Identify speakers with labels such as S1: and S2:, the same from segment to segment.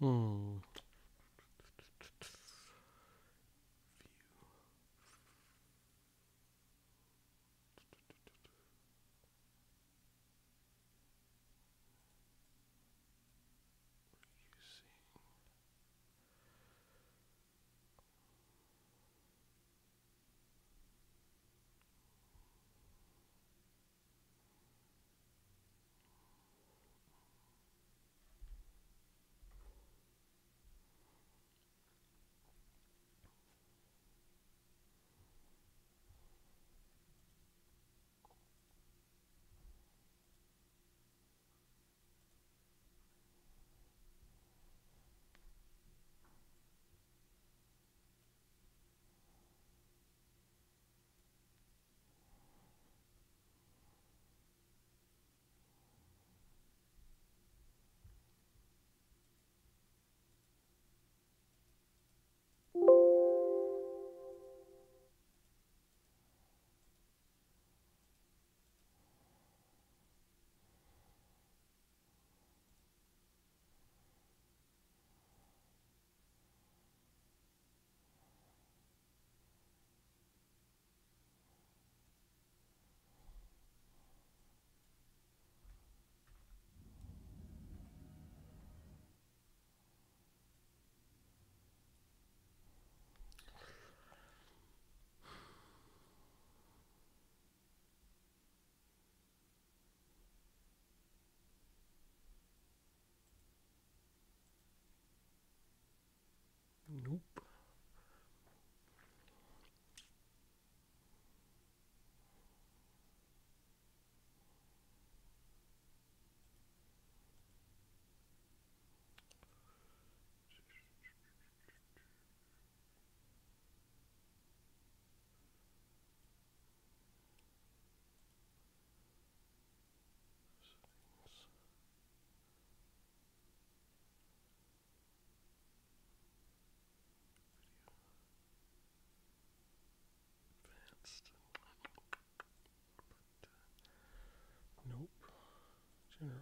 S1: Hmm. Nope. Nope. General.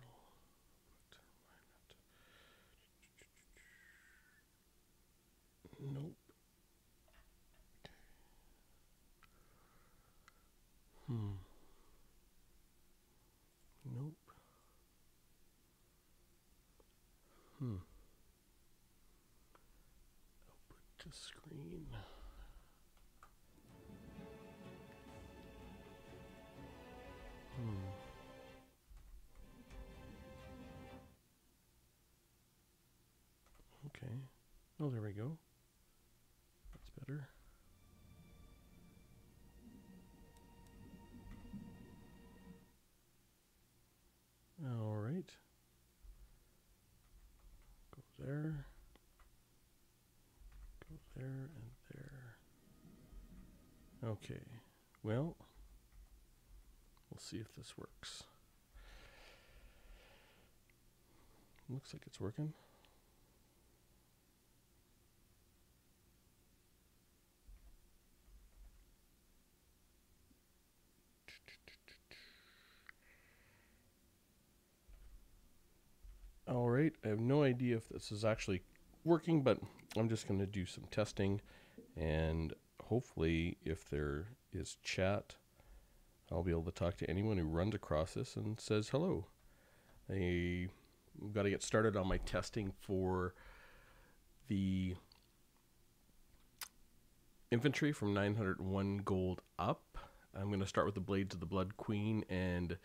S1: Nope. Hmm. Nope. Hmm. To screen. Hmm. Okay. Oh, there we go. That's better. All right. Go there. Go there and there. Okay. Well, we'll see if this works. Looks like it's working. All right. I have no idea if this is actually working, but I'm just going to do some testing, and hopefully if there is chat, I'll be able to talk to anyone who runs across this and says hello. I've got to get started on my testing for the infantry from 901 gold up. I'm going to start with the Blades of the Blood Queen and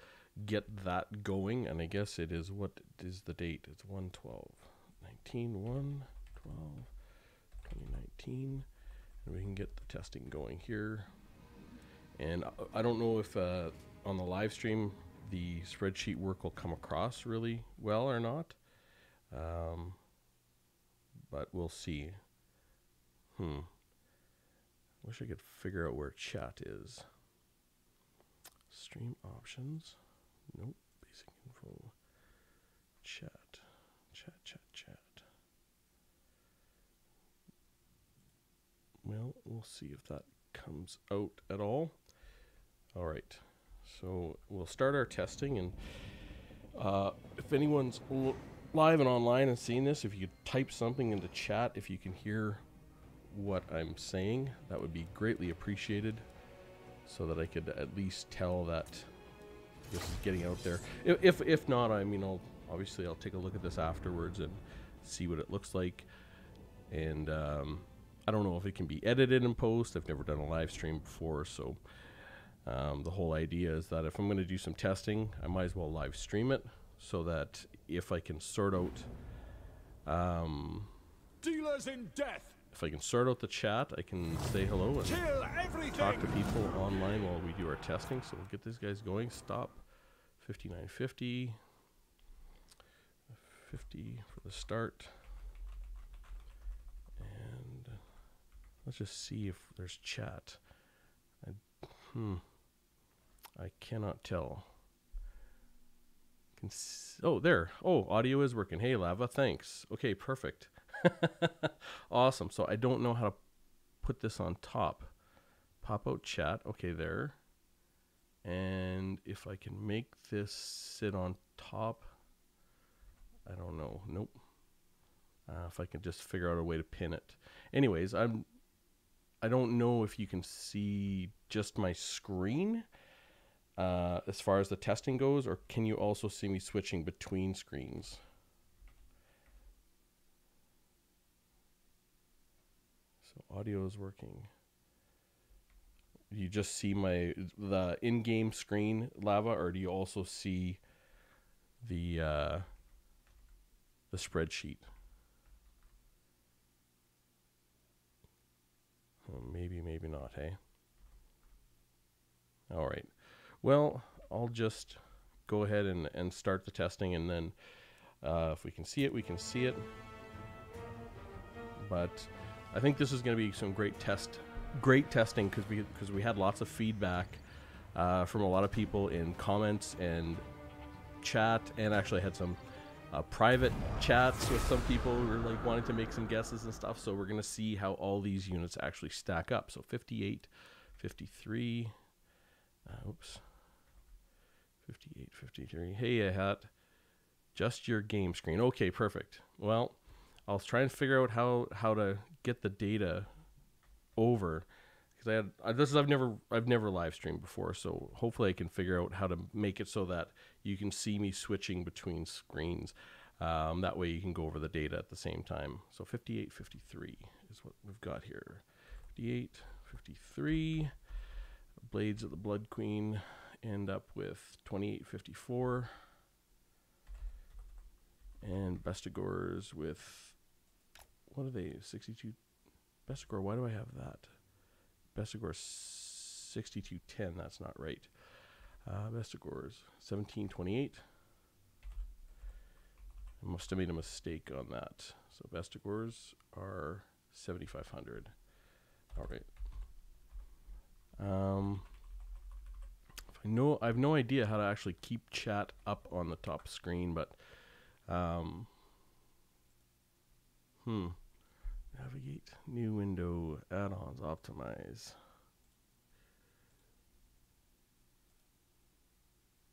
S1: get that going. And I guess it is, what is the date? It's 1/12. 19, 1, 12, 2019. And we can get the testing going here. And I don't know if on the live stream the spreadsheet work will come across really well or not. But we'll see. Wish I could figure out where chat is. Stream options. Nope. Basic info. Chat. Chat. Well, we'll see if that comes out at all. All right. So we'll start our testing, and if anyone's live and online and seeing this, if you could type something into chat, if you can hear what I'm saying, that would be greatly appreciated, so that I could at least tell that this is getting out there. If not, I mean, obviously I'll take a look at this afterwards and see what it looks like. And I don't know if it can be edited in post. I've never done a live stream before, so the whole idea is that if I'm going to do some testing, I might as well live stream it, so that if I can sort out
S2: Dealers in death.
S1: if I can sort out the chat, I can say hello and
S2: Kill everything.
S1: talk to people online while we do our testing. So we'll get these guys going. Stop. 5950. 50 for the start. And let's just see if there's chat. I cannot tell. Oh, there. Oh, audio is working. Hey, Lava, thanks. Okay, perfect. Awesome. So I don't know how to put this on top. Pop out chat. Okay, there. And if I can make this sit on top, I don't know. Nope. If I can just figure out a way to pin it. Anyways, I don't know if you can see just my screen as far as the testing goes, or can you also see me switching between screens? So audio is working. You just see the in-game screen, Lava, or do you also see the spreadsheet? Well, maybe not, hey? All right. Well, I'll just go ahead and start the testing, and then if we can see it, we can see it. But I think this is going to be some great testing, because we had lots of feedback from a lot of people in comments and chat, and actually had some private chats with some people who were like wanting to make some guesses and stuff. So we're going to see how all these units actually stack up. So 58, 53, oops, 58, 53. Hey, Ahat, just your game screen. Okay, perfect. Well, I'll try and figure out how to get the data over, because I've never live streamed before, so hopefully I can figure out how to make it so that you can see me switching between screens. That way you can go over the data at the same time. So 58, 53 is what we've got here. 58, 53. Blades of the Blood Queen end up with 28, 54. And Bestigors with, what are they, 62? Bestigor, why do I have that? Bestigor 6210, that's not right. Bestigors 1728. I must have made a mistake on that. So Bestigors are 7500. All right. I have no idea how to actually keep chat up on the top screen, but navigate, new window, add-ons, optimize.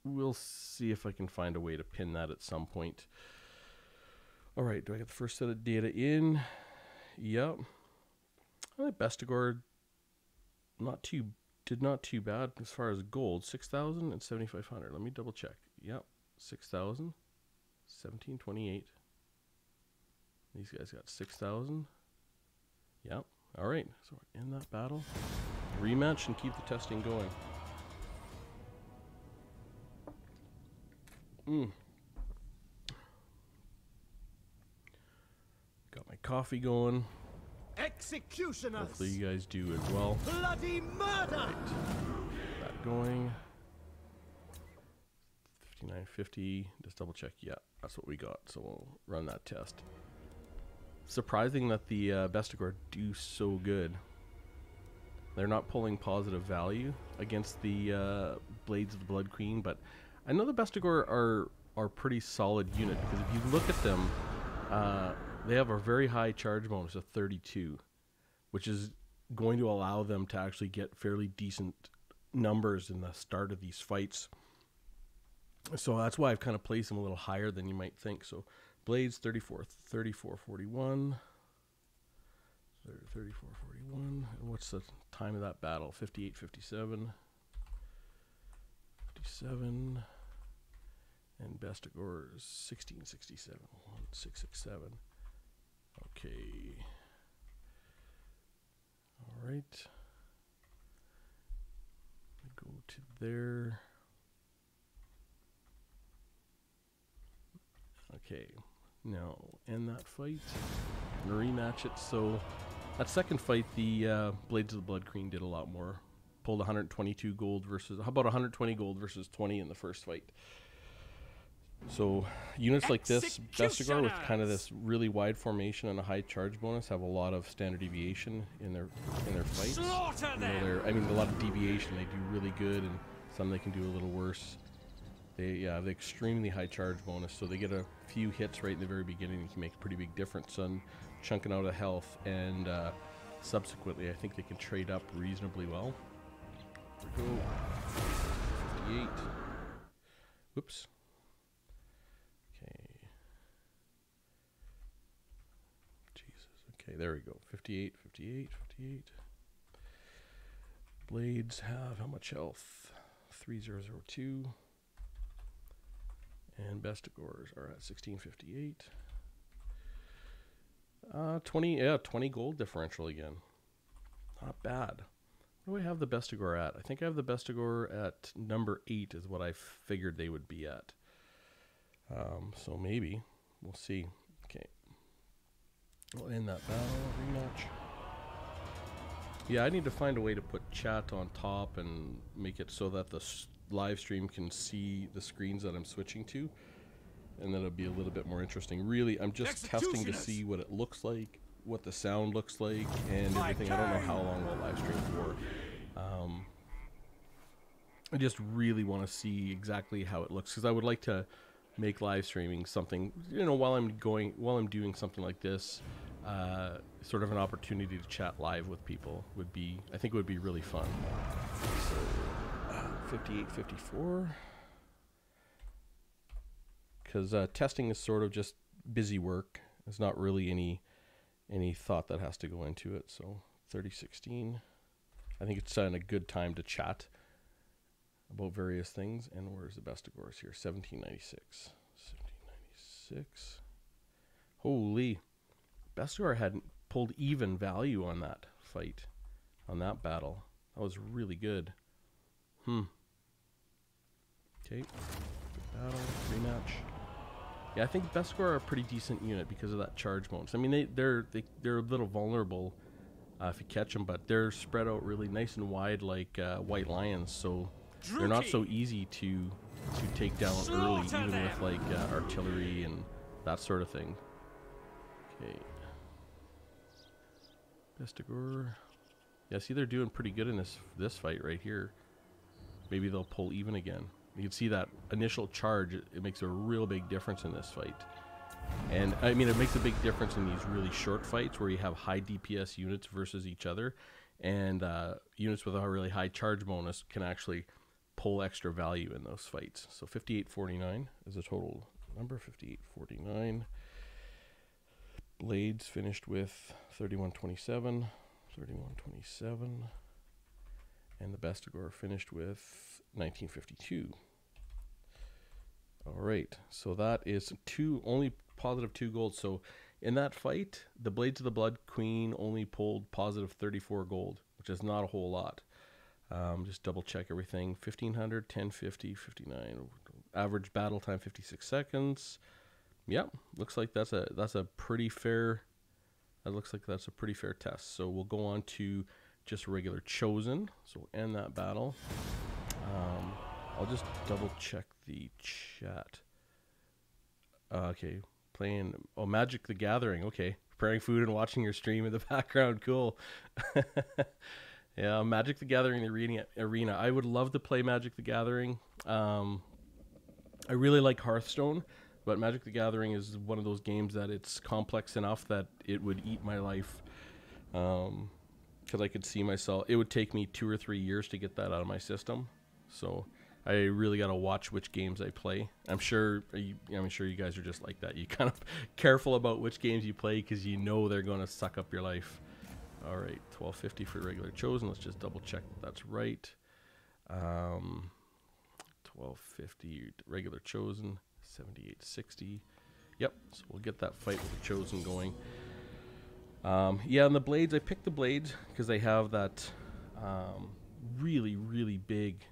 S1: We'll see if I can find a way to pin that at some point. All right, do I get the first set of data in? Yep. I think Bestigor did not too bad as far as gold. 6,000 and 7,500. Let me double check. Yep, 6,000, 1728. These guys got 6,000. Yep. All right. So we're in that battle. Rematch and keep the testing going. Got my coffee going.
S2: Executioners.
S1: Hopefully you guys do as well.
S2: Bloody murder.
S1: Right. That going. 5950. Just double check. Yeah, that's what we got. So we'll run that test. Surprising that the Bestigor do so good. They're not pulling positive value against the Blades of the Blood Queen, but I know the Bestigor are pretty solid unit, because if you look at them, they have a very high charge bonus of 32, which is going to allow them to actually get fairly decent numbers in the start of these fights. So that's why I've kind of placed them a little higher than you might think. So Blades 3441. 3441. And what's the time of that battle? 5857. 57. And Bestigor is 1667. 1667. Okay. All right. Go to there. Okay. Now end that fight and rematch it. So that second fight, the Blades of the Blood Queen did a lot more. Pulled 122 gold versus, how about 120 gold versus 20 in the first fight. So units like this, Bestigor with kind of this really wide formation and a high charge bonus have a lot of standard deviation in their fights. You know, I mean, a lot of deviation. They do really good, and some they can do a little worse. They have the extremely high charge bonus, so they get a few hits right in the very beginning and can make a pretty big difference on chunking out of health, and subsequently I think they can trade up reasonably well. There we go. 58. Whoops. Okay. Jesus. Okay, there we go. 58, 58, 58. Blades have how much health? 3002. And Bestigors are at 1658. 20 gold differential again. Not bad. Where do I have the Bestigor at? I think I have the Bestigor at number 8 is what I figured they would be at. So maybe. We'll see. Okay. We'll end that battle. Rematch. Yeah, I need to find a way to put chat on top and make it so that the live stream can see the screens that I'm switching to. And then it'll be a little bit more interesting. Really, I'm just testing to see what it looks like, what the sound looks like, and everything. I don't know how long we'll live stream for. I just really want to see exactly how it looks, because I would like to make live streaming something, you know, while I'm doing something like this, sort of an opportunity to chat live with people would be, I think it would be really fun. So 58, 54. Because testing is sort of just busy work. There's not really any thought that has to go into it. So 3016. I think it's a good time to chat about various things. And where's the Bestigors here? 1796. 1796. Holy. Bestigor had pulled even value on that fight, on that battle. That was really good. Okay. Good battle. Rematch. Yeah, I think Bestigor are a pretty decent unit because of that charge bonus. I mean, they're a little vulnerable if you catch them, but they're spread out really nice and wide like white lions, so they're not so easy to take down early, even with like artillery and that sort of thing. Okay. Bestigor. Yeah, see, they're doing pretty good in this fight right here. Maybe they'll pull even again. You can see that initial charge, it makes a real big difference in this fight. And I mean, it makes a big difference in these really short fights where you have high DPS units versus each other. And units with a really high charge bonus can actually pull extra value in those fights. So 5849 is a total number, 5849. Blades finished with 3127, 3127. And the Bestigor finished with 1952. All right, so that is only positive 2 gold. So in that fight, the Blades of the Blood Queen only pulled positive 34 gold, which is not a whole lot. Just double check everything. 1500, 1050, 59. Average battle time 56 seconds. Yep, looks like that's a pretty fair. That looks like that's a pretty fair test. So we'll go on to just regular chosen. So we'll end that battle. I'll just double check the chat. Okay, playing Magic the Gathering. Okay, preparing food and watching your stream in the background. Cool. Yeah, Magic the Gathering arena. I would love to play Magic the Gathering. I really like Hearthstone, but Magic the Gathering is one of those games that it's complex enough that it would eat my life. Because I could see myself, it would take me 2 or 3 years to get that out of my system. So I really got to watch which games I play. I'm sure you guys are just like that. You kind of careful about which games you play because you know they're going to suck up your life. All right, 1250 for regular chosen. Let's just double check that's right. 1250 regular chosen, 7860. Yep, so we'll get that fight with the chosen going. Yeah, and the blades, I picked the blades because they have that really big,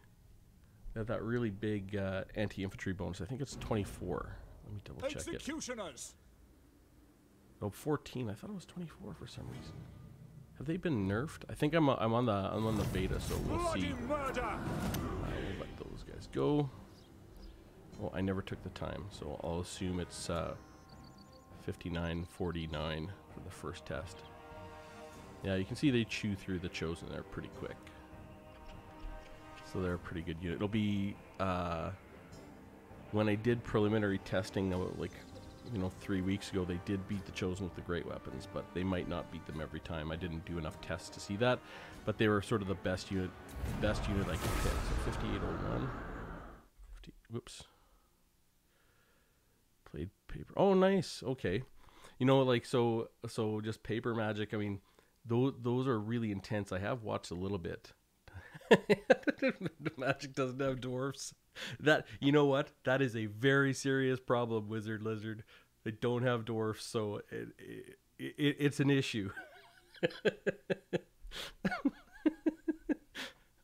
S1: that really big anti-infantry bonus. I think it's 24. Let me double check it.
S2: Executioners!
S1: Oh, 14. I thought it was 24 for some reason. Have they been nerfed? I think I'm on the beta, so we'll see.
S2: Murder!
S1: We'll let those guys go. Well, I never took the time, so I'll assume it's 59:49 for the first test. Yeah, you can see they chew through the chosen there pretty quick. So they're a pretty good unit. It'll be when I did preliminary testing, like 3 weeks ago, they did beat the chosen with the great weapons, but they might not beat them every time. I didn't do enough tests to see that, but they were sort of the best unit I could pick. So 5801. Whoops. Played paper. Oh, nice. Okay. So just paper magic. I mean, those are really intense. I have watched a little bit. Magic doesn't have dwarfs. That, you know what? That is a very serious problem, Wizard Lizard. They don't have dwarfs, so it's an issue.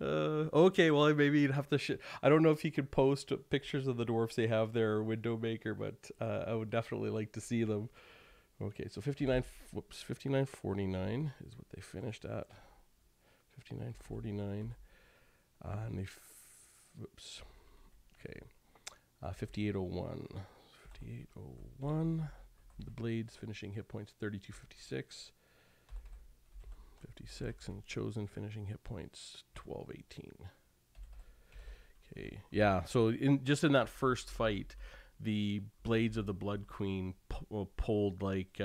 S1: Okay, well, maybe you'd have to. I don't know if you could post pictures of the dwarfs they have there, Window Maker, but I would definitely like to see them. Okay, so 5949 is what they finished at. 5949, and they. Whoops. Okay, 5801. 5801. The blades finishing hit points 3256. 56, and chosen finishing hit points 1218. Okay, yeah. So in that first fight, the blades of the Blood Queen pulled like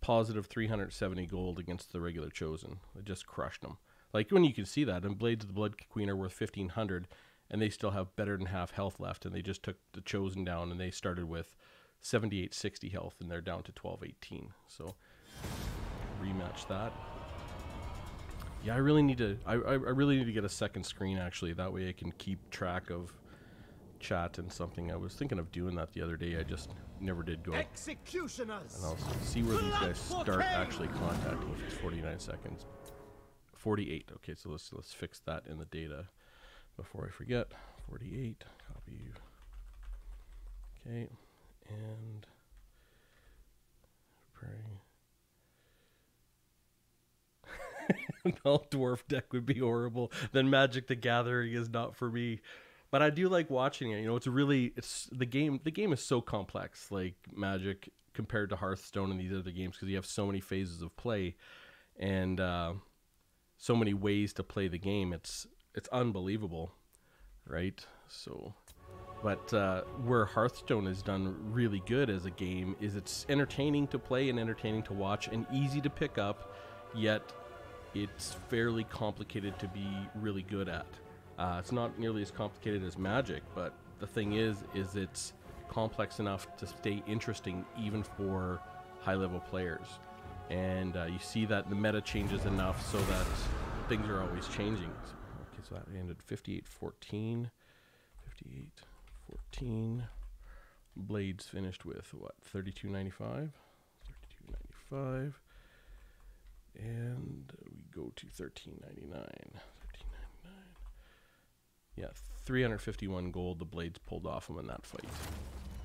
S1: positive 370 gold against the regular chosen. It just crushed them. Like when you can see that, and blades of the Blood Queen are worth 1500, and they still have better than half health left, and they just took the chosen down, and they started with 7860 health, and they're down to 1218. So rematch that. Yeah, I really need to. I really need to get a second screen actually. That way I can keep track of chat and something. I was thinking of doing that the other day. I just never did go.
S2: Executioners!
S1: And I'll see where these guys start actually contacting. If it's 49 seconds. 48. Okay, so let's fix that in the data before I forget. 48. Copy. Okay, and preparing. No, dwarf deck would be horrible. Then Magic the Gathering is not for me. But I do like watching it. It's the game is so complex, like Magic compared to Hearthstone and these other games, because you have so many phases of play and so many ways to play the game. It's unbelievable, right? So, but where Hearthstone is done really good as a game is it's entertaining to play and entertaining to watch and easy to pick up, yet it's fairly complicated to be really good at. It's not nearly as complicated as Magic, but the thing is it's complex enough to stay interesting even for high-level players. And you see that the meta changes enough so that things are always changing. So, okay, so that ended 58-14. 58-14. Blades finished with what? 32.95. 32.95. And we go to 13.99. 13.99. Yeah, 351 gold. The blades pulled off him in that fight.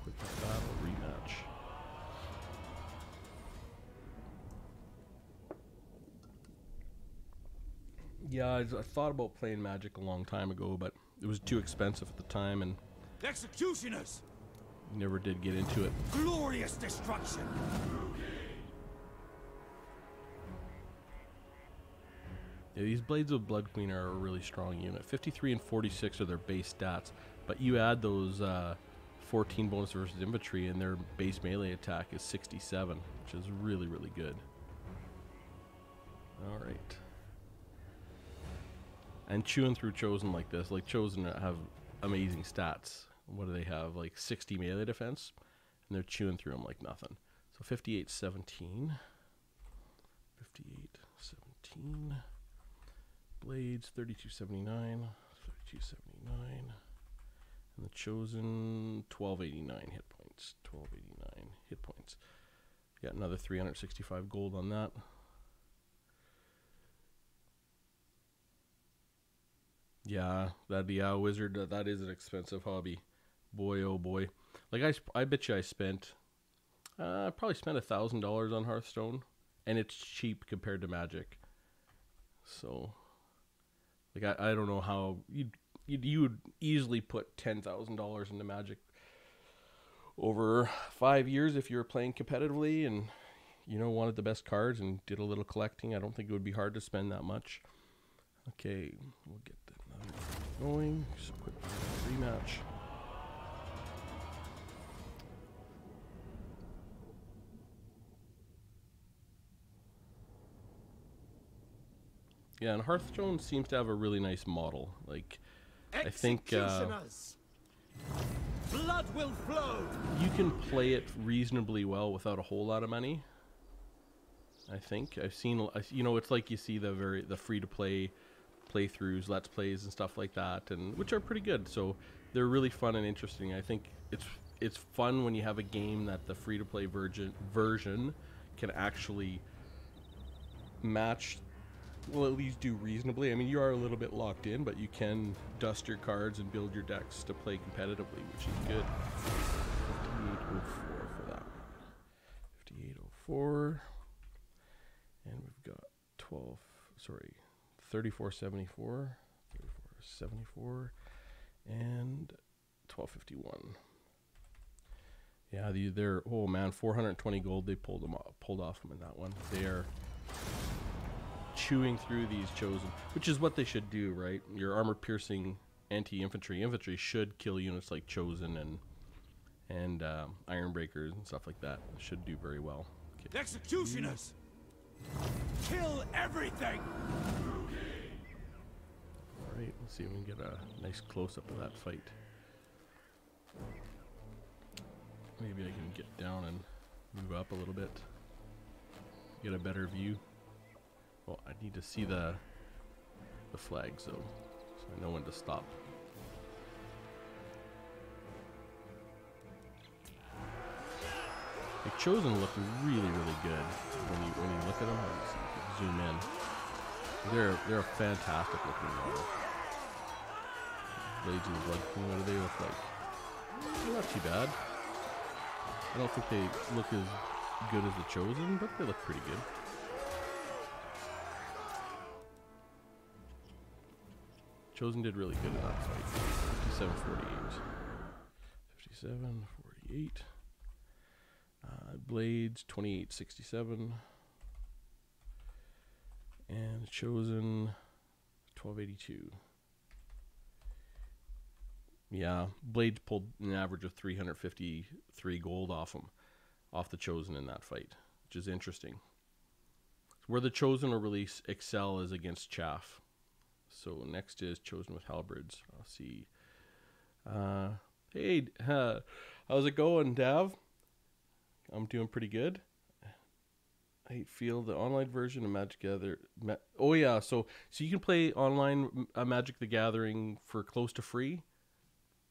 S1: Quick battle rematch. Yeah, I thought about playing Magic a long time ago, but it was too expensive at the time, and
S2: Executioners!
S1: never did get into it.
S2: Glorious destruction!
S1: Yeah, these Blades of Blood Queen are a really strong unit. 53 and 46 are their base stats, but you add those 14 bonus versus infantry, and their base melee attack is 67, which is really, really good. All right. And chewing through Chosen like this, like Chosen have amazing stats. What do they have? Like 60 melee defense, and they're chewing through them like nothing. So 58-17. 58-17. Blades 32-79. 32-79. And the Chosen 1289 hit points. 1289 hit points. Got another 365 gold on that. Yeah, Wizard. That is an expensive hobby. Boy, oh boy. Like I bet you I spent, probably spent $1,000 on Hearthstone, and it's cheap compared to Magic. So, like I don't know how you would easily put $10,000 into Magic over 5 years if you were playing competitively and wanted the best cards and did a little collecting. I don't think it would be hard to spend that much. Okay, we'll get another going. Just a quick rematch. Yeah, and Hearthstone seems to have a really nice model. Like, I think
S2: blood will flow.
S1: You can play it reasonably well without a whole lot of money. I think I've seen, it's like you see the free-to-play playthroughs, let's plays, and stuff like that, and which are pretty good. So they're really fun and interesting. I think it's fun when you have a game that the free-to-play version can actually match. Well, at least do reasonably. I mean, you are a little bit locked in, but you can dust your cards and build your decks to play competitively, which is good. 5804 for that. 5804. And we've got 3474, 3474, and 1251. Yeah, they're, oh man, 420 gold they pulled off them in that one. They are chewing through these Chosen, which is what they should do, right? Your armor-piercing infantry should kill units like Chosen and Iron Breakers and stuff like that. It should do very well.
S2: Okay. Executioners! Kill everything!
S1: Alright, let's see if we can get a nice close-up of that fight. Maybe I can get down and move up a little bit. Get a better view. Well, I need to see the flags though, so I know when to stop. The Chosen look really, really good when you look at them. Let's see if you can zoom in. They're a fantastic looking model. Blades of the Blood Queen, what do they look like? They're not too bad. I don't think they look as good as the Chosen, but they look pretty good. Chosen did really good in that fight. 57-48. 57-48. Blades 28-67. And Chosen 1282. Yeah, Blades pulled an average of 353 gold off the Chosen in that fight, which is interesting. Where the Chosen will really excel is against Chaff. So next is Chosen with Halberds. I'll see. Hey, how's it going, Dav? I'm doing pretty good. I feel the online version of Magic Gather. Oh yeah, so you can play online Magic the Gathering for close to free.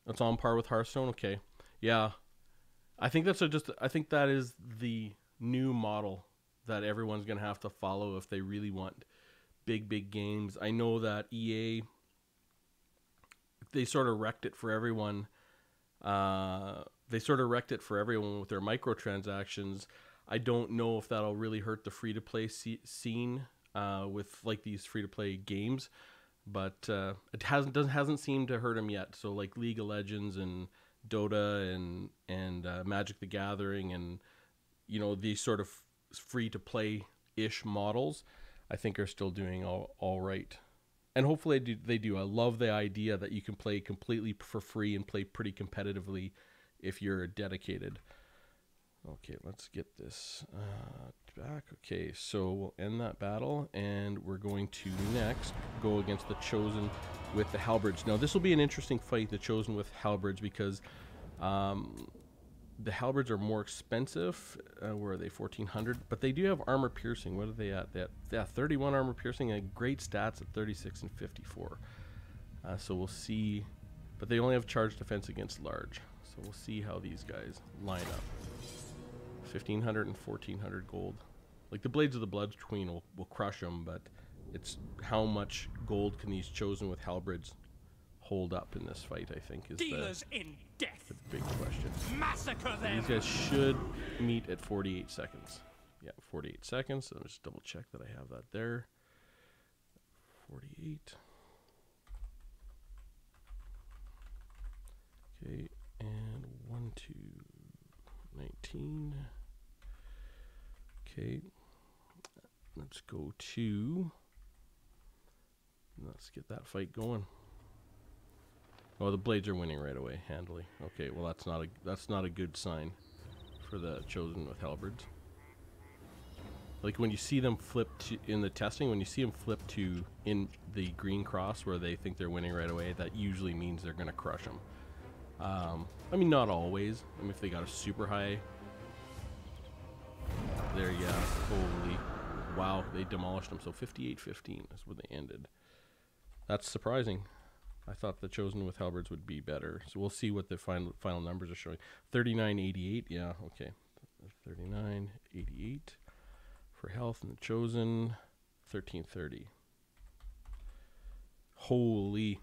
S1: That's on par with Hearthstone. Okay, yeah. I think I think that is the new model that everyone's gonna have to follow if they really want big games. I know that EA, they sort of wrecked it for everyone. With their microtransactions. I don't know if that'll really hurt the free-to-play scene with like these free-to-play games, but it hasn't seemed to hurt them yet. So like League of Legends and Dota and Magic the Gathering and these sort of free-to-play-ish models, I think are still doing all right. And hopefully they do. I love the idea that you can play completely for free and play pretty competitively if you're dedicated. Okay, let's get this back. Okay, so we'll end that battle, and we're going to next go against the Chosen with the Halberds. Now, this will be an interesting fight, the Chosen with Halberds, because the Halberds are more expensive. Where are they? 1,400. But they do have armor piercing. What are they at? They have 31 armor piercing and great stats at 36 and 54. So we'll see. But they only have charge defense against large. So we'll see how these guys line up. 1,500 and 1,400 gold. Like the Blades of the Blood Queen will crush them, but it's how much gold can these Chosen with Halberds hold up in this fight, I think, is
S2: Dealers in death.
S1: the big question.
S2: Massacre them.
S1: These guys should meet at 48 seconds. Yeah, 48 seconds. So just double check that I have that there. 48. Okay, and 1, 2, 19. Okay, let's go to. Let's get that fight going. Oh, the Blades are winning right away, handily. Okay, well that's not a good sign for the Chosen with Halberds. Like when you see them flip to, in the testing, when you see them flip to in the green cross where they think they're winning right away, that usually means they're gonna crush them. I mean, not always. I mean, if they got a super high, there, yeah, holy, wow, they demolished them. So 58-15 is where they ended. That's surprising. I thought the Chosen with Halberds would be better. So we'll see what the final numbers are showing. 39-88, yeah, okay. 39-88 for health, and the Chosen 1330. Holy,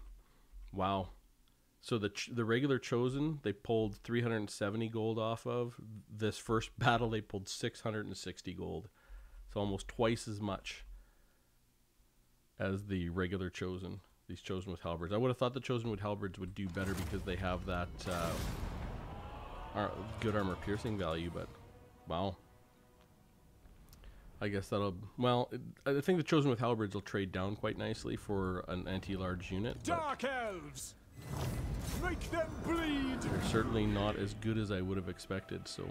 S1: wow. So the regular Chosen, they pulled 370 gold off of. This first battle, they pulled 660 gold. So almost twice as much as the regular Chosen. These Chosen with Halberds. I would have thought the Chosen with Halberds would do better because they have that good armor piercing value, but wow. I guess that'll... Well, I think the Chosen with Halberds will trade down quite nicely for an anti-large unit.
S2: Dark elves! Make them bleed!
S1: They're certainly not as good as I would have expected, so...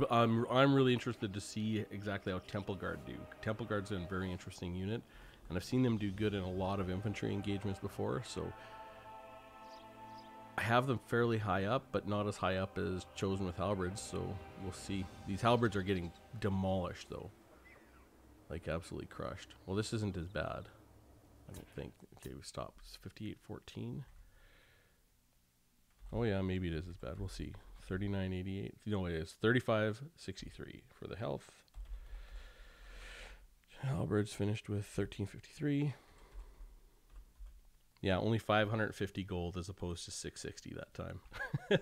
S1: I'm really interested to see exactly how Temple Guard do. Temple Guard's a very interesting unit, and I've seen them do good in a lot of infantry engagements before, so... I have them fairly high up, but not as high up as Chosen with Halberds, so we'll see. These Halberds are getting demolished, though. Like, absolutely crushed. Well, this isn't as bad, I don't think. Okay, we stopped. It's 58-14. Oh, yeah, maybe it is as bad. We'll see. 39-88. No, it is 35-63 for the health. Halberds finished with 1353. Yeah, only 550 gold as opposed to 660 that time. Okay,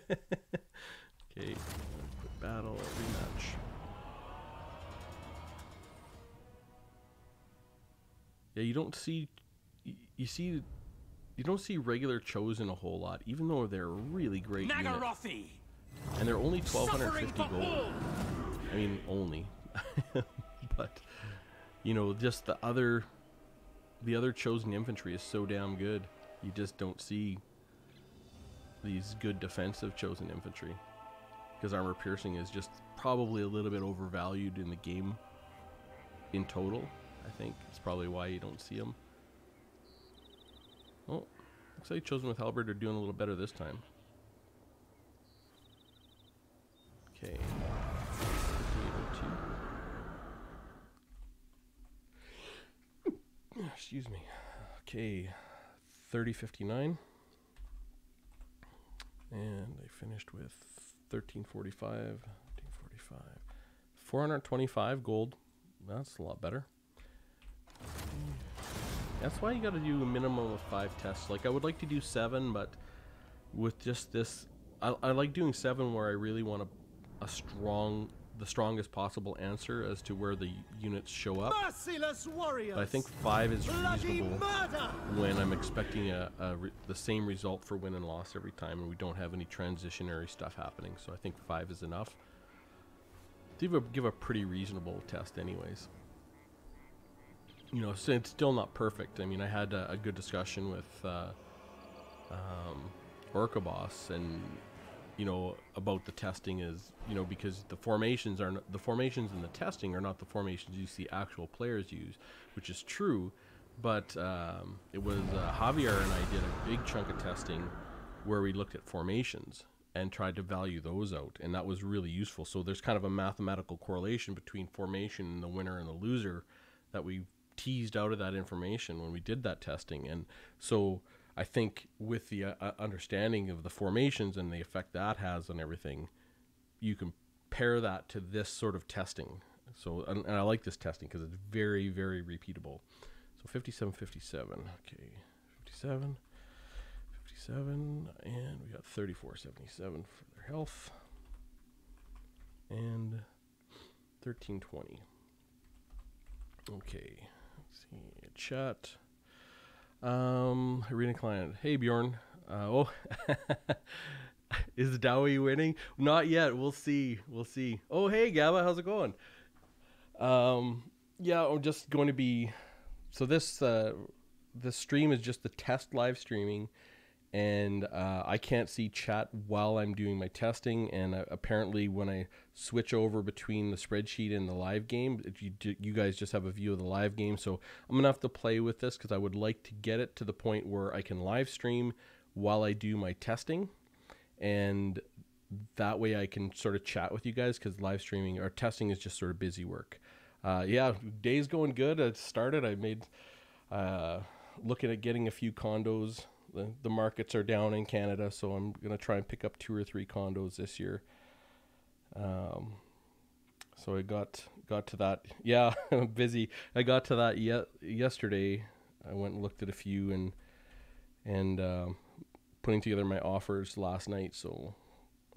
S1: quick battle, rematch. Yeah, you don't see, you don't see regular Chosen a whole lot, even though they're a really great unit.
S2: Nagarothi!
S1: And they're only 1,250 gold. I mean, only. But, you know, just the other Chosen infantry is so damn good. You just don't see these good defensive Chosen infantry. Because armor piercing is just probably a little bit overvalued in the game in total, I think. It's probably why you don't see them. Oh, looks like Chosen with Halberd are doing a little better this time. Okay. Excuse me. Okay, 3059. And I finished with 1345. 1345. 425 gold. That's a lot better. That's why you got to do a minimum of 5 tests. Like, I would like to do 7, but with just this, I like doing 7 where I really want the strongest possible answer as to where the units show up.
S2: Merciless warriors!
S1: But I think 5 is
S2: Bloody
S1: reasonable
S2: murder!
S1: when I'm expecting the same result for win and loss every time, and we don't have any transitionary stuff happening. So I think 5 is enough. Give a pretty reasonable test, anyways. You know, so it's still not perfect. I mean, I had a good discussion with Orca Boss, and you know, about the testing is, you know, because the formations are the formations in the testing are not the formations you see actual players use, which is true. But it was Javier and I did a big chunk of testing where we looked at formations and tried to value those out, and that was really useful. So there's kind of a mathematical correlation between formation and the winner and the loser that we teased out of that information when we did that testing. And so I think with the understanding of the formations and the effect that has on everything, you can pair that to this sort of testing. So, and I like this testing because it's very, very repeatable. So 57, 57, okay, 57, 57, and we got 34, 77 for their health, and 1320. Okay, let's see, chat. Arena client. Hey Bjorn. Is Dowie winning? Not yet. We'll see. We'll see. Oh, hey Gaba, how's it going? Yeah, I'm just going to be. So this stream is just the test live streaming, and I can't see chat while I'm doing my testing. And apparently, when I switch over between the spreadsheet and the live game, you guys just have a view of the live game. So I'm gonna have to play with this because I would like to get it to the point where I can live stream while I do my testing, and that way I can sort of chat with you guys, because live streaming or testing is just sort of busy work. Yeah, day's going good. I started. I made looking at getting a few condos. The markets are down in Canada, so I'm gonna try and pick up 2 or 3 condos this year. So I got to that. Yeah, I'm busy. I got to that yesterday. I went and looked at a few and putting together my offers last night. So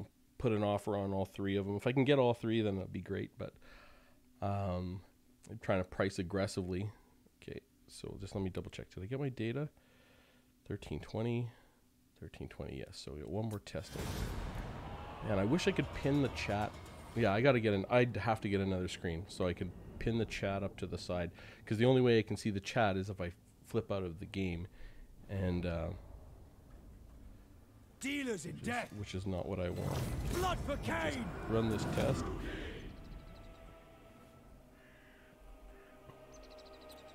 S1: I'll put an offer on all 3 of them. If I can get all 3, then that'd be great. But I'm trying to price aggressively. Okay, so just let me double check. Did I get my data? 1320, 1320. Yes. So we got one more testing. Man, I wish I could pin the chat. Yeah, I'd have to get another screen so I could pin the chat up to the side, because the only way I can see the chat is if I flip out of the game, and
S2: Dealers in death.
S1: which is not what I want.
S2: Blood for Cain.
S1: Run this test.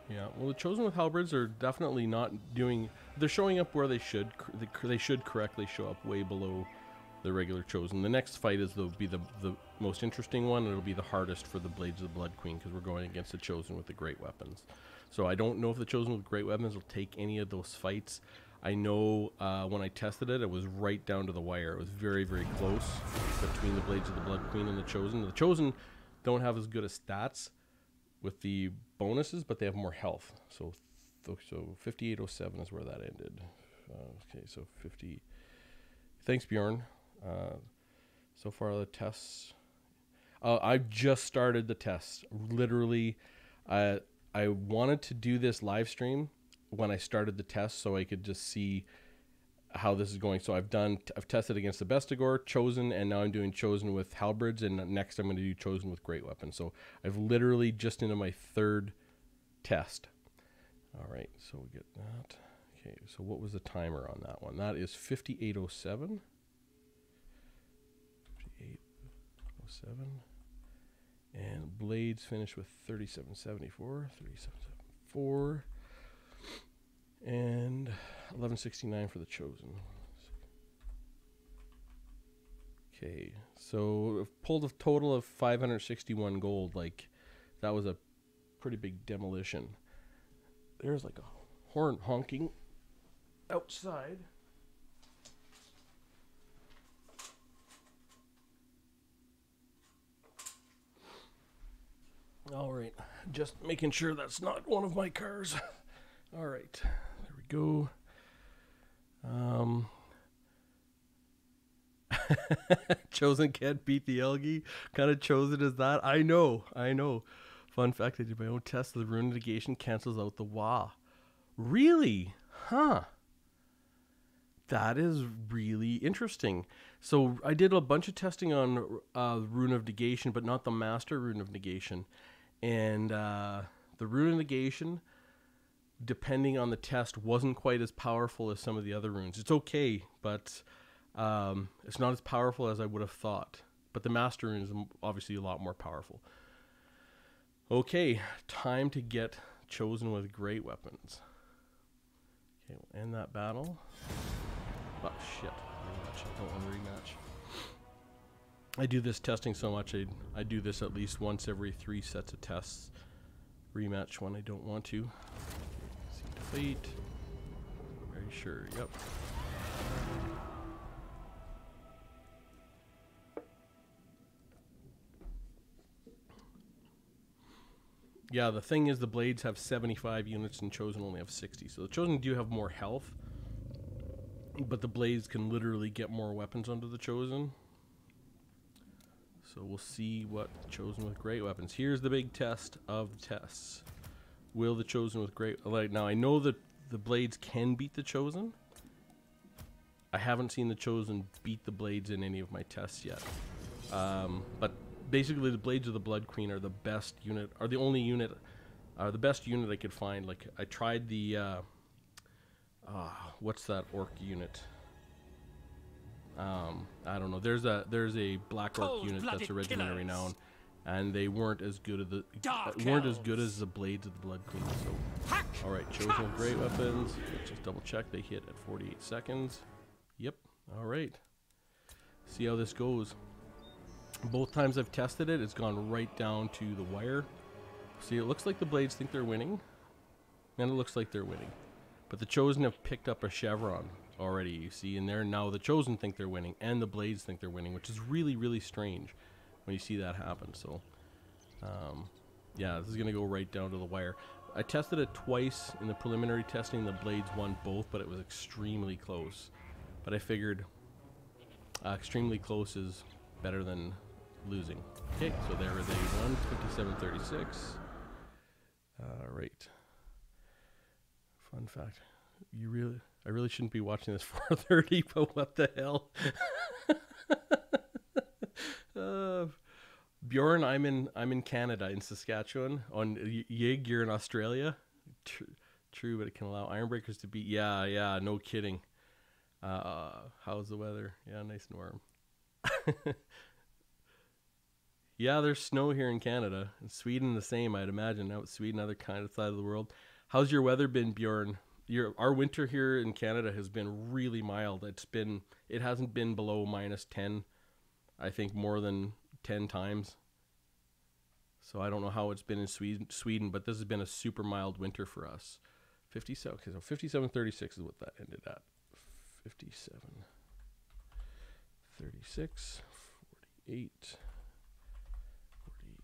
S1: Yeah, well, the Chosen with Halberds are definitely not doing. They're showing up where they should. They should correctly show up way below the regular Chosen. The next fight will be the most interesting one. It'll be the hardest for the Blades of the Blood Queen, because we're going against the Chosen with the great weapons. So I don't know if the Chosen with great weapons will take any of those fights. I know when I tested it, it was right down to the wire. It was very, very close between the Blades of the Blood Queen and the Chosen. The Chosen don't have as good as stats with the bonuses, but they have more health. So 5807 is where that ended. Okay, so 50. Thanks, Bjorn. So far the tests. I've just started the tests. Literally, I wanted to do this live stream when I started the test so I could just see how this is going. So I've tested against the Bestigor, Chosen, and now I'm doing Chosen with Halberds, and next I'm going to do Chosen with great weapons. So I've literally just into my 3rd test. All right, so we get that. Okay, so what was the timer on that one? That is 5807. 5807. And Blades finished with 3774. 3774. And 1169 for the Chosen. Okay, so I've pulled a total of 561 gold. Like, that was a pretty big demolition. There's like a horn honking outside. All right, just making sure that's not one of my cars. All right, there we go. Chosen can't beat the Elgi. Kind of Chosen is that? I know. Fun fact, I did my own test. The Rune Negation cancels out the Wa. Really? Huh. That is really interesting. So I did a bunch of testing on Rune of Negation, but not the Master Rune of Negation. And the Rune of Negation, depending on the test, wasn't quite as powerful as some of the other runes. It's okay, but It's not as powerful as I would have thought, but the Master is obviously a lot more powerful. Okay, time to get chosen with great weapons. Okay, we'll end that battle. Oh shit, rematch. I don't want to rematch. I do this testing so much, I do this at least once every 3 sets of tests. Rematch when I don't want to. See, defeat. Very sure, yep. Yeah, the thing is the Blades have 75 units and Chosen only have 60. So the Chosen do have more health, but the Blades can literally get more weapons onto the Chosen. So we'll see what the Chosen with great weapons. Here's the big test of the tests. Will the Chosen with great... Like, now, I know that the Blades can beat the Chosen. I haven't seen the Chosen beat the Blades in any of my tests yet. But basically, the Blades of the Blood Queen are the best unit, are the only unit, the best unit I could find. Like, I tried the, what's that orc unit? I don't know. There's a black orc unit that's a regiment of renown, and they weren't as good as the Blades of the Blood Queen. So, all right, Chosen with great weapons. Let's just double check. They hit at 48 seconds. Yep. All right. See how this goes. Both times I've tested it, it's gone right down to the wire. See, it looks like the Blades think they're winning, and it looks like they're winning. But the Chosen have picked up a chevron already, you see, and there now the Chosen think they're winning, and the Blades think they're winning, which is really, really strange when you see that happen. So, yeah, this is going to go right down to the wire. I tested it twice in the preliminary testing. The Blades won both, but it was extremely close. But I figured extremely close is better than losing. Okay, so there they won, 57-36. Right. Fun fact. I really shouldn't be watching this 4:30, but what the hell? Bjorn, I'm in Canada, in Saskatchewan. On Yig, you're in Australia. True, but it can allow Ironbreakers to beat. Yeah, no kidding. How's the weather? Yeah, nice and warm. Yeah, there's snow here in Canada. In Sweden, the same, I'd imagine. Out Sweden, other kind of side of the world. How's your weather been, Bjorn? Our winter here in Canada has been really mild. It hasn't been below -10, I think more than 10 times. So I don't know how it's been in Sweden, but this has been a super mild winter for us. 57, okay, so 57-36 is what that ended at. 57-36,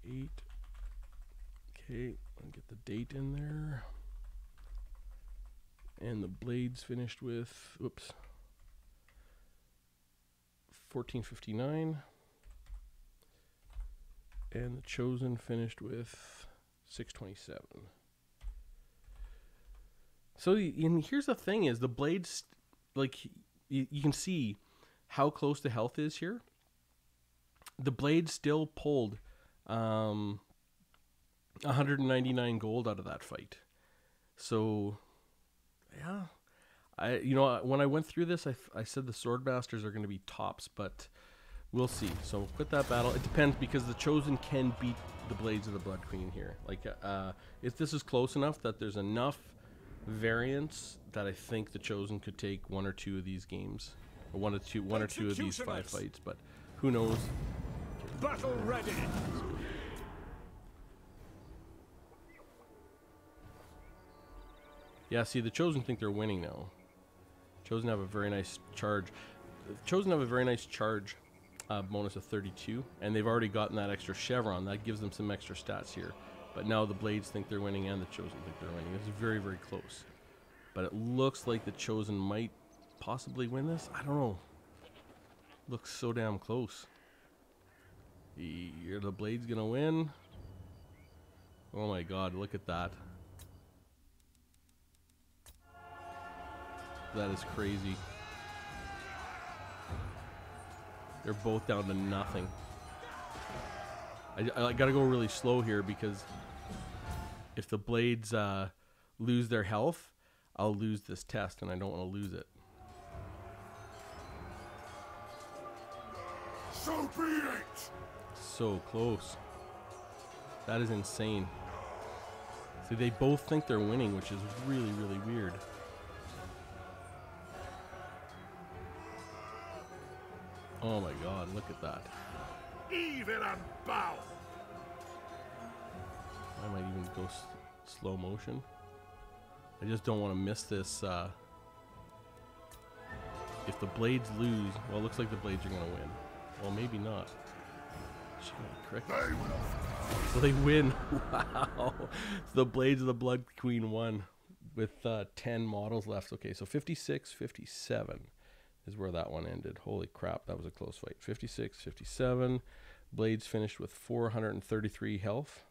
S1: 48. Okay, I'll get the date in there. And the Blades finished with, 1459. And the Chosen finished with 627. So, and here's the thing is, the Blades, like, you can see how close the health is here. The Blades still pulled 199 gold out of that fight. So, yeah, when I went through this, I said the Swordmasters are going to be tops, but we'll see. So quit that battle. It depends, because the Chosen can beat the Blades of the Blood Queen here. Like, if this is close enough that there's enough variance that I think the Chosen could take 1 or 2 of these games, or one or two of these 5 fights. But who knows?
S2: Battle ready.
S1: Yeah, see, the Chosen think they're winning now. Chosen have a very nice charge. The Chosen have a very nice charge bonus of 32, and they've already gotten that extra chevron. That gives them some extra stats here. But now the Blades think they're winning, and the Chosen think they're winning. This is very, very close. But it looks like the Chosen might possibly win this. I don't know. Looks so damn close. Are the Blades gonna win? Oh my god, look at that. That is crazy. They're both down to nothing. I gotta go really slow here, because if the Blades lose their health, I'll lose this test, and I don't want to lose it.
S2: So be it.
S1: So close. That is insane. See, they both think they're winning, which is really, really weird. Oh my god, look at that.
S2: Evil and bow.
S1: I might even go slow motion. I just don't want to miss this. If the blades lose, well, it looks like the blades are going to win. Well, maybe not. Correct. So they win. Wow. So the Blades of the Blood Queen won with 10 models left. Okay, so 56, 57 is where that one ended. Holy crap, that was a close fight. 56, 57. Blades finished with 433 health.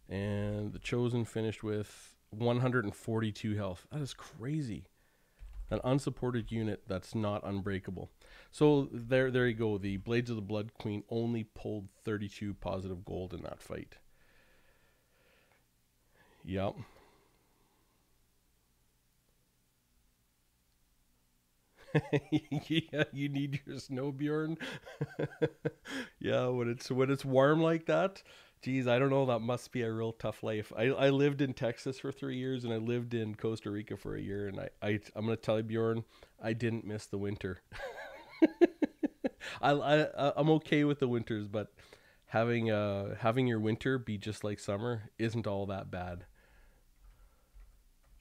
S1: And the Chosen finished with 142 health. That is crazy. An unsupported unit that's not unbreakable. So there you go. The Blades of the Blood Queen only pulled 32 positive gold in that fight. Yep. Yeah, you need your snow, Bjorn. Yeah, when it's warm like that. Geez, I don't know. That must be a real tough life. I lived in Texas for 3 years, and I lived in Costa Rica for a year. And I'm gonna tell you, Bjorn, I didn't miss the winter. I'm okay with the winters, but having your winter be just like summer isn't all that bad.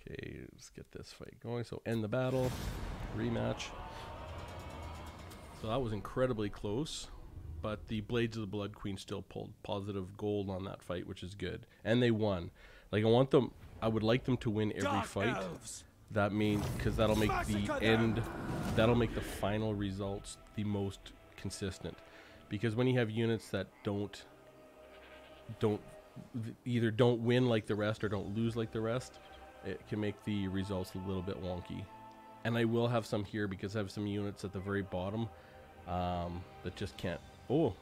S1: Okay, let's get this fight going. So end the battle, rematch. So that was incredibly close. But the Blades of the Blood Queen still pulled positive gold on that fight, which is good. And they won. Like, I would like them to win every
S2: Dark
S1: fight.
S2: elves.
S1: That means, because that'll make that'll make the final results the most consistent. Because when you have units that either don't win like the rest or don't lose like the rest, it can make the results a little bit wonky. And I will have some here because I have some units at the very bottom that just can't. Oh,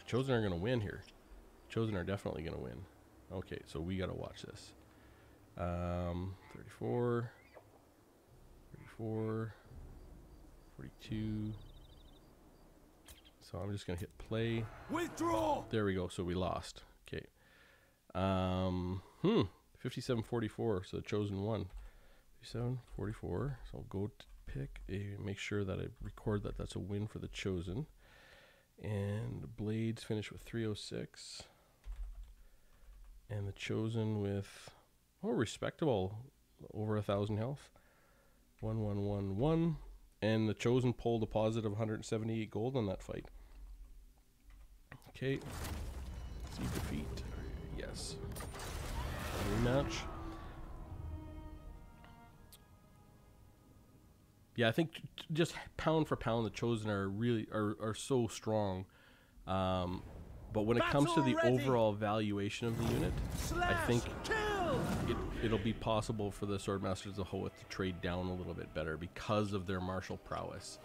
S1: Chosen are going to win here. Chosen are definitely going to win. Okay, so we got to watch this. 34, 44, 42. So I'm just going to hit play.
S2: Withdraw.
S1: There we go. So we lost. Okay. 57-44. So Chosen won. 57-44. So I'll go to pick make sure that I record that that's a win for the Chosen. And Blades finished with 306. And the Chosen with, respectable, over 1,000 health. 1111. And the Chosen pulled a positive 178 gold on that fight. Okay. See defeat. Yes. Rematch. Yeah, I think just pound for pound, the Chosen are really are so strong. But when it comes to the overall valuation of the unit, I think it'll be possible for the Swordmasters of Hoth to trade down a little bit better because of their martial prowess.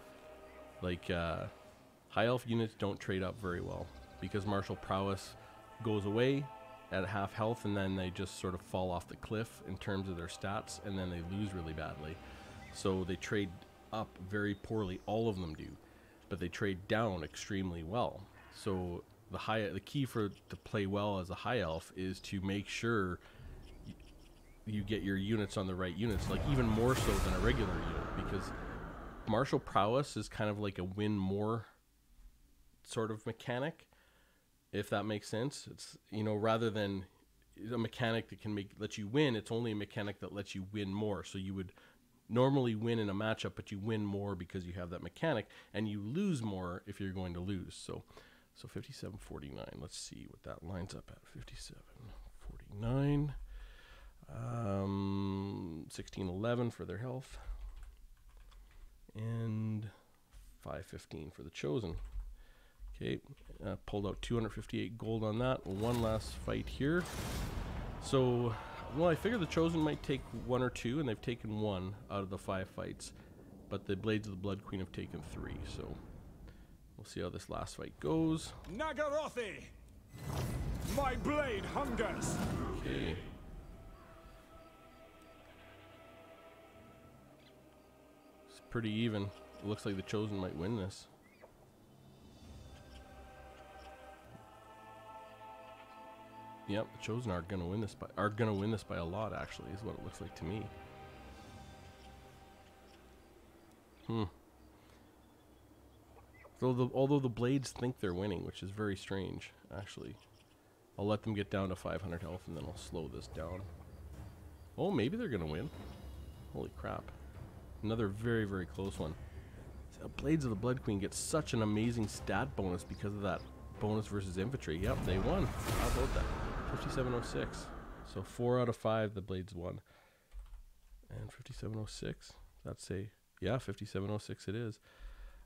S1: Like, high elf units don't trade up very well because martial prowess goes away at half health, and then they just sort of fall off the cliff in terms of their stats, and then they lose really badly. So they trade up very poorly. All of them do, but they trade down extremely well. So the key to play well as a high elf is to make sure you get your units on the right units, like even more so than a regular unit, because martial prowess is kind of like a win more sort of mechanic, if that makes sense. It's, rather than a mechanic that can let you win, it's only a mechanic that lets you win more. So you would normally win in a matchup, but you win more because you have that mechanic, and you lose more if you're going to lose. So 57-49. Let's see what that lines up at. 57-49. 1611 for their health, and 515 for the Chosen. Okay, pulled out 258 gold on that. One last fight here. So, well, I figured the Chosen might take one or two, and they've taken one out of the 5 fights, but the Blades of the Blood Queen have taken 3. So we'll see how this last fight goes.
S2: Nagarothi, my blade hungers.
S1: Okay. It's pretty even. It looks like the Chosen might win this. Yep, the Chosen are gonna win this by a lot. Actually, is what it looks like to me. Although the Blades think they're winning, which is very strange. Actually, I'll let them get down to 500 health, and then I'll slow this down. Oh, maybe they're gonna win. Holy crap! Another very, very close one. So Blades of the Blood Queen get such an amazing stat bonus because of that bonus versus infantry. Yep, they won. How about that? 5706. So 4 out of 5 the Blades won. And 5706. That's a, yeah, 5706 it is.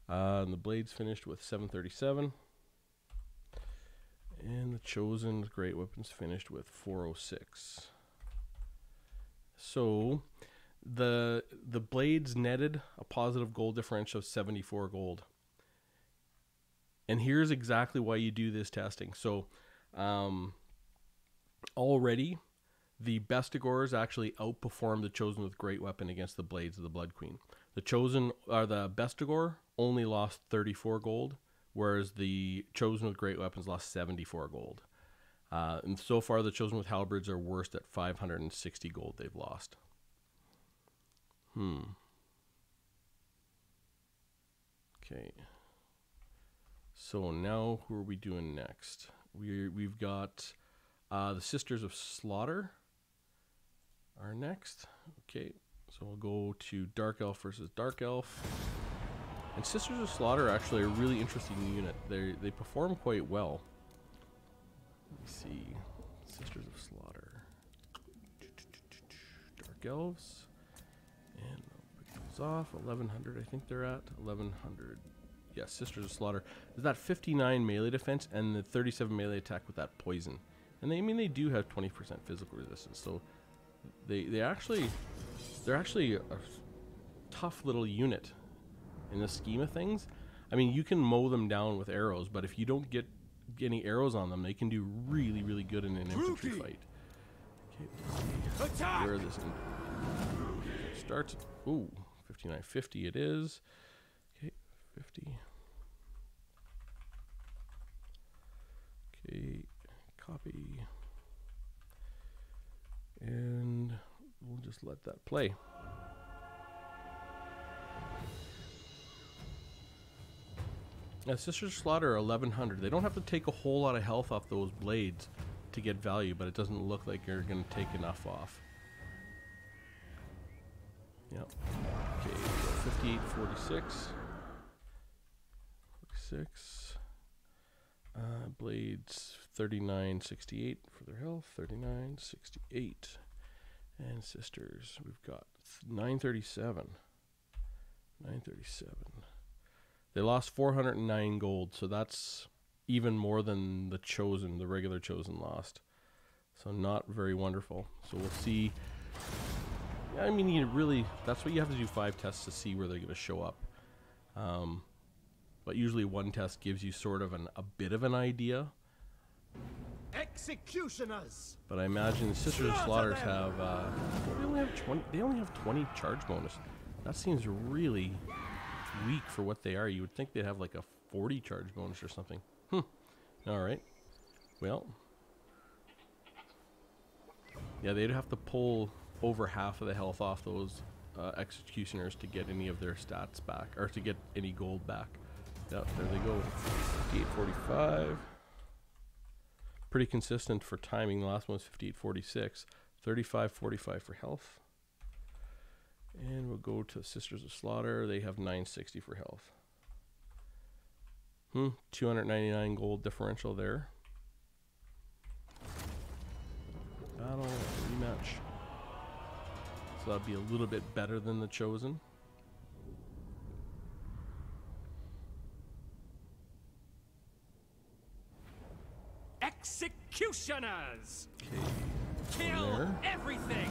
S1: And the Blades finished with 737. And the Chosen Great Weapons finished with 406. So the Blades netted a positive gold differential of 74 gold. And here's exactly why you do this testing. So already the Bestigors actually outperformed the Chosen with Great Weapon against the Blades of the Blood Queen. The Chosen, or the Bestigor, only lost 34 gold, whereas the Chosen with Great Weapons lost 74 gold. And so far, the Chosen with Halberds are worst at 560 gold they've lost. Okay. So now, who are we doing next? We've got the Sisters of Slaughter are next. Okay, so we'll go to Dark Elf versus Dark Elf. And Sisters of Slaughter are actually a really interesting unit. They perform quite well. Let me see. Sisters of Slaughter. Dark Elves. And I'll pick those off. 1100, I think they're at. 1100. Yes, Sisters of Slaughter. There's that 59 melee defense and the 37 melee attack with that poison. And they do have 20% physical resistance. So they're actually a tough little unit in the scheme of things. I mean, you can mow them down with arrows, but if you don't get any arrows on them, they can do really, really good in an infantry fight. Okay, let's see where this starts. Ooh, 5950 it is. Okay, 50. Okay, copy. And we'll just let that play. Now, Sisters of Slaughter are 1100. They don't have to take a whole lot of health off those blades to get value, but it doesn't look like you're going to take enough off. Yep. Okay, so 5846. 46. Blades 3968 for their health. 3968. And Sisters, we've got 937. 937. They lost 409 gold, so that's even more than the Chosen, the regular Chosen lost. So not very wonderful. So we'll see. I mean, you really, that's what you have to do 5 tests to see where they're going to show up. But usually one test gives you sort of a bit of an idea.
S2: Executioners!
S1: But I imagine Sisters of Slaughters have, they only have 20 charge bonus. That seems really weak for what they are. You would think they'd have like a 40 charge bonus or something. Alright. Well. Yeah, they'd have to pull over half of the health off those executioners to get any of their stats back, or to get any gold back. Yep, there they go. 5845. Pretty consistent for timing. The last one was 5846. 3545 for health. And we'll go to Sisters of Slaughter. They have 960 for health. 299 gold differential there. Battle rematch. So that'd be a little bit better than the Chosen.
S2: Executioners!
S1: Okay.
S2: Kill everything!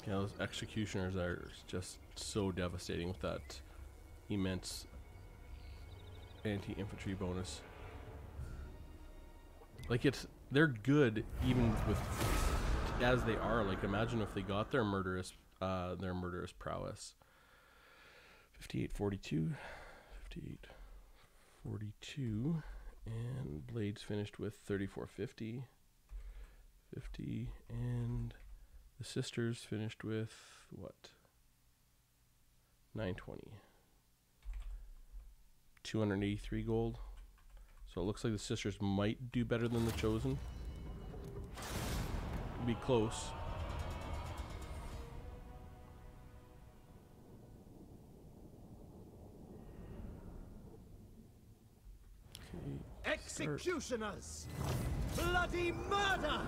S1: Yeah, those executioners are just so devastating with that immense anti-infantry bonus. Like, they're good even with as they are. Like, imagine if they got their murderous prowess. 5842, 5842, and blades finished with 3450, 50, and the sisters finished with what? 920. 283 gold. So it looks like the sisters might do better than the chosen. Be close. Okay,
S2: Executioners! Bloody murder!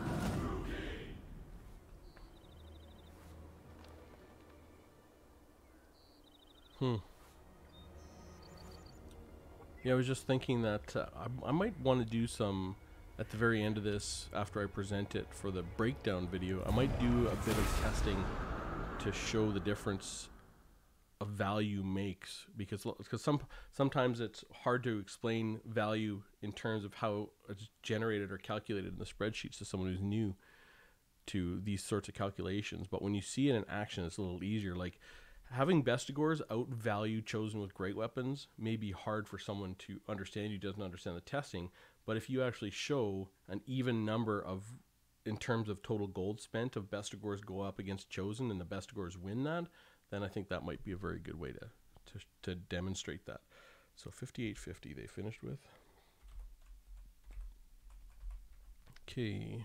S1: Yeah, I was just thinking that I might want to do some, at the very end of this, after I present it for the breakdown video, I might do a bit of testing to show the difference a value makes, because sometimes it's hard to explain value in terms of how it's generated or calculated in the spreadsheets to someone who's new to these sorts of calculations. But when you see it in action, it's a little easier. Like, having Bestigors outvalue chosen with great weapons may be hard for someone to understand who doesn't understand the testing, but if you actually show an even number of, in terms of total gold spent, of Bestigors go up against chosen and the Bestigors win that, then I think that might be a very good way to demonstrate that. So 5850 they finished with. Okay.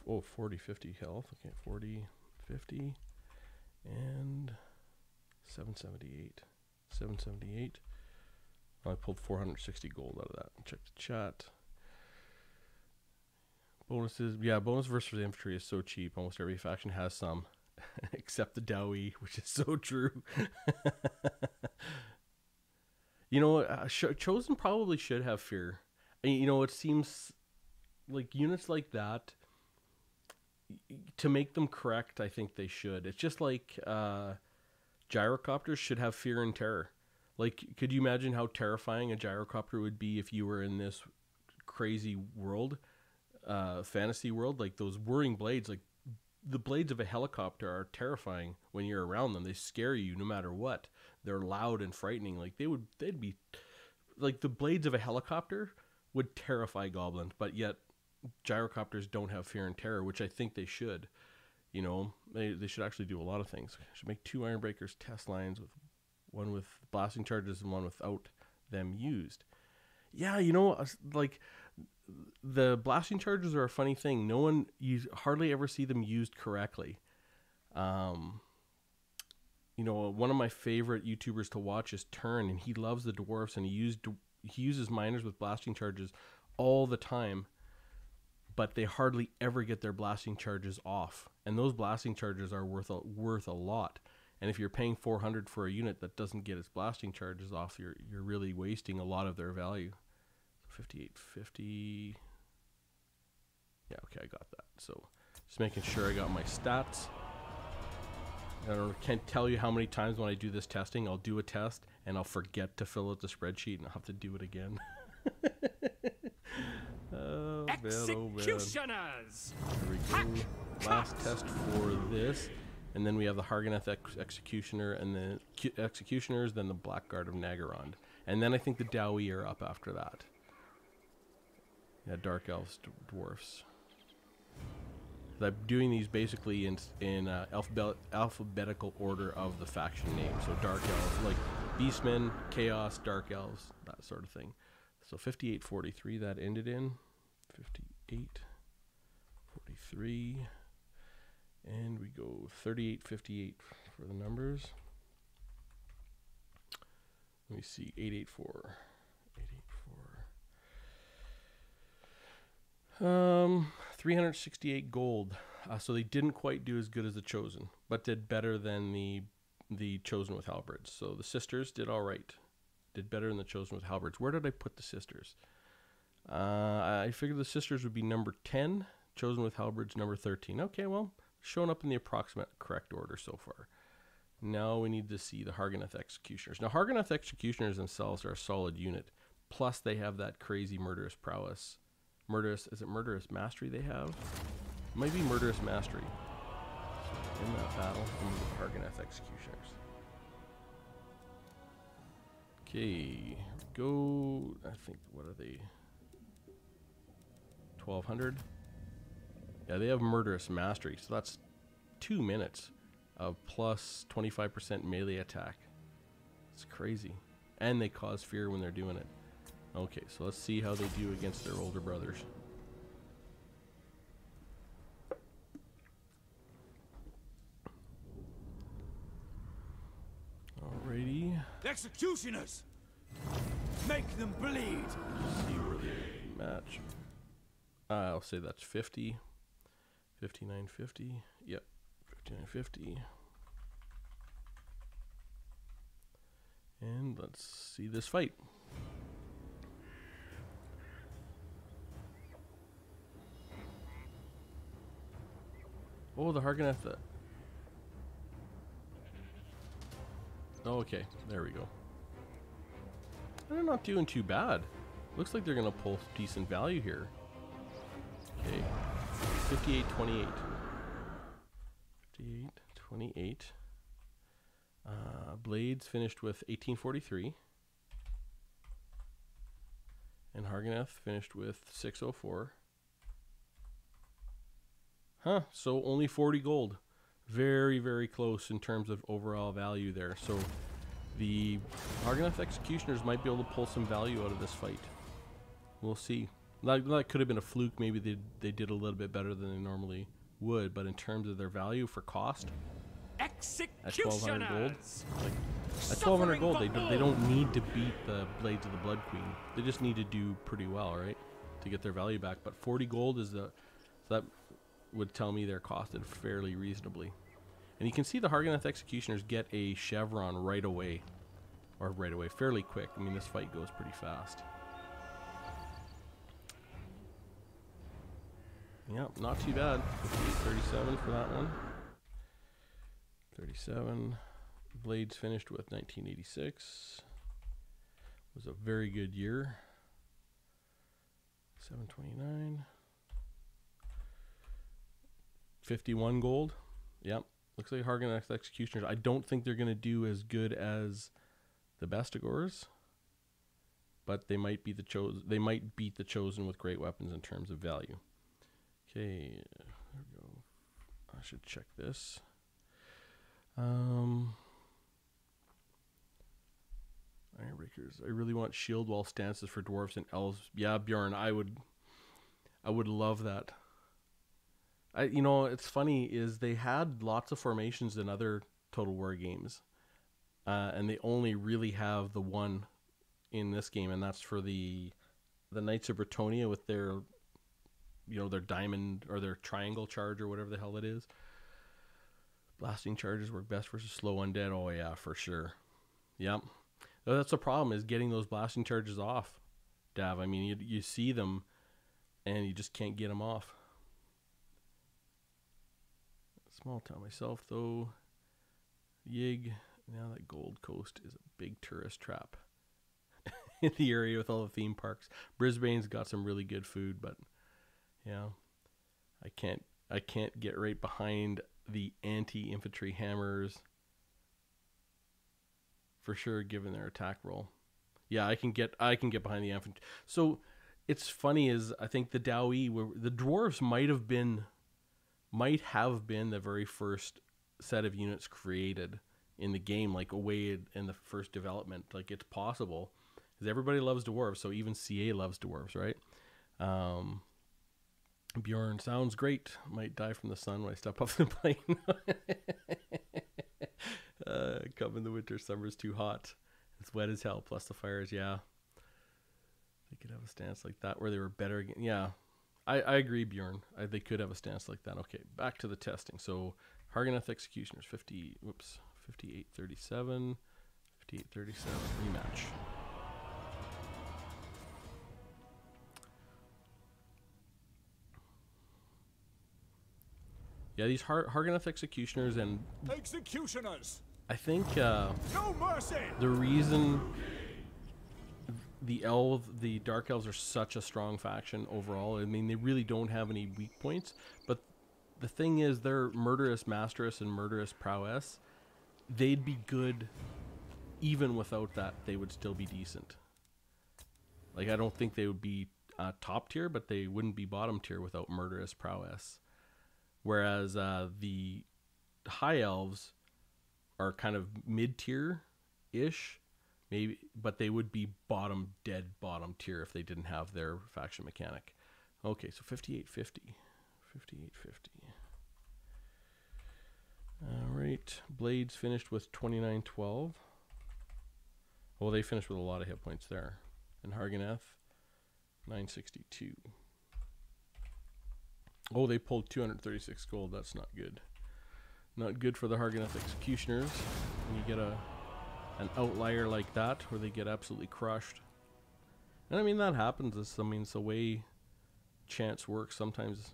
S1: 40-50 health. Okay, 40-50 and 778. 778. I pulled 460 gold out of that. Check the chat. Bonuses. Yeah, bonus versus infantry is so cheap. Almost every faction has some, except the Dowie, which is so true. You know, chosen probably should have fear. You know, it seems like units like that, to make them correct, I think they should. It's just like gyrocopters should have fear and terror. Like, could you imagine how terrifying a gyrocopter would be if you were in this crazy world, fantasy world? Like, those whirring blades, like the blades of a helicopter are terrifying when you're around them. They scare you no matter what. They're loud and frightening. Like, they'd be like, the blades of a helicopter would terrify goblins, but yet gyrocopters don't have fear and terror, which I think they should. You know, they should actually do a lot of things. Should make 2 Ironbreakers test lines, with one with blasting charges and one without them used. Yeah, you know, like, the blasting charges are a funny thing. You hardly ever see them used correctly. You know, one of my favorite YouTubers to watch is Turn, and he loves the dwarfs, and he uses miners with blasting charges all the time, but they hardly ever get their blasting charges off, and those blasting charges are worth a lot. And if you're paying 400 for a unit that doesn't get its blasting charges off, you're really wasting a lot of their value. 5850. Yeah, okay, I got that. So just making sure I got my stats. Can't tell you how many times when I do this testing, I'll do a test and I'll forget to fill out the spreadsheet and I'll have to do it again. Oh,
S2: Executioners!
S1: There we go. Last test for this. And then we have the Harganeth Executioner, and the Executioners, then the Blackguard of Naggarond. And then I think the Dowie are up after that. Yeah, Dark Elves, Dwarfs. I'm doing these basically in alphabetical order of the faction name. So Dark Elves, like Beastmen, Chaos, Dark Elves, that sort of thing. So 5843 that ended in. 5843. And we go 3858 for the numbers. Let me see, 884. 368 gold. So they didn't quite do as good as the Chosen, but did better than the Chosen with halberds. So the sisters did all right. Did better than the Chosen with halberds. Where did I put the sisters? I figured the sisters would be number 10, Chosen with halberds number 13. Okay, well, showing up in the approximate correct order so far. Now we need to see the Harganeth Executioners. Now, Harganeth Executioners themselves are a solid unit. Plus, they have that crazy murderous prowess. Is it murderous mastery they have? It might be murderous mastery. in that battle from the Harganeth Executioners. Okay, go. I think, what are they? 1200. Yeah, they have Murderous Mastery, so that's 2 minutes of plus 25% melee attack. It's crazy. And they cause fear when they're doing it. Okay, so let's see how they do against their older brothers. Alrighty.
S2: Executioners! Make them bleed!
S1: Let's see where they match. I'll say that's 50. 5950. Yep. 5950. And let's see this fight. Oh, the Harganeth. Oh, okay, there we go. They're not doing too bad. Looks like they're gonna pull decent value here. Okay, 58-28. 58-28. Blades finished with 1843. And Harganeth finished with 604. Huh, so only 40 gold. Very, very close in terms of overall value there. So the Harganeth Executioners might be able to pull some value out of this fight. We'll see. That could have been a fluke. Maybe they did a little bit better than they normally would. But in terms of their value for cost, at 1,200 gold, like at 1,200 gold, they don't need to beat the Blades of the Blood Queen. They just need to do pretty well, right, to get their value back. But 40 gold is so that would tell me they're costed fairly reasonably. And you can see the Harganeth Executioners get a chevron right away, fairly quick. I mean, this fight goes pretty fast. Yeah, not too bad. 38-37 for that one. 37. Blades finished with 1986. Was a very good year. 729. 51 gold. Yep. Looks like Harganeth Executioners. I don't think they're going to do as good as the Bestigors, but they might be the chosen. They might beat the Chosen with great weapons in terms of value. Okay, there we go. I should check this. Ironbreakers. I really want shield wall stances for dwarves and elves. Yeah, Bjorn, I would love that. You know, it's funny is they had lots of formations in other Total War games, and they only really have the one in this game, and that's for the Knights of Bretonnia with their, you know, their diamond or their triangle charge or whatever the hell it is. Blasting charges work best versus slow undead. Oh yeah, for sure. Yep. That's the problem, is getting those blasting charges off, Dav. I mean, you see them, and you just can't get them off. Small town myself, though. Yig. Now that Gold Coast is a big tourist trap in the area with all the theme parks. Brisbane's got some really good food, but yeah, I can't get right behind the anti-infantry hammers for sure, given their attack roll. Yeah, I can get behind the infantry. So it's funny is I think the Daoi the dwarves might have been the very first set of units created in the game, like away in the first development. Like, it's possible, because everybody loves dwarves, so even CA loves dwarves, right? Bjorn, sounds great. Might die from the sun when I step off the plane. Come in the winter, summer's too hot. It's wet as hell, plus the fires, yeah. They could have a stance like that where they were better again. Yeah, I agree, Bjorn. They could have a stance like that. Okay, back to the testing. So Harganeth Executioners, 58-37, 58-37 rematch. Yeah, these Harganeth Executioners and
S2: Executioners.
S1: I think
S2: No mercy.
S1: the reason the Dark Elves are such a strong faction overall, I mean, they really don't have any weak points, but the thing is, their Murderous Masteress and Murderous Prowess, they'd be good even without that. They would still be decent. Like, I don't think they would be top tier, but they wouldn't be bottom tier without Murderous Prowess. Whereas the High Elves are kind of mid-tier-ish, maybe, but they would be dead bottom tier if they didn't have their faction mechanic. Okay, so 5850. 5850. All right, Blades finished with 2912. Well, they finished with a lot of hit points there. And Harganeth, 962. Oh, they pulled 236 gold. That's not good. Not good for the Harganeth Executioners. When you get an outlier like that where they get absolutely crushed. And I mean, that happens. It's the way chance works. Sometimes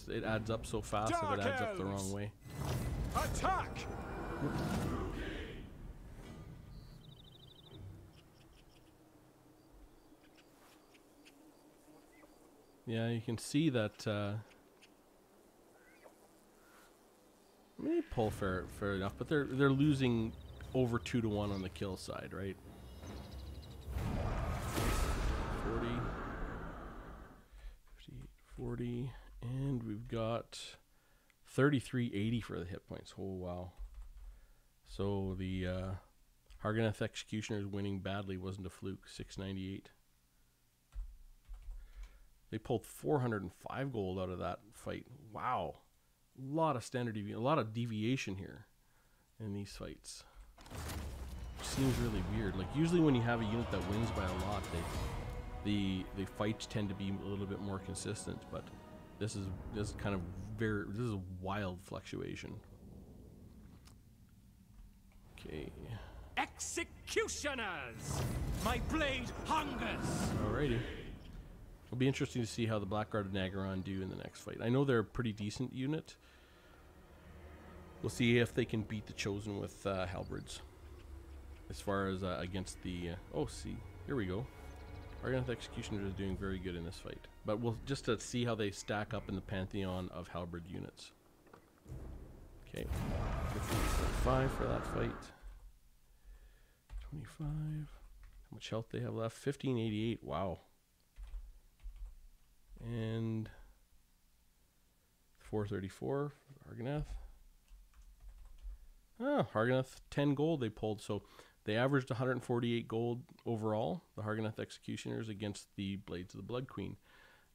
S1: it adds up so fast if it adds up the wrong way.
S2: Attack!
S1: Yeah, you can see that. They pull fair enough, but they're losing over 2 to 1 on the kill side, right? 40, 58, 40, and we've got 3380 for the hit points. Oh wow! So the Harganeth Executioners winning badly wasn't a fluke. 698. They pulled 405 gold out of that fight. Wow. A lot of a lot of deviation here in these fights. Which seems really weird. Like, usually when you have a unit that wins by a lot, the fights tend to be a little bit more consistent, but this is kind of this is a wild fluctuation. Okay.
S2: Executioners! My blade hungers!
S1: Alrighty. It'll be interesting to see how the Blackguard of Nagaron do in the next fight. I know they're a pretty decent unit. We'll see if they can beat the Chosen with halberds. As far as against the... oh, see. Here we go. Harganeth Executioner is doing very good in this fight. But we'll just to see how they stack up in the pantheon of halberd units. Okay. 55 for that fight. 25. How much health they have left? 1588. Wow. And 434 for Harganeth. Oh, Harganeth 10 gold they pulled. So they averaged 148 gold overall, the Harganeth Executioners, against the Blades of the Blood Queen.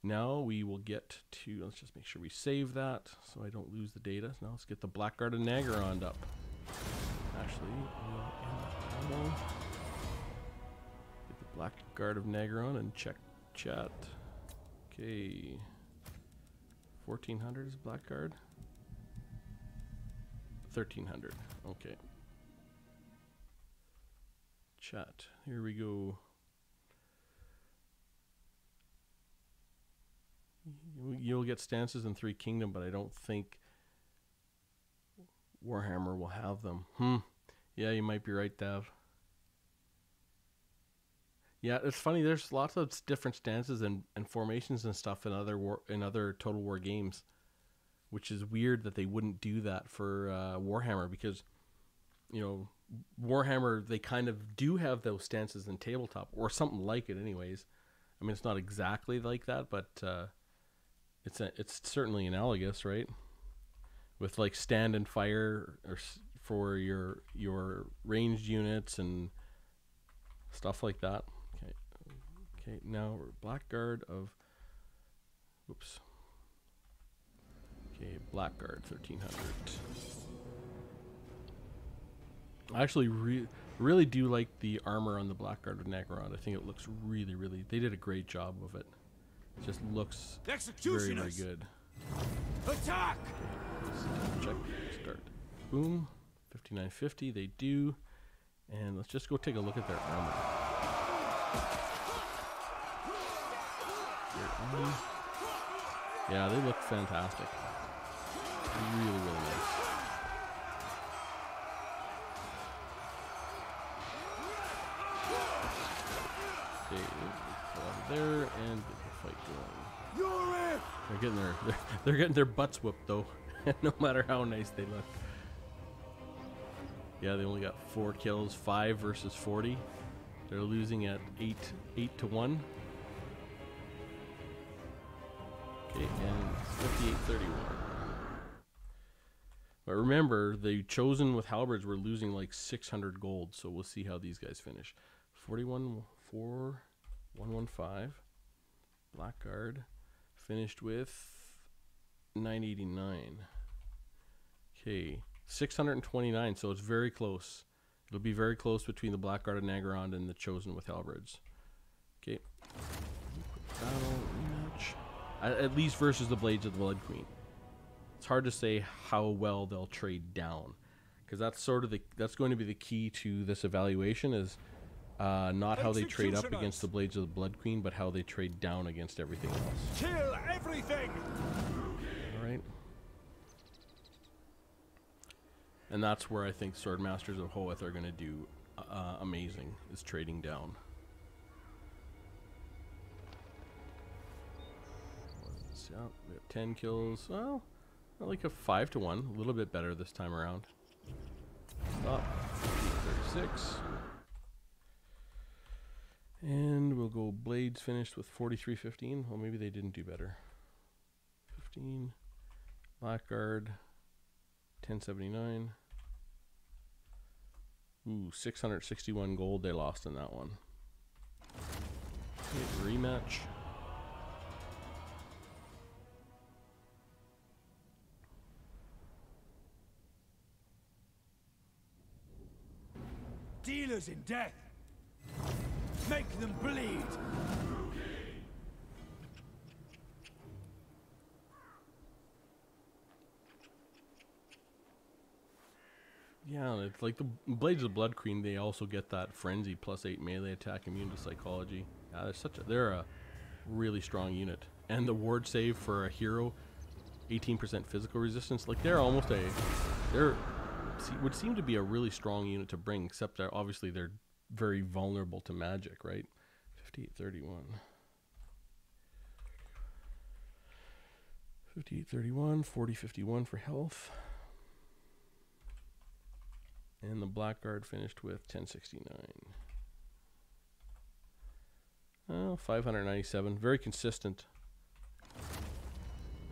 S1: Now we will get to, let's just make sure we save that so I don't lose the data. Now let's get the Blackguard of Nagaron up. Actually, we'll get the Blackguard of Nagaron and check chat. Okay, 1400 is Blackguard. 1300. Okay. Chat. Here we go. You'll get stances in 3 Kingdom, but I don't think Warhammer will have them. Yeah, you might be right, Dav. Yeah, it's funny. There's lots of different stances and formations and stuff in other Total War games, which is weird that they wouldn't do that for Warhammer, because, you know, Warhammer, they kind of do have those stances in tabletop, or something like it anyways. I mean, it's not exactly like that, but it's certainly analogous, right? With like stand and fire or for your ranged units and stuff like that. Okay, now we're Blackguard of, whoops. Okay, Blackguard 1300. I actually really do like the armor on the Blackguard of Nagaron. I think it looks really, they did a great job of it. It just looks very, very good.
S2: Attack!
S1: Okay, check, start. Boom, 5950, they do. And let's just go take a look at their armor. Yeah, they look fantastic. Really, really nice. Okay, go out there and get the fight going.
S2: Yuri!
S1: They're getting their butts whooped though, no matter how nice they look. Yeah, they only got 4 kills, 5 versus 40. They're losing at 8 to 1. Okay, and it's 58-31. But remember, the Chosen with halberds were losing like 600 gold, so we'll see how these guys finish. 41-4, 115. Blackguard finished with 989. Okay, 629, so it's very close. It'll be very close between the Blackguard and Naggarond and the Chosen with halberds. Okay. Battle rematch. At least versus the Blades of the Blood Queen. It's hard to say how well they'll trade down, because that's sort of that's going to be the key to this evaluation is not how they trade up against the Blades of the Blood Queen, but how they trade down against everything else.
S2: Kill everything!
S1: Alright. And that's where I think Sword Masters of Hoeth are going to do amazing, is trading down. Yeah, we have 10 kills. Well, like a 5 to 1. A little bit better this time around. Stop. 36. And we'll go Blades finished with 43-15. Well, maybe they didn't do better. 15. Blackguard 1079. Ooh, 661 gold they lost in that one. Okay, rematch.
S2: Dealers in death! Make them bleed!
S1: Yeah, it's like the Blades of Blood Queen, they also get that frenzy +8 melee attack, immune to psychology. Yeah, they're a really strong unit. And the ward save for a hero, 18% physical resistance, like would seem to be a really strong unit to bring, except that obviously they're very vulnerable to magic, right? 58-31. 58-31, 40-51 for health. And the Blackguard finished with 1069. 597. Very consistent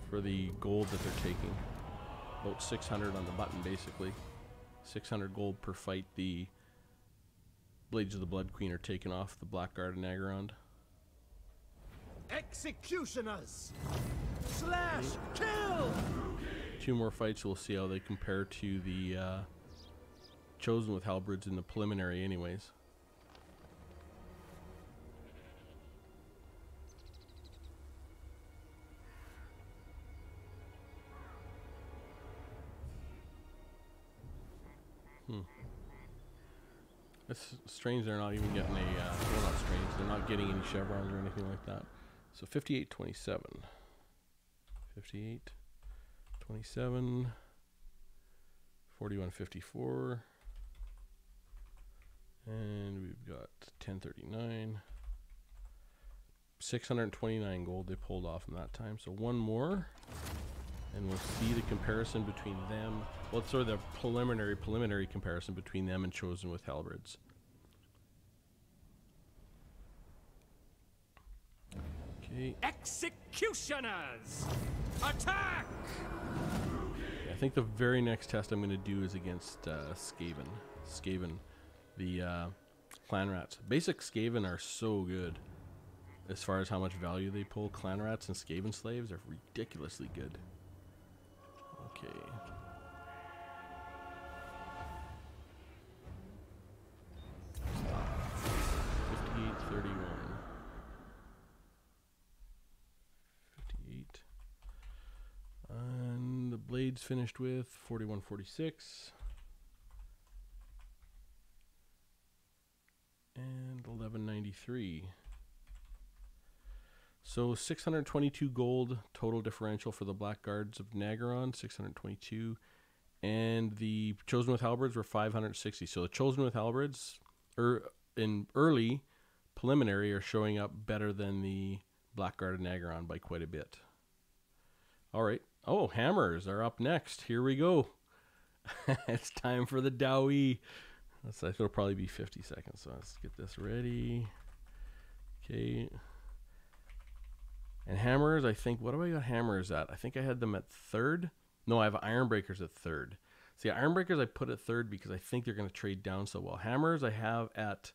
S1: for the gold that they're taking. About 600 on the button, basically. 600 gold per fight. The Blades of the Blood Queen are taken off the Blackguard and Naggarond.
S2: Executioners! Slash! Kill!
S1: 2 more fights, we'll see how they compare to the Chosen with halberds in the preliminary anyways. It's strange they're not even getting a, well, not strange, they're not getting any chevrons or anything like that. So 58-27. 58-27. 41-54. And we've got 1039. 629 gold they pulled off in that time. So one more. And we'll see the comparison between them. Well, it's sort of the preliminary comparison between them and Chosen with halberds. Okay.
S2: Executioners! Attack!
S1: Yeah, I think the very next test I'm going to do is against Skaven. Skaven, the clan rats. Basic Skaven are so good as far as how much value they pull. Clan rats and Skaven slaves are ridiculously good. Okay. Stop. 58-31. 58. And the Blades finished with 41-46. And 1193. So 622 gold total differential for the Blackguards of Naggarond, 622, and the Chosen with halberds were 560. So the Chosen with halberds in early preliminary are showing up better than the Blackguard and Agaron by quite a bit. All right. Oh, hammers are up next. Here we go. It's time for the Dowie. It'll probably be 50 seconds. So let's get this ready. Okay. And hammers, I think, what do I got hammers at? I think I had them at third. No, I have iron breakers at third. See, iron breakers I put at third because I think they're going to trade down so well. Hammers I have at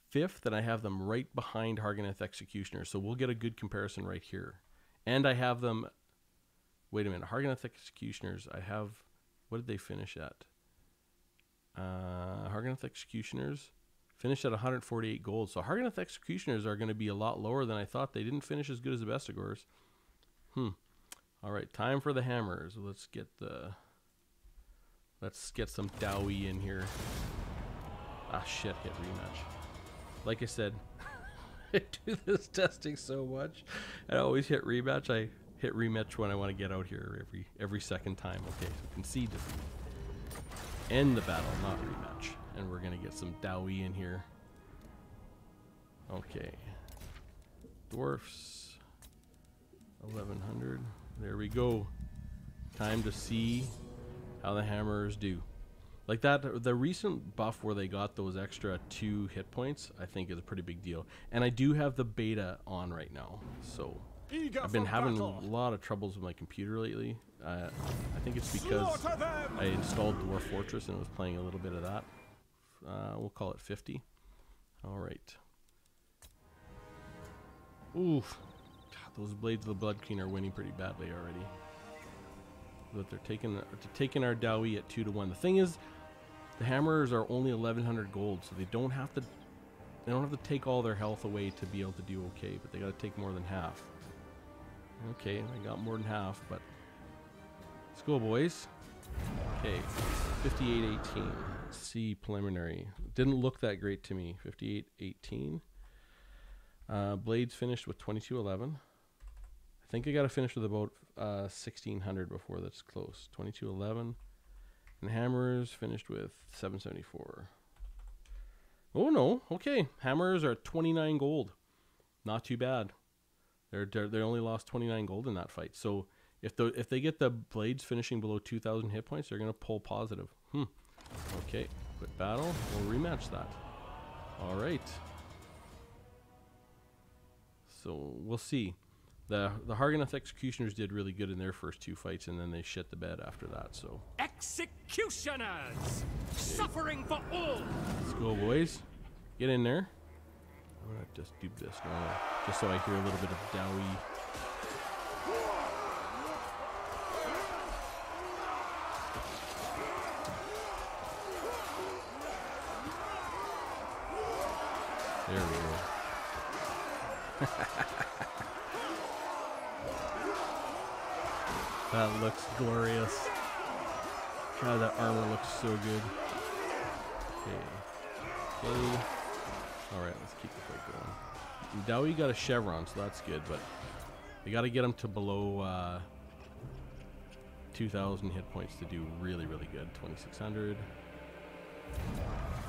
S1: fifth, and I have them right behind Harganeth Executioners. So we'll get a good comparison right here. And I have them, wait a minute, Harganeth Executioners, I have, what did they finish at? Harganeth Executioners finished at 148 gold. So Harganeth Executioners are going to be a lot lower than I thought. They didn't finish as good as the Bestigors. All right, time for the hammers. Let's get some Dowie in here. Ah, shit, hit rematch. Like I said, I do this testing so much. I always hit rematch. I hit rematch when I want to get out here every second time. Okay, so concede defeat. End the battle, not rematch. And we're going to get some Dowie in here. Okay. Dwarfs. 1100. There we go. Time to see how the hammers do. Like that, the recent buff where they got those extra 2 hit points, I think is a pretty big deal. And I do have the beta on right now. So I've been having a lot of troubles with my computer lately. I think it's because I installed Dwarf Fortress and was playing a little bit of that. We'll call it 50. All right. Oof. God, those Blades of the Blood Queen are winning pretty badly already. But they're taking our Dowie at 2-1. The thing is, the hammers are only 1100 gold, so they don't have to take all their health away to be able to do okay, but they got to take more than half. Okay, I got more than half, but let's go, boys. Okay, 58-18. Let's see preliminary. Didn't look that great to me. 58-18. Blades finished with 2211. I think I got to finish with about 1600 before that's close. 2211. And hammers finished with 774. Oh no, okay. Hammers are 29 gold. Not too bad. They only lost 29 gold in that fight. So if they get the blades finishing below 2,000 hit points, they're gonna pull positive. Okay, quit battle. We'll rematch that. All right. So we'll see. The Harganeth Executioners did really good in their first 2 fights, and then they shit the bed after that. So
S2: Executioners, suffering for all.
S1: Let's go, boys. Get in there. I'm gonna just do this now, just so I hear a little bit of Dowie. There we go. That looks glorious. God, that armor looks so good. Okay. Alright, let's keep the fight going. And Dowie got a chevron, so that's good, but they got to get him to below 2,000 hit points to do really, really good. 2,600.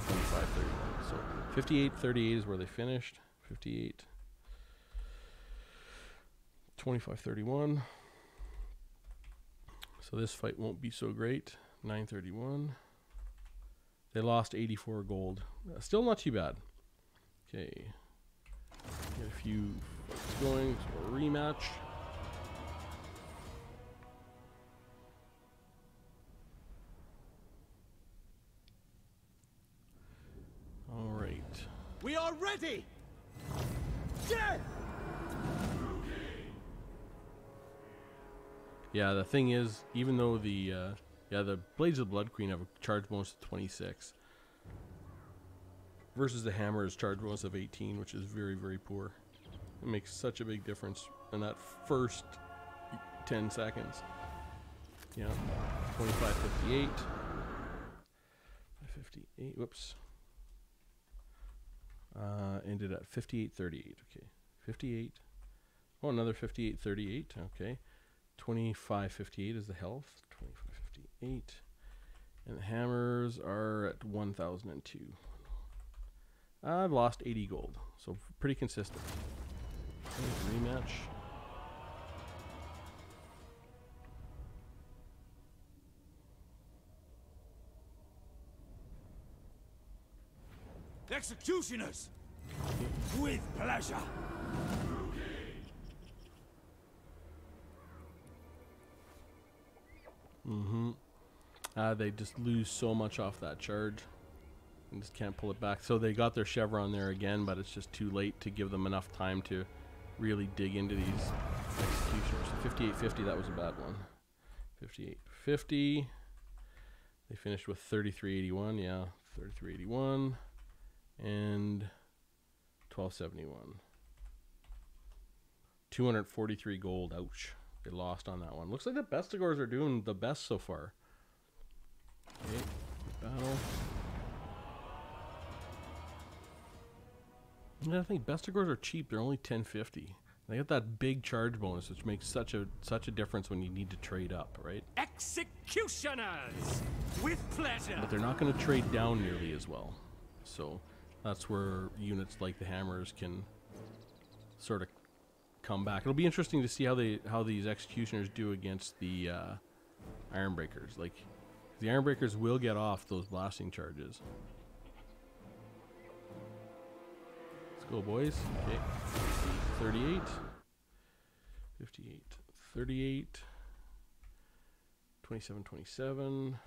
S1: 2531. So 58-38 is where they finished. 58. 25-31. So this fight won't be so great. 931. They lost 84 gold. Still not too bad. Okay. Get a few fights going. So a rematch. All right.
S2: We are ready. Death.
S1: Yeah, the thing is, even though the Blades of the Blood Queen have a charge bonus of 26 versus the Hammer's charge bonus of 18, which is very, very poor. It makes such a big difference in that first 10 seconds. Yeah, 25-58. 58, whoops. Ended at 58-38, okay. 58. Oh, another 58-38, okay. 25-58 is the health. 25-58. And the hammers are at 1,002. I've lost 80 gold, so pretty consistent. Rematch.
S2: Executioners! With pleasure!
S1: They just lose so much off that charge. And just can't pull it back. So they got their chevron there again, but it's just too late to give them enough time to really dig into these executioners. 5850, that was a bad one. 5850. They finished with 3381, yeah. 3381. And 1271. 243 gold, ouch. They lost on that one. Looks like the Bestigors are doing the best so far. Okay, battle. Yeah, I think Bestigors are cheap. They're only 1050. They got that big charge bonus, which makes such a difference when you need to trade up, right?
S2: Executioners! With pleasure!
S1: But they're not going to trade down nearly as well. So that's where units like the hammers can sort of come back. It'll be interesting to see how these executioners do against the Ironbreakers. Like, the Ironbreakers will get off those blasting charges. Let's go, boys. Okay. 38. 58. 38. 27, 27.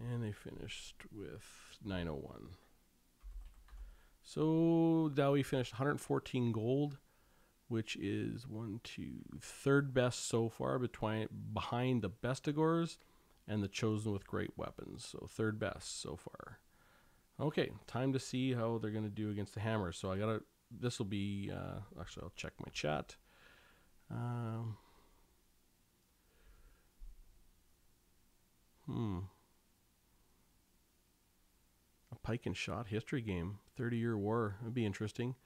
S1: And they finished with 901. So Dowie finished 114 gold, which is third best so far behind the Bestigors and the Chosen with Great Weapons. So third best so far. Okay, time to see how they're going to do against the Hammers. So this will be, actually I'll check my chat. A pike and shot history game, 30-year war. That'd be interesting.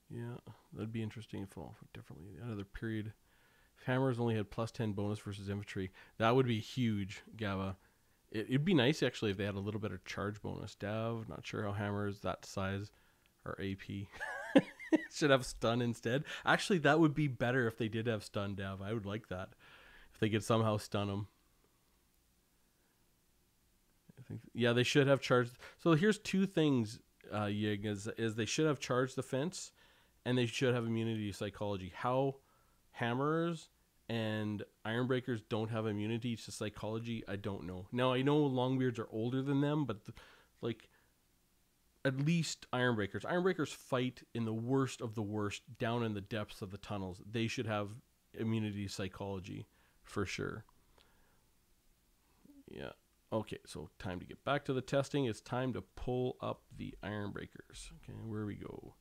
S1: Yeah, that'd be interesting if all differently. Another period. If hammers only had +10 bonus versus infantry, that would be huge, Gava. It'd be nice actually if they had a little bit of charge bonus. Dav, not sure how hammers that size are AP. Should have stun instead. Actually, that would be better if they did have stun, Dav. I would like that. If they could somehow stun them. I think, yeah, they should have charged. So here's two things, Yig, is they should have charged the fence, and they should have immunity to psychology. How hammers and Ironbreakers don't have immunity to psychology, I don't know. Now, I know Longbeards are older than them, but like, at least Ironbreakers. Ironbreakers fight in the worst of the worst, down in the depths of the tunnels. They should have immunity to psychology, for sure. Yeah. Okay, so time to get back to the testing. It's time to pull up the Ironbreakers. Okay, where we go?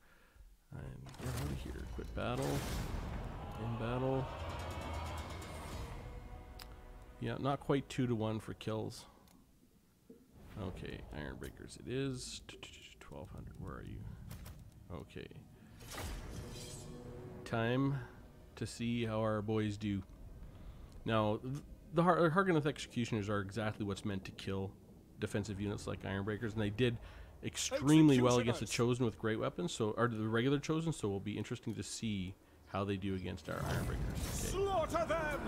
S1: Get out of here. Quit battle. In battle. Yeah, not quite 2-to-1 for kills. Okay, Ironbreakers it is. 1200, where are you? Okay. Time to see how our boys do. Now, the Harganeth Executioners are exactly what's meant to kill defensive units like Ironbreakers, and they did extremely well against the Chosen with great weapons, or the regular Chosen, so it'll be interesting to see how they do against our Ironbreakers. Okay.
S2: Slaughter them!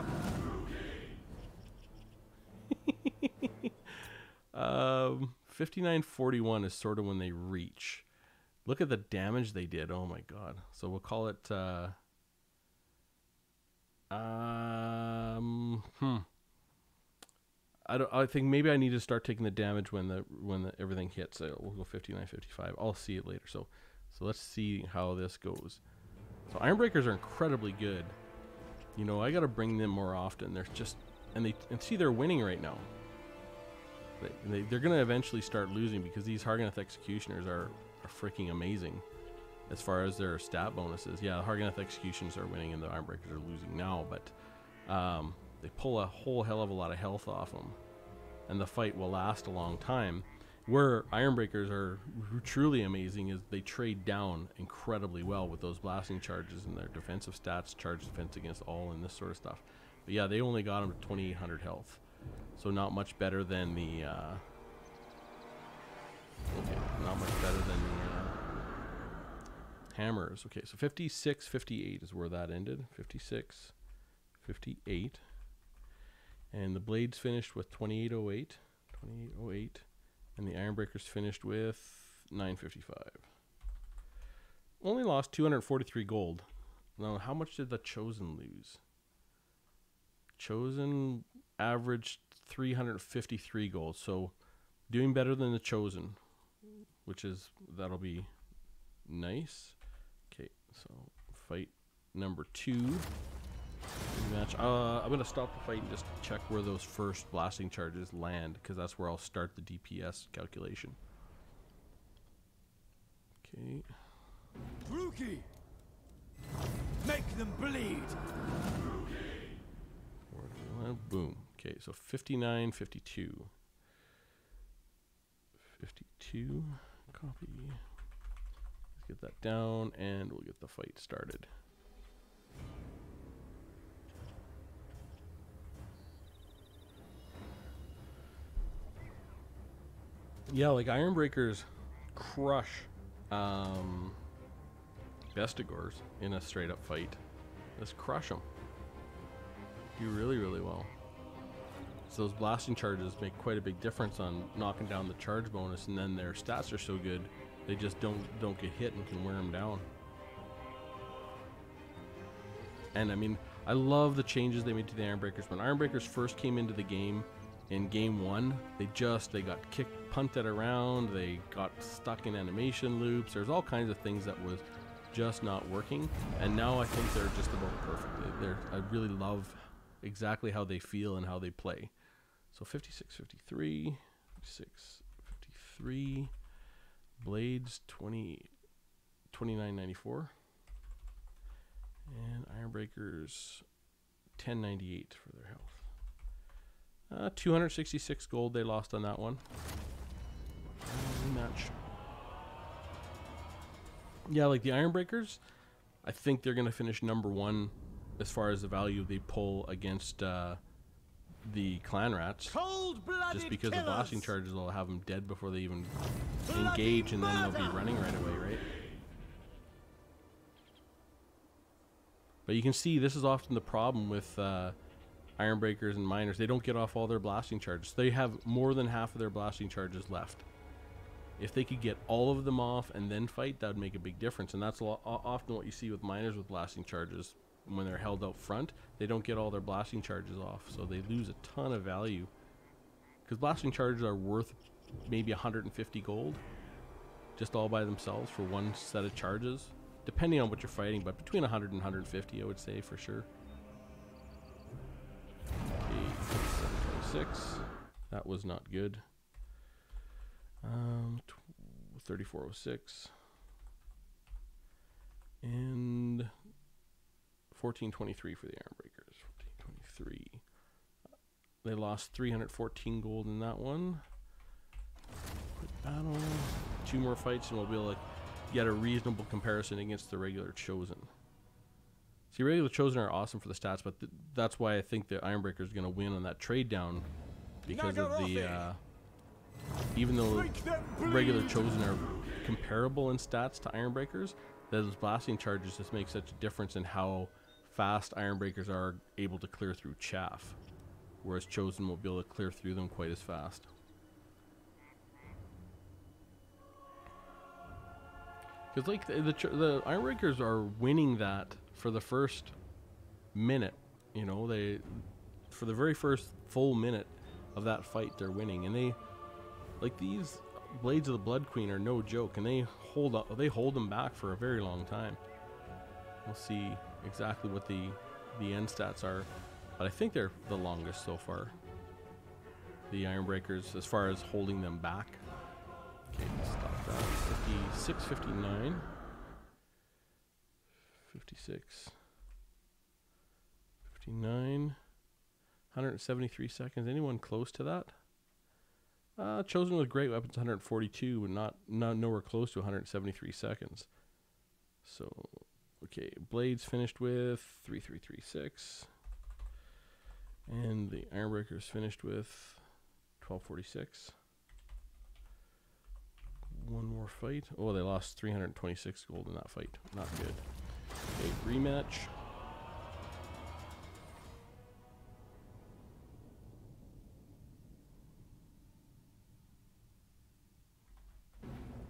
S1: 5941 is sort of when they reach. Look at the damage they did. Oh my god. So we'll call it I think maybe I need to start taking the damage when everything hits. So we'll go 5955. I'll see it later. So let's see how this goes. So Ironbreakers are incredibly good. You know, I got to bring them more often. They're just and see they're winning right now. They're going to eventually start losing because these Harganeth Executioners are freaking amazing as far as their stat bonuses. Yeah, Harganeth Executioners are winning and the Ironbreakers are losing now, but they pull a whole hell of a lot of health off them, and the fight will last a long time. Where Ironbreakers are truly amazing is they trade down incredibly well with those blasting charges and their defensive stats, charge defense against all, and this sort of stuff. But yeah, they only got them to 2800 health. So not much better than the Hammers. Okay, so 56, 58 is where that ended. 56, 58. And the blades finished with 2808. 2808. And the Ironbreakers finished with 955. Only lost 243 gold. Now, how much did the Chosen lose? Chosen averaged 353 gold. So doing better than the Chosen, which is, that'll be nice. Okay, so fight number 2. Match. I'm going to stop the fight and just check where those first blasting charges land, because that's where I'll start the DPS calculation. Okay.
S2: Druki! Make them bleed!
S1: Boom. Okay, so 59, 52. 52. Copy. Let's get that down, and we'll get the fight started. Yeah, like Ironbreakers crush Vestigors in a straight up fight. Just crush them. Do really, really well. So those blasting charges make quite a big difference on knocking down the charge bonus, and then their stats are so good they just don't get hit and can wear them down. And I mean, I love the changes they made to the Ironbreakers. When Ironbreakers first came into the game in game 1, they got kicked, punted around, they got stuck in animation loops. There's all kinds of things that was just not working, and now I think they're just about perfect. I really love exactly how they feel and how they play. So 56, 53, 56, 53, blades 29.94, and Ironbreakers 10.98 for their health. 266 gold they lost on that one. Rematch. Yeah, like the Ironbreakers, I think they're going to finish number 1 as far as the value they pull against the Clan Rats. Just because the blasting charges will have them dead before they even engage, and then they'll be running right away, right? But you can see this is often the problem with Ironbreakers and Miners. They don't get off all their blasting charges. They have more than half of their blasting charges left. If they could get all of them off and then fight, that would make a big difference. And that's often what you see with Miners with blasting charges. When they're held out front, they don't get all their blasting charges off, so they lose a ton of value. Because blasting charges are worth maybe 150 gold, just all by themselves for one set of charges, depending on what you're fighting, but between 100 and 150, I would say, for sure. Okay, 726. That was not good. 3406. And 1423 for the Ironbreakers. 1423. They lost 314 gold in that one. Quick battle. 2 more fights and we'll be able to get a reasonable comparison against the regular Chosen. See, regular Chosen are awesome for the stats, but that's why I think the Ironbreaker is going to win on that trade down, because of the even though regular Chosen are comparable in stats to Ironbreakers, those blasting charges just make such a difference in how fast Ironbreakers are able to clear through chaff, whereas Chosen won't be able to clear through them quite as fast. Because like the Ironbreakers are winning that for the first minute, you know, for the very first full minute of that fight they're winning, and they, like, these Blades of the Blood Queen are no joke, and they hold them back for a very long time. We'll see exactly what the end stats are, but I think they're the longest so far, the Ironbreakers, as far as holding them back. Okay, stop that. 56, 59, 56, 59, 173 seconds. Anyone close to that? Chosen with great weapons, 142, but not nowhere close to 173 seconds. So, okay, Blades finished with 3336, and the Ironbreakers finished with 1246. One more fight. Oh, they lost 326 gold in that fight. Not good. Okay, rematch.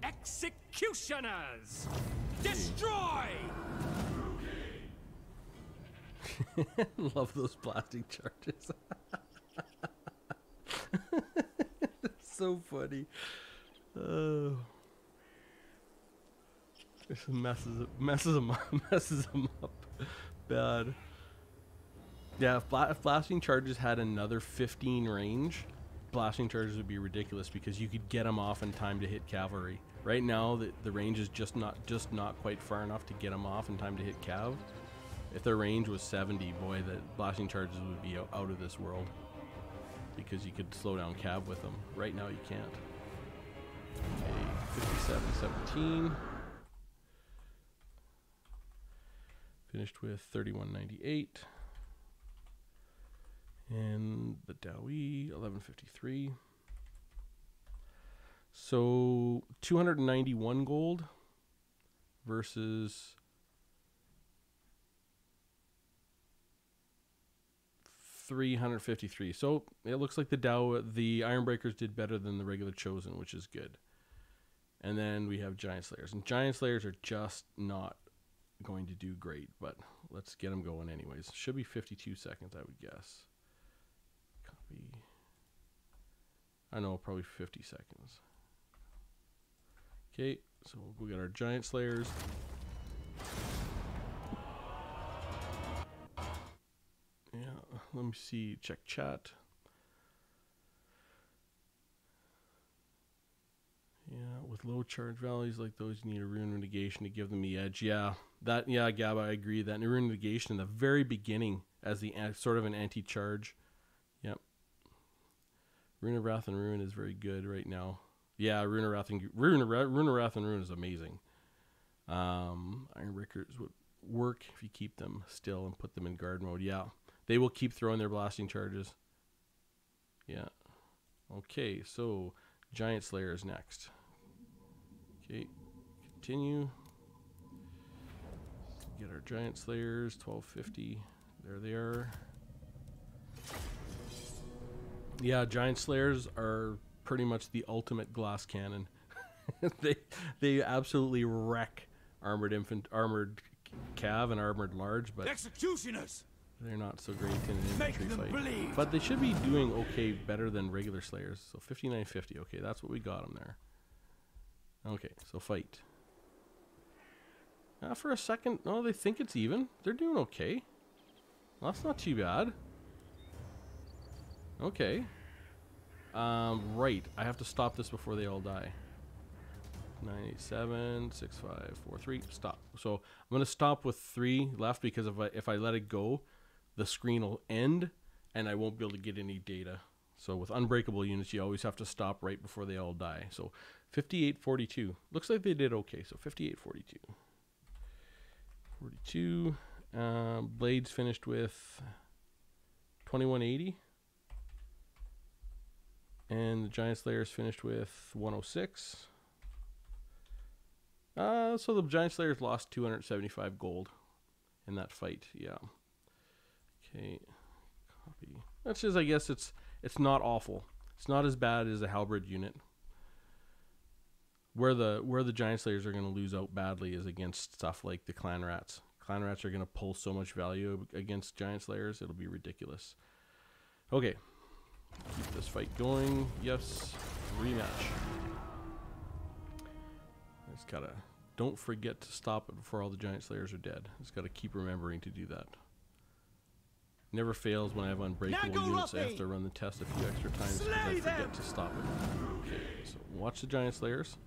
S2: Executioners! Destroy!
S1: Love those blasting charges. It's so funny. Oh. This messes them up bad. Yeah, if blasting charges had another 15 range, blasting charges would be ridiculous because you could get them off in time to hit cavalry. Right now, the range is just not quite far enough to get them off in time to hit cav. If their range was 70, boy, the blasting charges would be out of this world because you could slow down cav with them. Right now, you can't. Okay, 57-17. Finished with 31.98. And the Dowie, 11.53. So 291 gold versus 353. So it looks like the Ironbreakers did better than the regular Chosen, which is good. And then we have Giant Slayers. And Giant Slayers are just not going to do great, but let's get them going anyways. Should be 52 seconds, I would guess. Copy. I know, probably 50 seconds. Okay, so we got our Giant Slayers. Yeah, let me see, check chat. Yeah, with low charge values like those, you need a rune mitigation to give them the edge. Yeah, Gab, I agree. That rune mitigation in the very beginning as the sort of an anti-charge. Yep. Rune of Wrath and Ruin is very good right now. Yeah, Rune of Wrath and Ruin is amazing. Ironbreakers would work if you keep them still and put them in guard mode. Yeah, they will keep throwing their blasting charges. Yeah. Okay, so Giant Slayer is next. Okay, continue. Get our Giant Slayers, 1250. There they are. Yeah, Giant Slayers are pretty much the ultimate glass cannon. they absolutely wreck armored cav and armored large, but
S2: Executioners!
S1: they're not so great in an
S2: Make
S1: infantry
S2: them
S1: fight.
S2: bleed.
S1: But they should be doing okay, better than regular Slayers. So 59.50. Okay, that's what we got them there. Okay, so fight. For a second, no, they think it's even. They're doing okay. Well, that's not too bad. Okay. Right. I have to stop this before they all die. 987, 6543. Stop. So I'm gonna stop with 3 left because if I let it go, the screen will end and I won't be able to get any data. So with unbreakable units, you always have to stop right before they all die. So 5842. Looks like they did okay. So 5842. 42. Blades finished with 2180. And the Giant Slayers finished with 106. So the Giant Slayers lost 275 gold in that fight. Yeah. Okay. Copy. That's just, I guess it's not awful. It's not as bad as a halberd unit. Where the Giant Slayers are going to lose out badly is against stuff like the Clan Rats. Clan Rats are going to pull so much value against Giant Slayers, it'll be ridiculous. Okay. Keep this fight going. Yes. Rematch. Just gotta, don't forget to stop it before all the Giant Slayers are dead. Just gotta keep remembering to do that. Never fails when I have unbreakable units. I have to run the test a few extra times because I forget to stop it. Okay, so watch the Giant Slayers.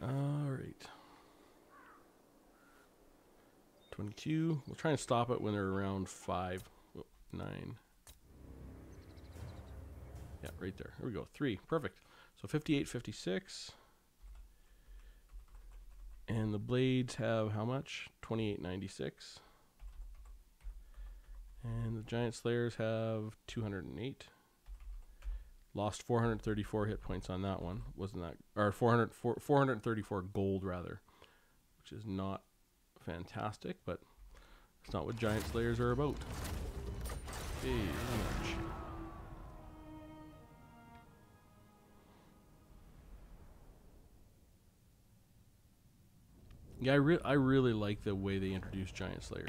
S1: Alright. 22. We'll try and stop it when they're around 5. 9. Yeah, right there. There we go. 3. Perfect. So 58.56. And the blades have how much? 28.96. And the Giant Slayers have 208. Lost 434 hit points on that one. Wasn't that, or 434 gold rather, which is not fantastic, but it's not what Giant Slayers are about. Okay, rematch. Yeah, I really like the way they introduce Giant Slayers.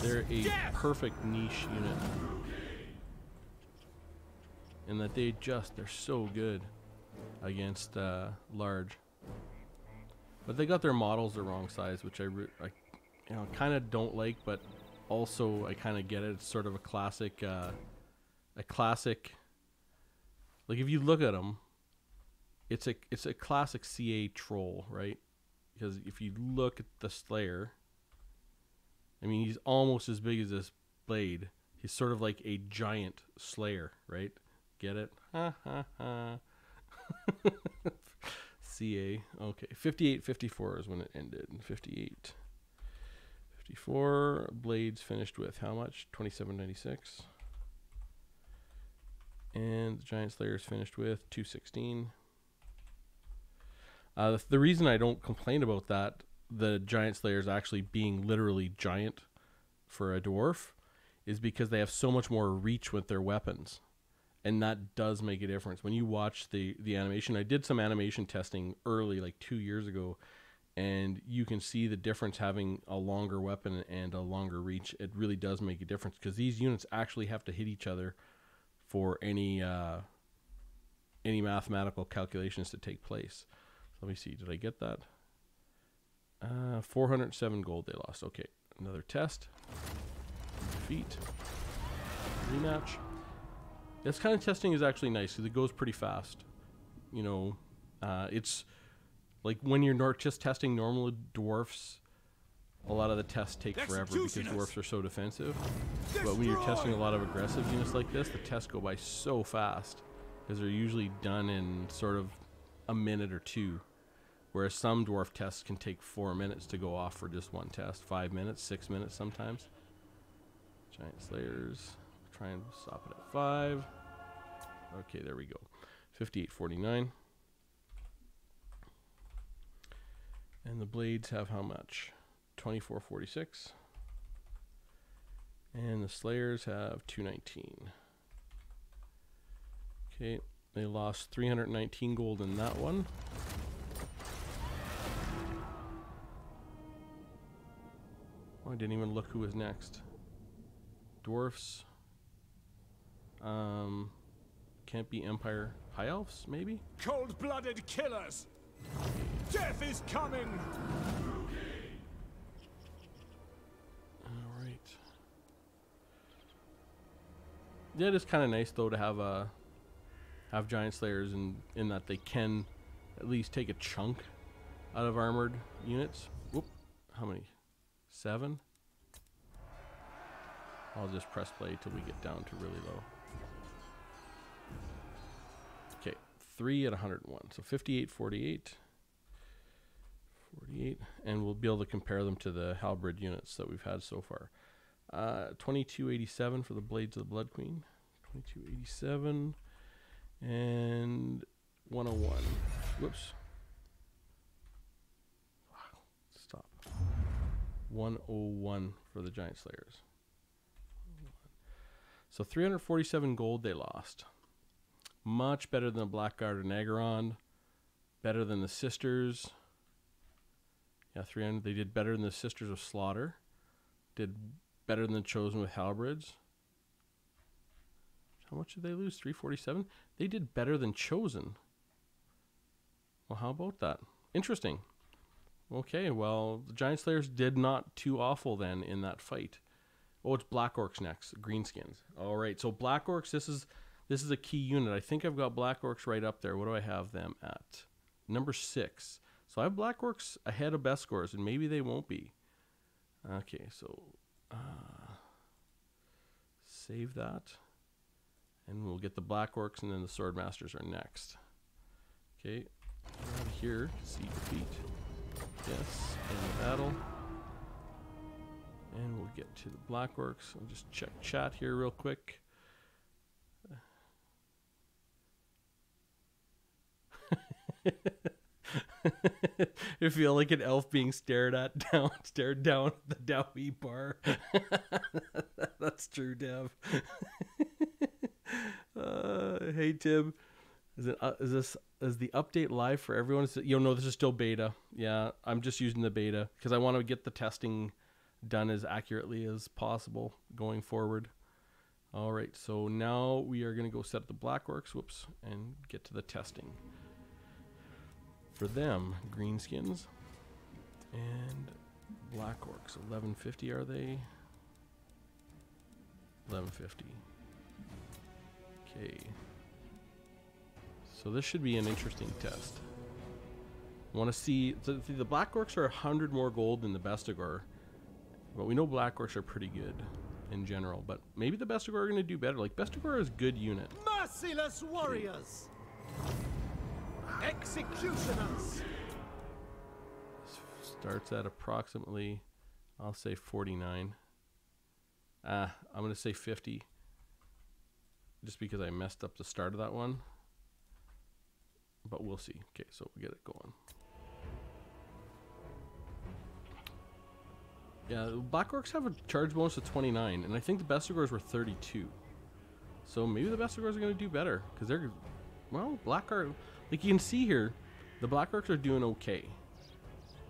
S1: They're a perfect niche unit. And that they're so good against large. But they got their models the wrong size, which I kind of don't like, but also I kind of get it. It's sort of a classic, like if you look at them, it's a classic CA troll, right? Because if you look at the Slayer, I mean, he's almost as big as this blade. He's sort of like a giant Slayer, right? Get it? Ha ha ha. CA. Okay. 58-54 is when it ended. 58-54. Blades finished with how much? 27.96. And the Giant Slayers finished with 216. The reason I don't complain about that, the Giant Slayers actually being literally giant for a dwarf, is because they have so much more reach with their weapons. And that does make a difference. When you watch the animation, I did some animation testing early, like 2 years ago, and you can see the difference having a longer weapon and a longer reach. It really does make a difference because these units actually have to hit each other for any mathematical calculations to take place. Let me see. Did I get that? 407 gold they lost. Okay. Another test. Defeat. Rematch. This kind of testing is actually nice because it goes pretty fast. You know, it's like when you're just testing normal dwarfs, a lot of the tests take forever because dwarfs are so defensive. But when you're testing a lot of aggressive units like this, the tests go by so fast because they're usually done in sort of a minute or two. Whereas some dwarf tests can take 4 minutes to go off for just one test. 5 minutes, 6 minutes sometimes. Giant Slayers. Try and stop it at 5. Okay, there we go. 58.49. And the blades have how much? 24.46. And the Slayers have 219. Okay, they lost 319 gold in that one. Oh, I didn't even look who was next. Dwarfs. Can't be Empire. High Elves, maybe?
S2: Cold-blooded killers! Death is coming!
S1: Alright. Yeah, it is kind of nice, though, to have Giant Slayers in that they can at least take a chunk out of armored units. Whoop. How many? 7? I'll just press play till we get down to really low. Okay, 3 at 101. So 58.48. 48. And we'll be able to compare them to the halberd units that we've had so far. 22.87 for the Blades of the Blood Queen. 22.87. And 101. Whoops. Wow. Stop. 101 for the Giant Slayers. So 347 gold they lost. Much better than the Blackguard and Nagaron. Better than the Sisters. Yeah, 300. They did better than the Sisters of Slaughter. Did better than the Chosen with halberds. How much did they lose? 347? They did better than Chosen. Well, how about that? Interesting. Okay, well, the Giant Slayers did not too awful then in that fight. Oh, it's Black Orcs next. Greenskins. All right, so Black Orcs, this is a key unit. I think I've got Black Orcs right up there. What do I have them at? Number 6. So I have Black Orcs ahead of best scores, and maybe they won't be. Okay, so save that. And we'll get the Black Orcs, and then the Swordmasters are next. Okay, out of here, see defeat. Yes, in the battle. And we'll get to the Black Orcs. I'll just check chat here real quick. You feel like an elf being stared down at the Dowie bar. That's true, Dev. Hey Tim, is the update live for everyone? No, this is still beta. Yeah, I'm just using the beta because I want to get the testing done as accurately as possible going forward. All right, so now we are going to go set up the Blackworks, and get to the testing. For them, greenskins and Blackorks. 1150 are they? 1150. Okay. So this should be an interesting test. Want to see the Blackorks are 100 more gold than the Bestigor, but we know Blackorks are pretty good in general. But maybe the Bestigor are going to do better. Like Bestigor is a good unit.
S2: Merciless warriors. Executioners.
S1: Starts at approximately, I'll say 49. I'm going to say 50. Just because I messed up the start of that one. But we'll see. Okay, so we'll get it going. Yeah, the Blackorks have a charge bonus of 29, and I think the Bestigors were 32. So maybe the Bestigors are going to do better, because they're, well, Blackork, like you can see here, the Blackorks are doing okay.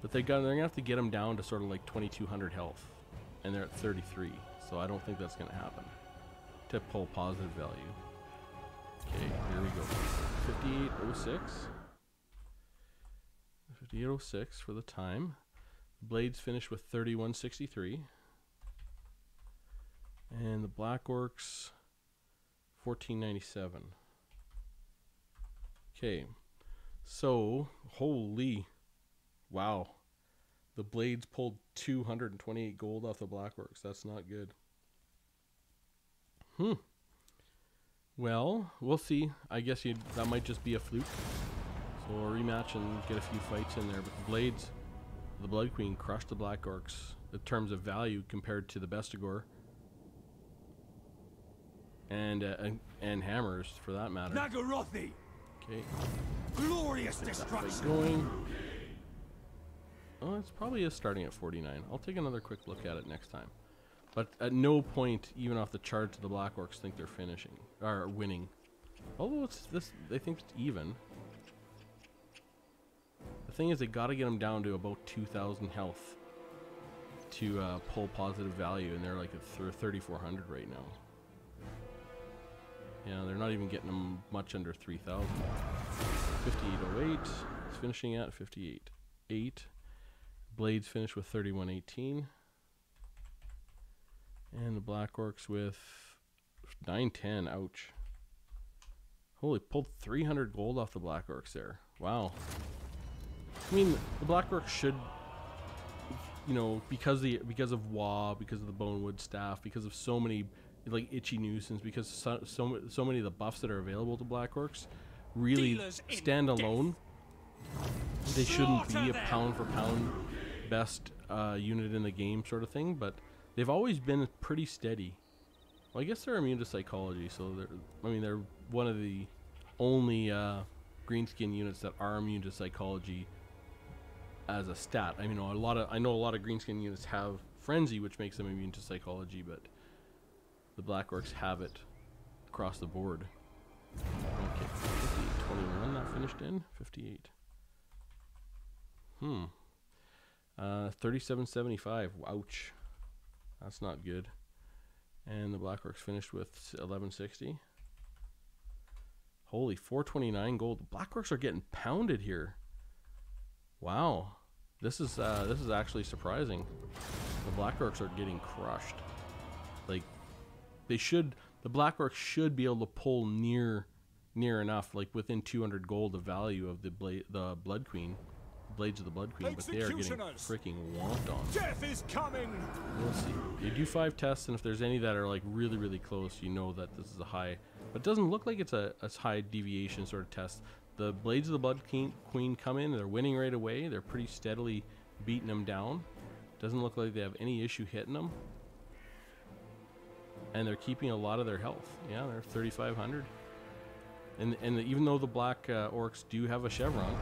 S1: But they're going to have to get them down to sort of like 2200 health, and they're at 33, so I don't think that's going to happen to pull positive value. Okay, here we go. 5806. 5806 for the time. Blades finish with 3163. And the Blackorks 1497. Okay. So, holy wow. The Blades pulled 228 gold off the Blackorks. That's not good. Well, we'll see. I guess that might just be a fluke. So we'll rematch and get a few fights in there. But the Blades, the Blood Queen, crushed the Blackorks in terms of value compared to the Bestigor. And hammers, for that matter.
S2: Nagarothi.
S1: Okay.
S2: Glorious destruction.
S1: Going. Oh, it's probably starting at 49. I'll take another quick look at it next time. But at no point, even off the chart, do the Blackorks think they're finishing or winning. Although it's this, they think it's even. The thing is, they got to get them down to about 2,000 health to pull positive value, and they're like at 3,400 right now. Yeah, they're not even getting them much under 3,000. 5808. It's finishing at 58.8. Blades finish with 3118. And the Blackorks with 910. Ouch. Holy, pulled 300 gold off the Blackorks there. Wow. I mean, the Blackorks should, you know, because of WA, because of the Bonewood staff, because of so many like itchy nuisance, because so many of the buffs that are available to Blackorks really stand alone. They shouldn't be a pound for pound best unit in the game sort of thing, but they've always been pretty steady. Well, I guess they're immune to psychology, so they're one of the only greenskin units that are immune to psychology as a stat. I mean, I know a lot of greenskin units have frenzy, which makes them immune to psychology, but the Blackorks have it across the board. Okay, 58.21 that finished in 58. 37.75. Ouch. That's not good. And the Blackorks finished with 1160. Holy, 429 gold. The Blackorks are getting pounded here. Wow. This is actually surprising. The Blackorks are getting crushed. Like the Blackorks should be able to pull near enough, like within 200 gold of value of the Blood Queen. Blades of the Blood Queen, but they are getting freaking womped on.
S2: Death is coming.
S1: We'll see. You do 5 tests, and if there's any that are like really close, you know that this is a high. But it doesn't look like it's a high deviation sort of test. The Blades of the Blood Queen come in, they're winning right away. They're pretty steadily beating them down. Doesn't look like they have any issue hitting them. And they're keeping a lot of their health. Yeah, they're 3,500. And even though the black orcs do have a chevron,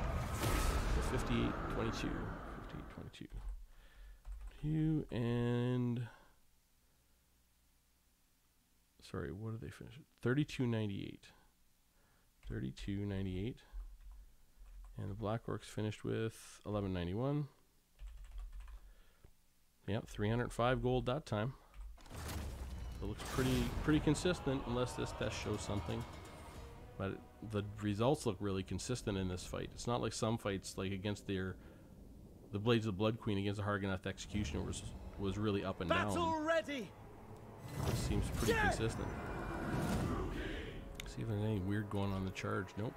S1: 58-22. 58-22. And sorry, what did they finish? 32-98. 32-98. And the black orcs finished with 1191. Yep, 305 gold that time. It looks pretty consistent, unless this test shows something. But the results look really consistent in this fight. It's not like some fights, like against the Blades of the Blood Queen against the Hargonath Executioner was really up and down.
S2: Battle ready.
S1: This seems pretty consistent. See if there's any weird going on the charge. Nope.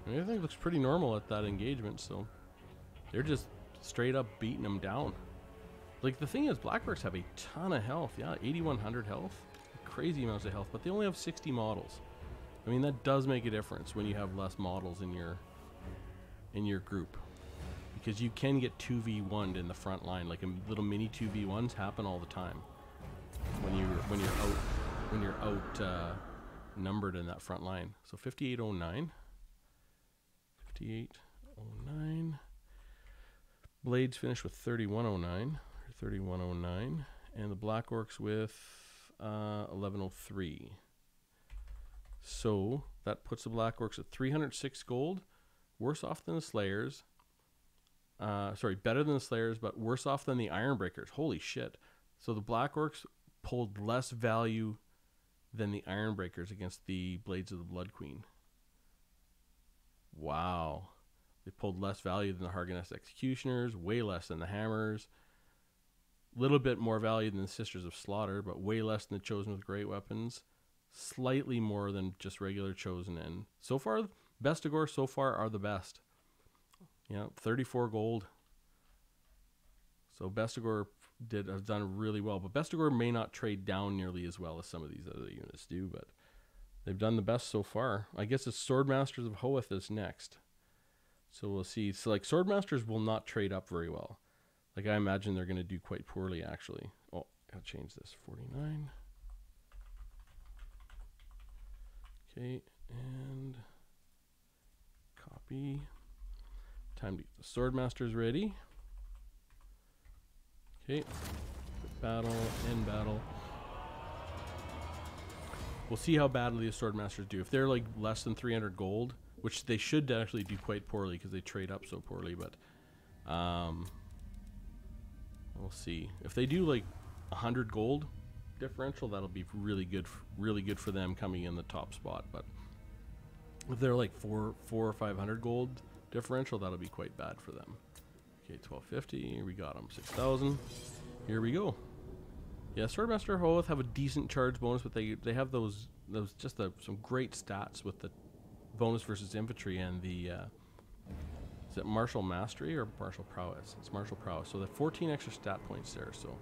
S1: I mean, everything looks pretty normal at that engagement, so they're just straight up beating them down. Like, the thing is, Black Orcs have a ton of health. Yeah, 8,100 health. Crazy amounts of health, but they only have 60 models. I mean, that does make a difference when you have less models in your group, because you can get 2v1'd in the front line. Like, little mini 2v1s happen all the time when you're out numbered in that front line. So 5809. 5809. Blades finished with 3109 or 3109, and the Black Orcs with 1103. So that puts the Black Orcs at 306 gold, worse off than the Slayers. Sorry, better than the Slayers, but worse off than the Ironbreakers. Holy shit. So the Black Orcs pulled less value than the Ironbreakers against the Blades of the Blood Queen. Wow. They pulled less value than the Hargonath Executioners, way less than the Hammers, little bit more value than the Sisters of Slaughter, but way less than the Chosen with Great Weapons, slightly more than just regular Chosen. And so far, Bestigor so far are the best. Yeah, 34 gold. So Bestigor has done really well, but Bestigor may not trade down nearly as well as some of these other units do, but they've done the best so far. I guess it's Swordmasters of Hoeth is next. So we'll see. So like Swordmasters will not trade up very well. Like I imagine they're going to do quite poorly actually. Oh, I'll change this. 49. Okay, and copy. Time to get the Swordmasters ready. Okay, battle, end battle. We'll see how badly the Swordmasters do. If they're like less than 300 gold, which they should actually do quite poorly because they trade up so poorly, but we'll see. If they do like 100 gold differential, that'll be really good for them coming in the top spot. But if they're like 400 or 500 gold differential, that'll be quite bad for them. Okay, 1250. We got them. 6,000. Here we go. Yeah, Swordmaster Hoeth have a decent charge bonus, but they have those just some great stats with the bonus versus infantry and the is it martial mastery or martial prowess? It's martial prowess. So the 14 extra stat points there. So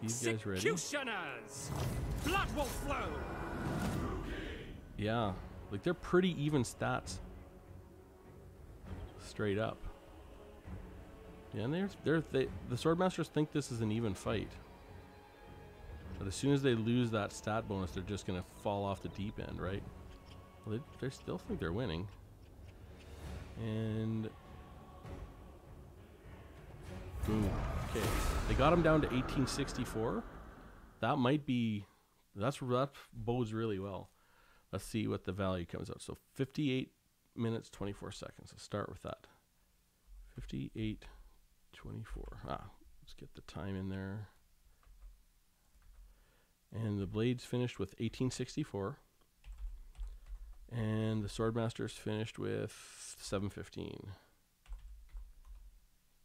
S1: these guys ready?
S2: Executioners! Blood will flow.
S1: Yeah, like they're pretty even stats. Straight up. Yeah, and the Swordmasters think this is an even fight. But as soon as they lose that stat bonus, they're just going to fall off the deep end, right? Well, they still think they're winning. And boom. Okay, they got him down to 1864. That bodes really well. Let's see what the value comes out. So 58 minutes 24 seconds. Let's start with that. 58:24. Let's get the time in there. And the Blades finished with 1864. And the Swordmasters finished with 715.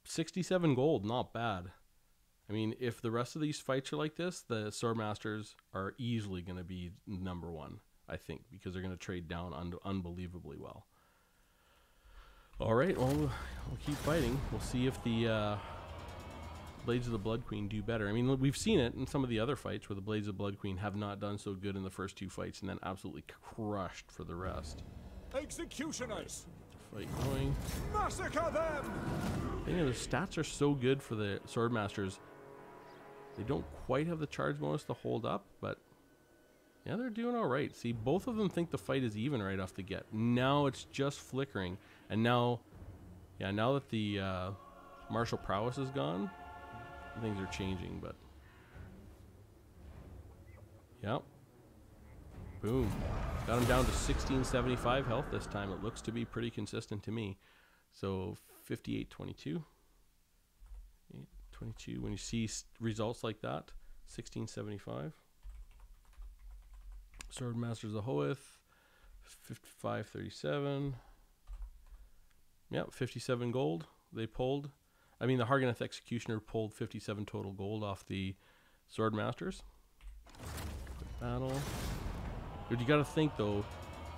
S1: 67 gold, not bad. I mean, if the rest of these fights are like this, the Swordmasters are easily going to be number one, I think, because they're going to trade down unbelievably well. All right, well, we'll keep fighting. We'll see if the Blades of the Blood Queen do better. I mean, we've seen it in some of the other fights where the Blades of the Blood Queen have not done so good in the first two fights and then absolutely crushed for the rest.
S2: Executioners!
S1: Fight going.
S2: Massacre them!
S1: You know, the stats are so good for the Swordmasters. They don't quite have the charge bonus to hold up, but Yeah, they're doing all right. See, both of them think the fight is even right off the get. Now it's just flickering. And now, yeah, now that the martial prowess is gone, things are changing, but... Yep. Boom. Got him down to 1675 health this time. It looks to be pretty consistent to me. So 5822. 22. When you see results like that, 1675. Swordmasters of Hoeth, 5537. Yep, 57 gold. They pulled. I mean, the Harganeth Executioner pulled 57 total gold off the Swordmasters. Quick battle. But you got to think though,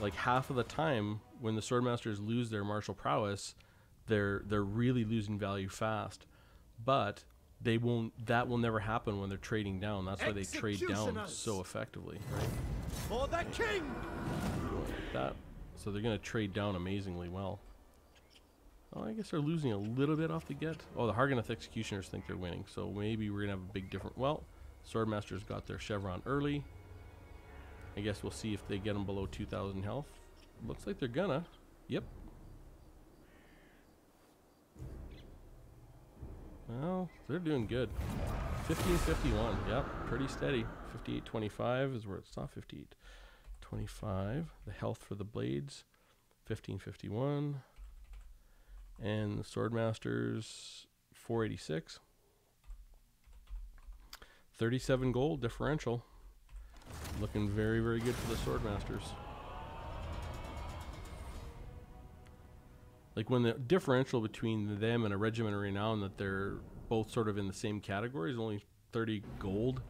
S1: like half of the time when the Swordmasters lose their martial prowess, they're really losing value fast. But they won't. That will never happen when they're trading down. That's why they trade down so effectively, right?
S2: For the king.
S1: Like that. So they're gonna trade down amazingly well. Oh, I guess they're losing a little bit off the get. Oh, the Harganeth Executioners think they're winning, so maybe we're gonna have a big difference. Well, Swordmasters got their chevron early. I guess we'll see if they get them below 2,000 health. Looks like they're gonna. Yep. Well, they're doing good. 1551. Yep, pretty steady. 5825 is where it stopped. 5825. The health for the blades. 1551. And the Swordmasters 486. 37 gold differential. Looking very, very good for the Swordmasters. Like when the differential between them and a Regiment of Renown, that they're both sort of in the same category, is only 30 gold.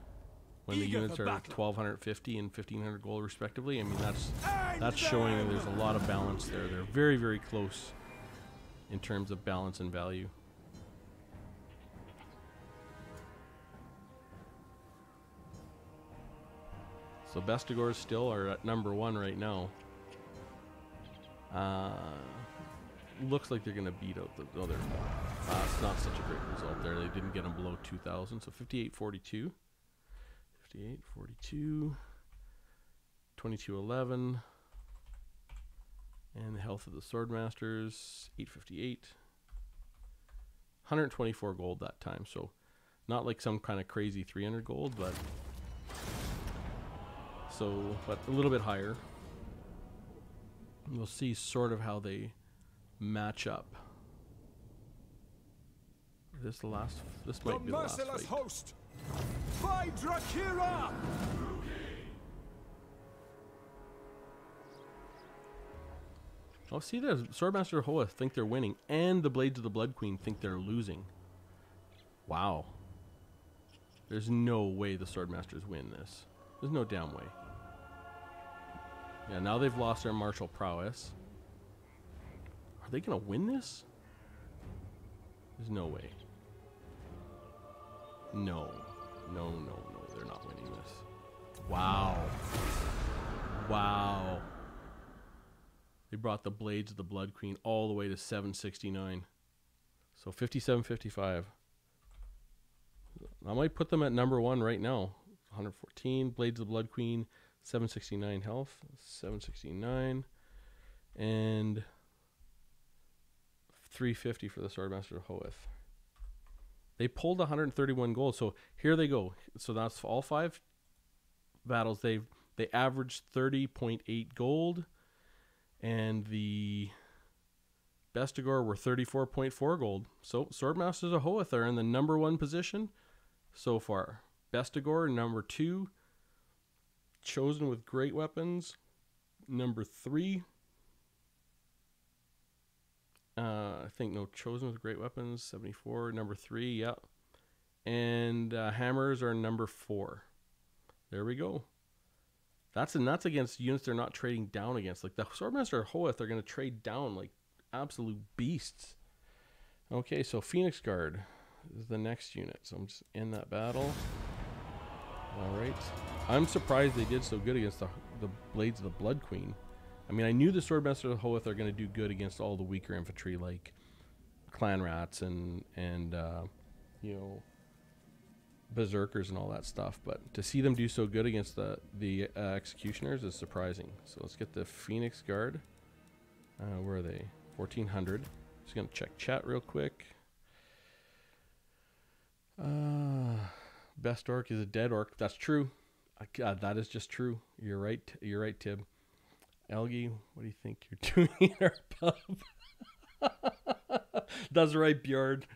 S1: When the units are 1,250 and 1,500 gold respectively. I mean, that's showing that there's a lot of balance there. They're very, very close in terms of balance and value. So Bestigors still are at #1 right now. Looks like they're going to beat out the other. It's not such a great result there. They didn't get them below 2,000. So 5842. 5842. 2211. And the health of the Swordmasters, 858. 124 gold that time. So not like some kind of crazy 300 gold, but a little bit higher. We'll see sort of how they match up. This might be the last fight.
S2: Host by Drakira.
S1: Oh, see, the Swordmaster of Hoeth think they're winning, and the Blades of the Blood Queen think they're losing. Wow. There's no way the Swordmasters win this. There's no damn way. Yeah, now they've lost their martial prowess. Are they going to win this? There's no way. No. No, they're not winning this. Wow. Wow. They brought the Blades of the Blood Queen all the way to 769. So 5755. I might put them at #1 right now. 114. Blades of the Blood Queen, 769 health. 769. And 350 for the Swordmaster of Hoeth. They pulled 131 gold. So here they go. So that's all 5 battles. They averaged 30.8 gold. And the Bestigor were 34.4 gold. So Swordmasters of Hoeth are in the #1 position so far. Bestigor, #2. Chosen with great weapons, #3. I think Chosen with great weapons, 74. #3, yeah. And hammers are #4. There we go. That's against units they're not trading down against. Like the Swordmaster of Hoeth are going to trade down like absolute beasts. Okay, so Phoenix Guard is the next unit. So I'm just in that battle. All right. I'm surprised they did so good against the Blades of the Blood Queen. I mean, I knew the Swordmaster of Hoeth are going to do good against all the weaker infantry like Clan Rats and berserkers and all that stuff, but to see them do so good against the executioners is surprising. So let's get the Phoenix Guard. Where are they? 1400. Just gonna check chat real quick. Best orc is a dead orc. That's true. That is just true. You're right. You're right, Tib. Elgie, what do you think you're doing in our pub? That's right, Bjord.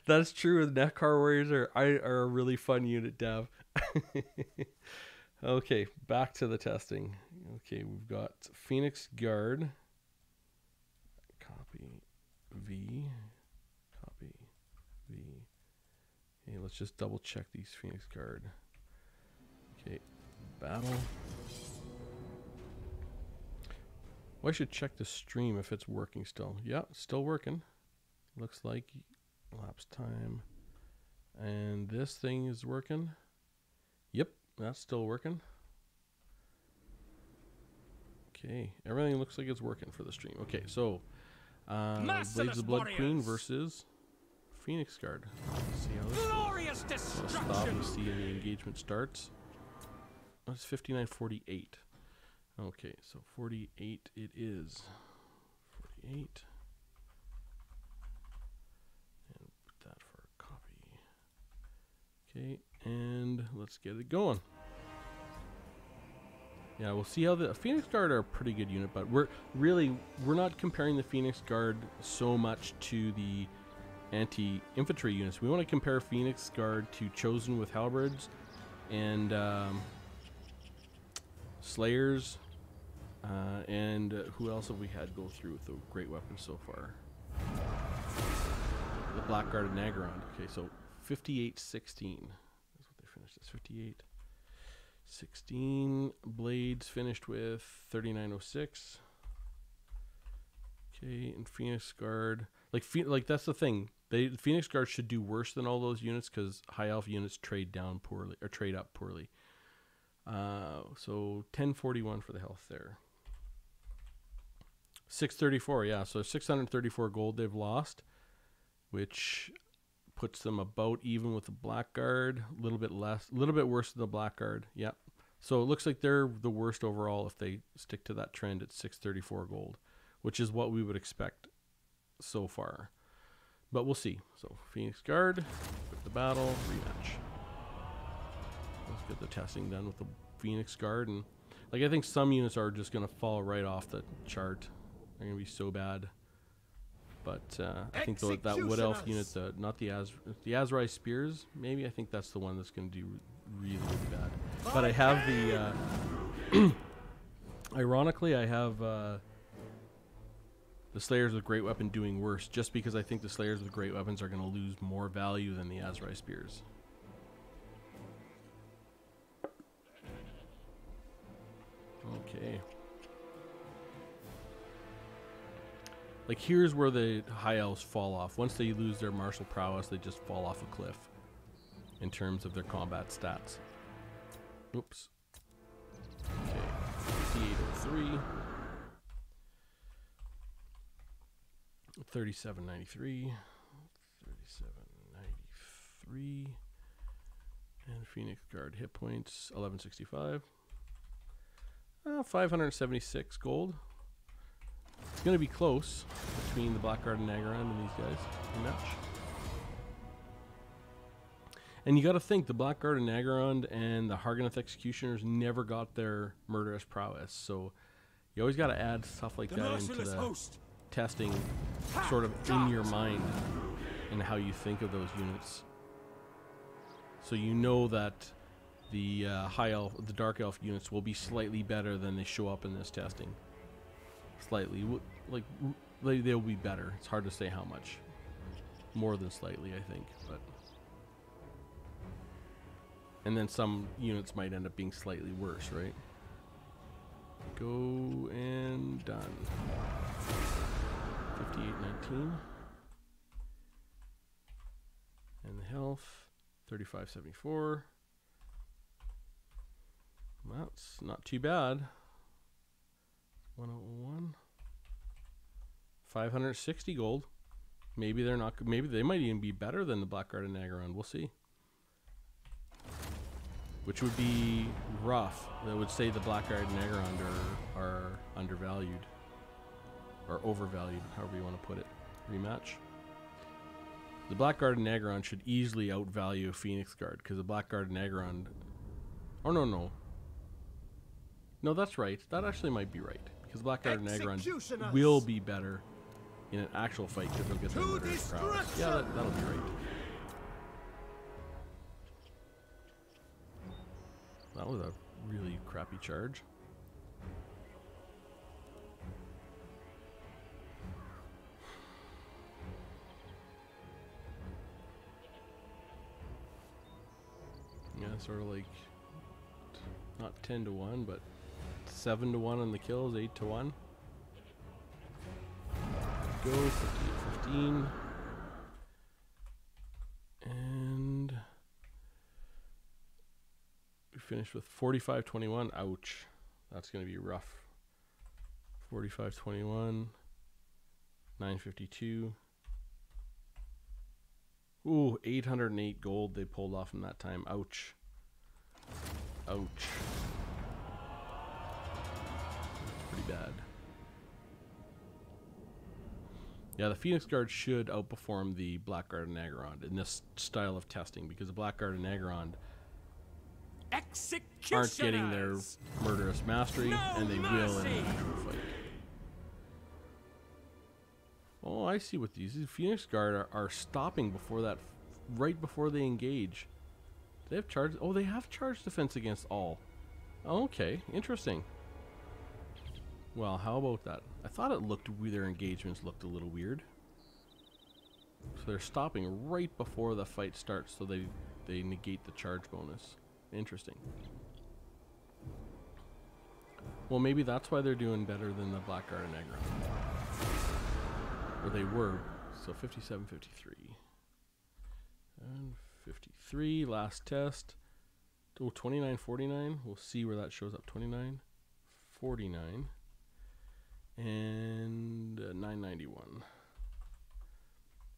S1: That's true. The Nekar Warriors are a really fun unit, Dav. Okay, back to the testing. Okay, we've got Phoenix Guard. Copy V. Copy V. Okay, let's just double check these Phoenix Guard. Okay, battle. Well, I should check the stream if it's working still. Yeah, it's still working. Looks like lapse time. And this thing is working. Yep, that's still working. Okay, everything looks like it's working for the stream. Okay, so Blades of the Blood Queen versus Phoenix Guard. Let's see how this
S2: Glorious
S1: goes. Let's
S2: destruction.
S1: stop and see the engagement starts. Oh, it's 59:48. Okay, so 48 it is. 48. And put that for a copy. Okay, and let's get it going. Yeah, we'll see how the Phoenix Guard are a pretty good unit, but we're not comparing the Phoenix Guard so much to the anti-infantry units. We want to compare Phoenix Guard to Chosen with halberds and Slayers, and who else have we had go through with the great weapons so far? The Blackguard and Nagarond. Okay, so 58-16. That's what they finished as. 58-16. Blades finished with 3906. Okay, and Phoenix Guard, like that's the thing. The Phoenix Guard should do worse than all those units because high elf units trade down poorly or trade up poorly. So 1041 for the health there. 634, yeah. So 634 gold they've lost, which puts them about even with the Blackguard. A little bit less, a little bit worse than the Blackguard. Yep. So it looks like they're the worst overall if they stick to that trend at 634 gold, which is what we would expect so far. But we'll see. So Phoenix Guard, with the battle, rematch. Let's get the testing done with the Phoenix Guard. And like I think some units are just going to fall right off the chart. They're going to be so bad. But I think that Wood Elf unit, not the Azrai Spears, maybe I think that's the one that's going to do really, really bad. But I have the, ironically, I have the Slayers with Great Weapon doing worse, just because I think the Slayers with Great Weapons are going to lose more value than the Azrai Spears. Okay. Like here's where the high elves fall off. Once they lose their martial prowess, they just fall off a cliff in terms of their combat stats. Oops. Okay. 5803. 3793. 3793. And Phoenix Guard hit points 1165. 576 gold. It's going to be close between the Blackguard and Nagarond and these guys in match. And you got to think the Blackguard and Nagarond and the Harganeth Executioners never got their murderous prowess, so you always got to add stuff like that into the testing, sort of in your mind and how you think of those units. So you know that the high elf, the dark elf units will be slightly better than they show up in this testing. Slightly, like they'll be better. It's hard to say how much. More than slightly, I think, but. And then some units might end up being slightly worse, right? Go and done. 5819. And the health, 3574. Well, it's not too bad. 1001. 560 gold. Maybe they're not. Maybe they might even be better than the Blackguard and Nagaron. We'll see. Which would be rough. That would say the Blackguard and Nagaron are undervalued. Or overvalued, however you want to put it. Rematch. The Blackguard and Nagaron should easily outvalue a Phoenix Guard, because the Blackguard and Nagaron... Oh, no. No, that's right. That actually might be right. Because the Blackguard and Nagaron will be better in an actual fight, because they'll get their murderous prowess. Yeah, that'll be right. That was a really crappy charge. Yeah, sort of like not 10 to 1, but 7 to 1 on the kills, 8 to 1. Go 15. And we finished with 45-21. Ouch. That's going to be rough. 45-21. 952. Ooh, 808 gold they pulled off in that time. Ouch. Ouch. That's pretty bad. Yeah, the Phoenix Guard should outperform the Blackguard and Nagaron in this style of testing, because the Blackguard and Nagaron aren't getting their murderous mastery, and they will in an actual fight. Oh, I see what these Phoenix Guard are stopping before that, right before they engage. They have charged. Oh, they have charge defense against all. Oh, okay, interesting. Well, how about that? I thought it looked, their engagements looked a little weird. So they're stopping right before the fight starts, so they negate the charge bonus. Interesting. Well, maybe that's why they're doing better than the Blackguard and Nagaron. Or they were. So 57, 53. And 53, last test. Oh, 29, 49. We'll see where that shows up. 29, 49. And 991.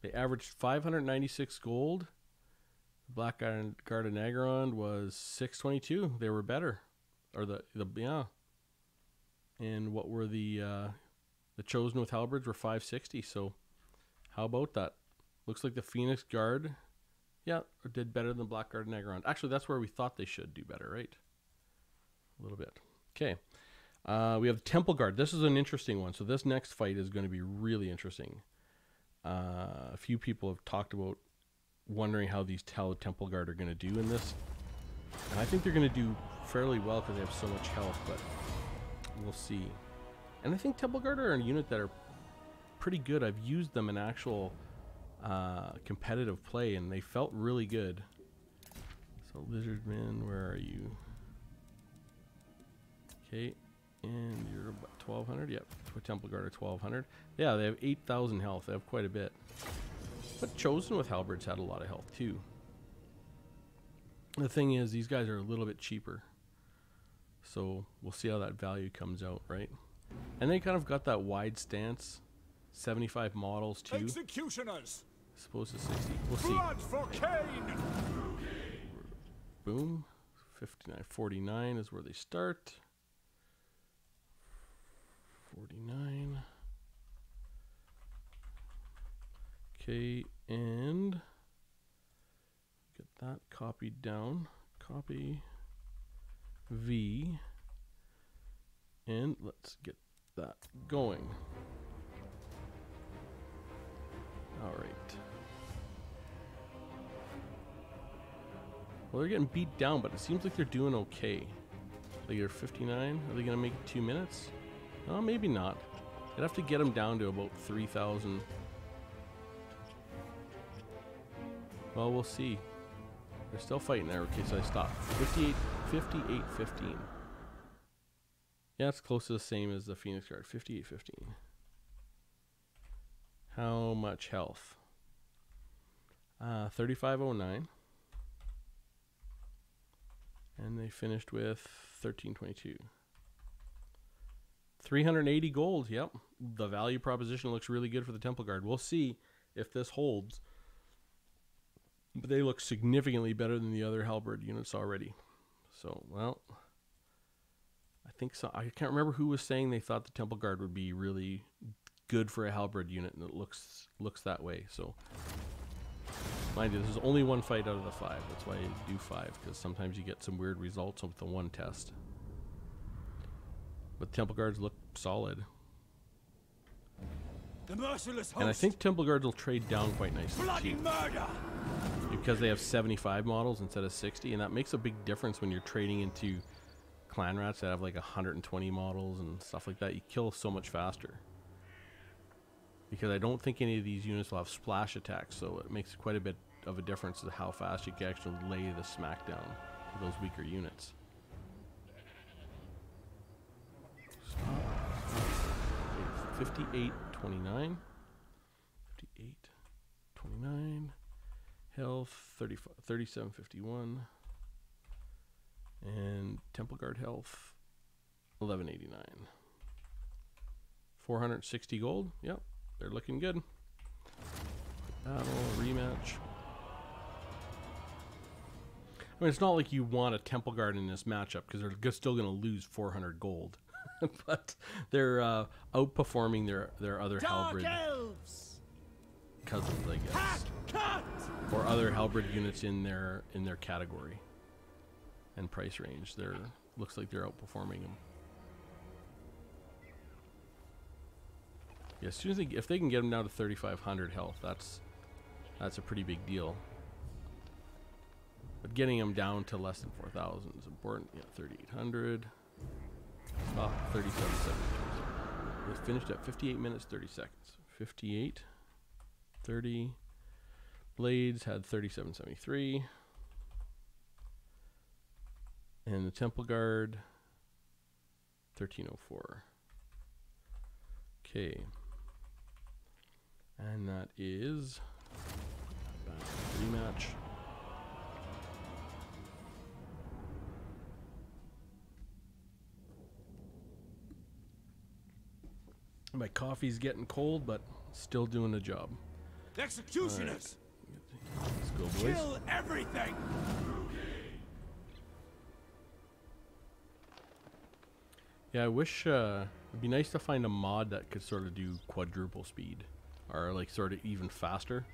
S1: They averaged 596 gold. Blackguard and Nagaron was 622. They were better. Or yeah. And what were the Chosen with Halberds were 560. So how about that? Looks like the Phoenix Guard, yeah, did better than Blackguard and Nagaron. Actually, that's where we thought they should do better, right? A little bit. Okay. We have the Temple Guard. This is an interesting one. So this next fight is going to be really interesting. A few people have talked about wondering how the Temple Guard are going to do in this. And I think they're going to do fairly well because they have so much health, but we'll see. And I think Temple Guard are a unit that are pretty good. I've used them in actual competitive play, and they felt really good. So Lizardman, where are you? Okay, and you're about 1200. Yep, Temple Guard are 1200. Yeah, they have 8,000 health. They have quite a bit. But Chosen with Halberds had a lot of health too. The thing is, these guys are a little bit cheaper. So we'll see how that value comes out, right? And they kind of got that wide stance. 75 models too.
S2: Executioners.
S1: As opposed to 60. We'll see.
S2: Blood for Cain.
S1: Boom. 59. 49 is where they start. 49. Okay, and get that copied down. Copy V. And let's get that going. All right. Well, they're getting beat down, but it seems like they're doing okay. Like they're 59. Are they going to make it 2 minutes? Oh, maybe not. I'd have to get them down to about 3,000. Well, we'll see. They're still fighting there. Okay, so I stopped. 58, 15. Yeah, it's close to the same as the Phoenix Guard. 58, 15. How much health? 3509. And they finished with 1322. 380 gold. Yep. The value proposition looks really good for the Temple Guard. We'll see if this holds. But they look significantly better than the other halberd units already. So, well, I think so. I can't remember who was saying they thought the Temple Guard would be really good for a halberd unit, and it looks that way. So, mind you, this is only one fight out of the 5. That's why I do 5, because sometimes you get some weird results with the one test. But Temple Guards look solid.
S2: The merciless host.
S1: And I think Temple Guards will trade down quite nicely
S2: Bloody
S1: too,
S2: murder.
S1: because they have 75 models instead of 60, and that makes a big difference when you're trading into clan rats that have like 120 models and stuff like that. You kill so much faster. Because I don't think any of these units will have splash attacks, so it makes quite a bit of a difference to how fast you can actually lay the smackdown to those weaker units. 58.29. 58.29. Health 37.51. And Temple Guard health 11.89. 460 gold. Yep, they're looking good. Battle rematch. I mean, it's not like you want a Temple Guard in this matchup because they're still going to lose 400 gold. But they're outperforming their other halberd cousins, I guess, or other halberd units in their category and price range. Looks like they're outperforming them. Yeah, as soon as if they can get them down to 3,500 health, that's a pretty big deal. But getting them down to less than 4,000 is important. Yeah, 3,800. Oh, 37.72. It finished at 58 minutes, 30 seconds. 58, 30. Blades had 37.73. And the Temple Guard, 1304. Okay. And that is rematch. My coffee's getting cold, but still doing the job.
S2: Executioners.
S1: Right. Let's go, boys.
S2: Kill everything.
S1: Yeah, I wish it'd be nice to find a mod that could sort of do quadruple speed, or like sort of even faster,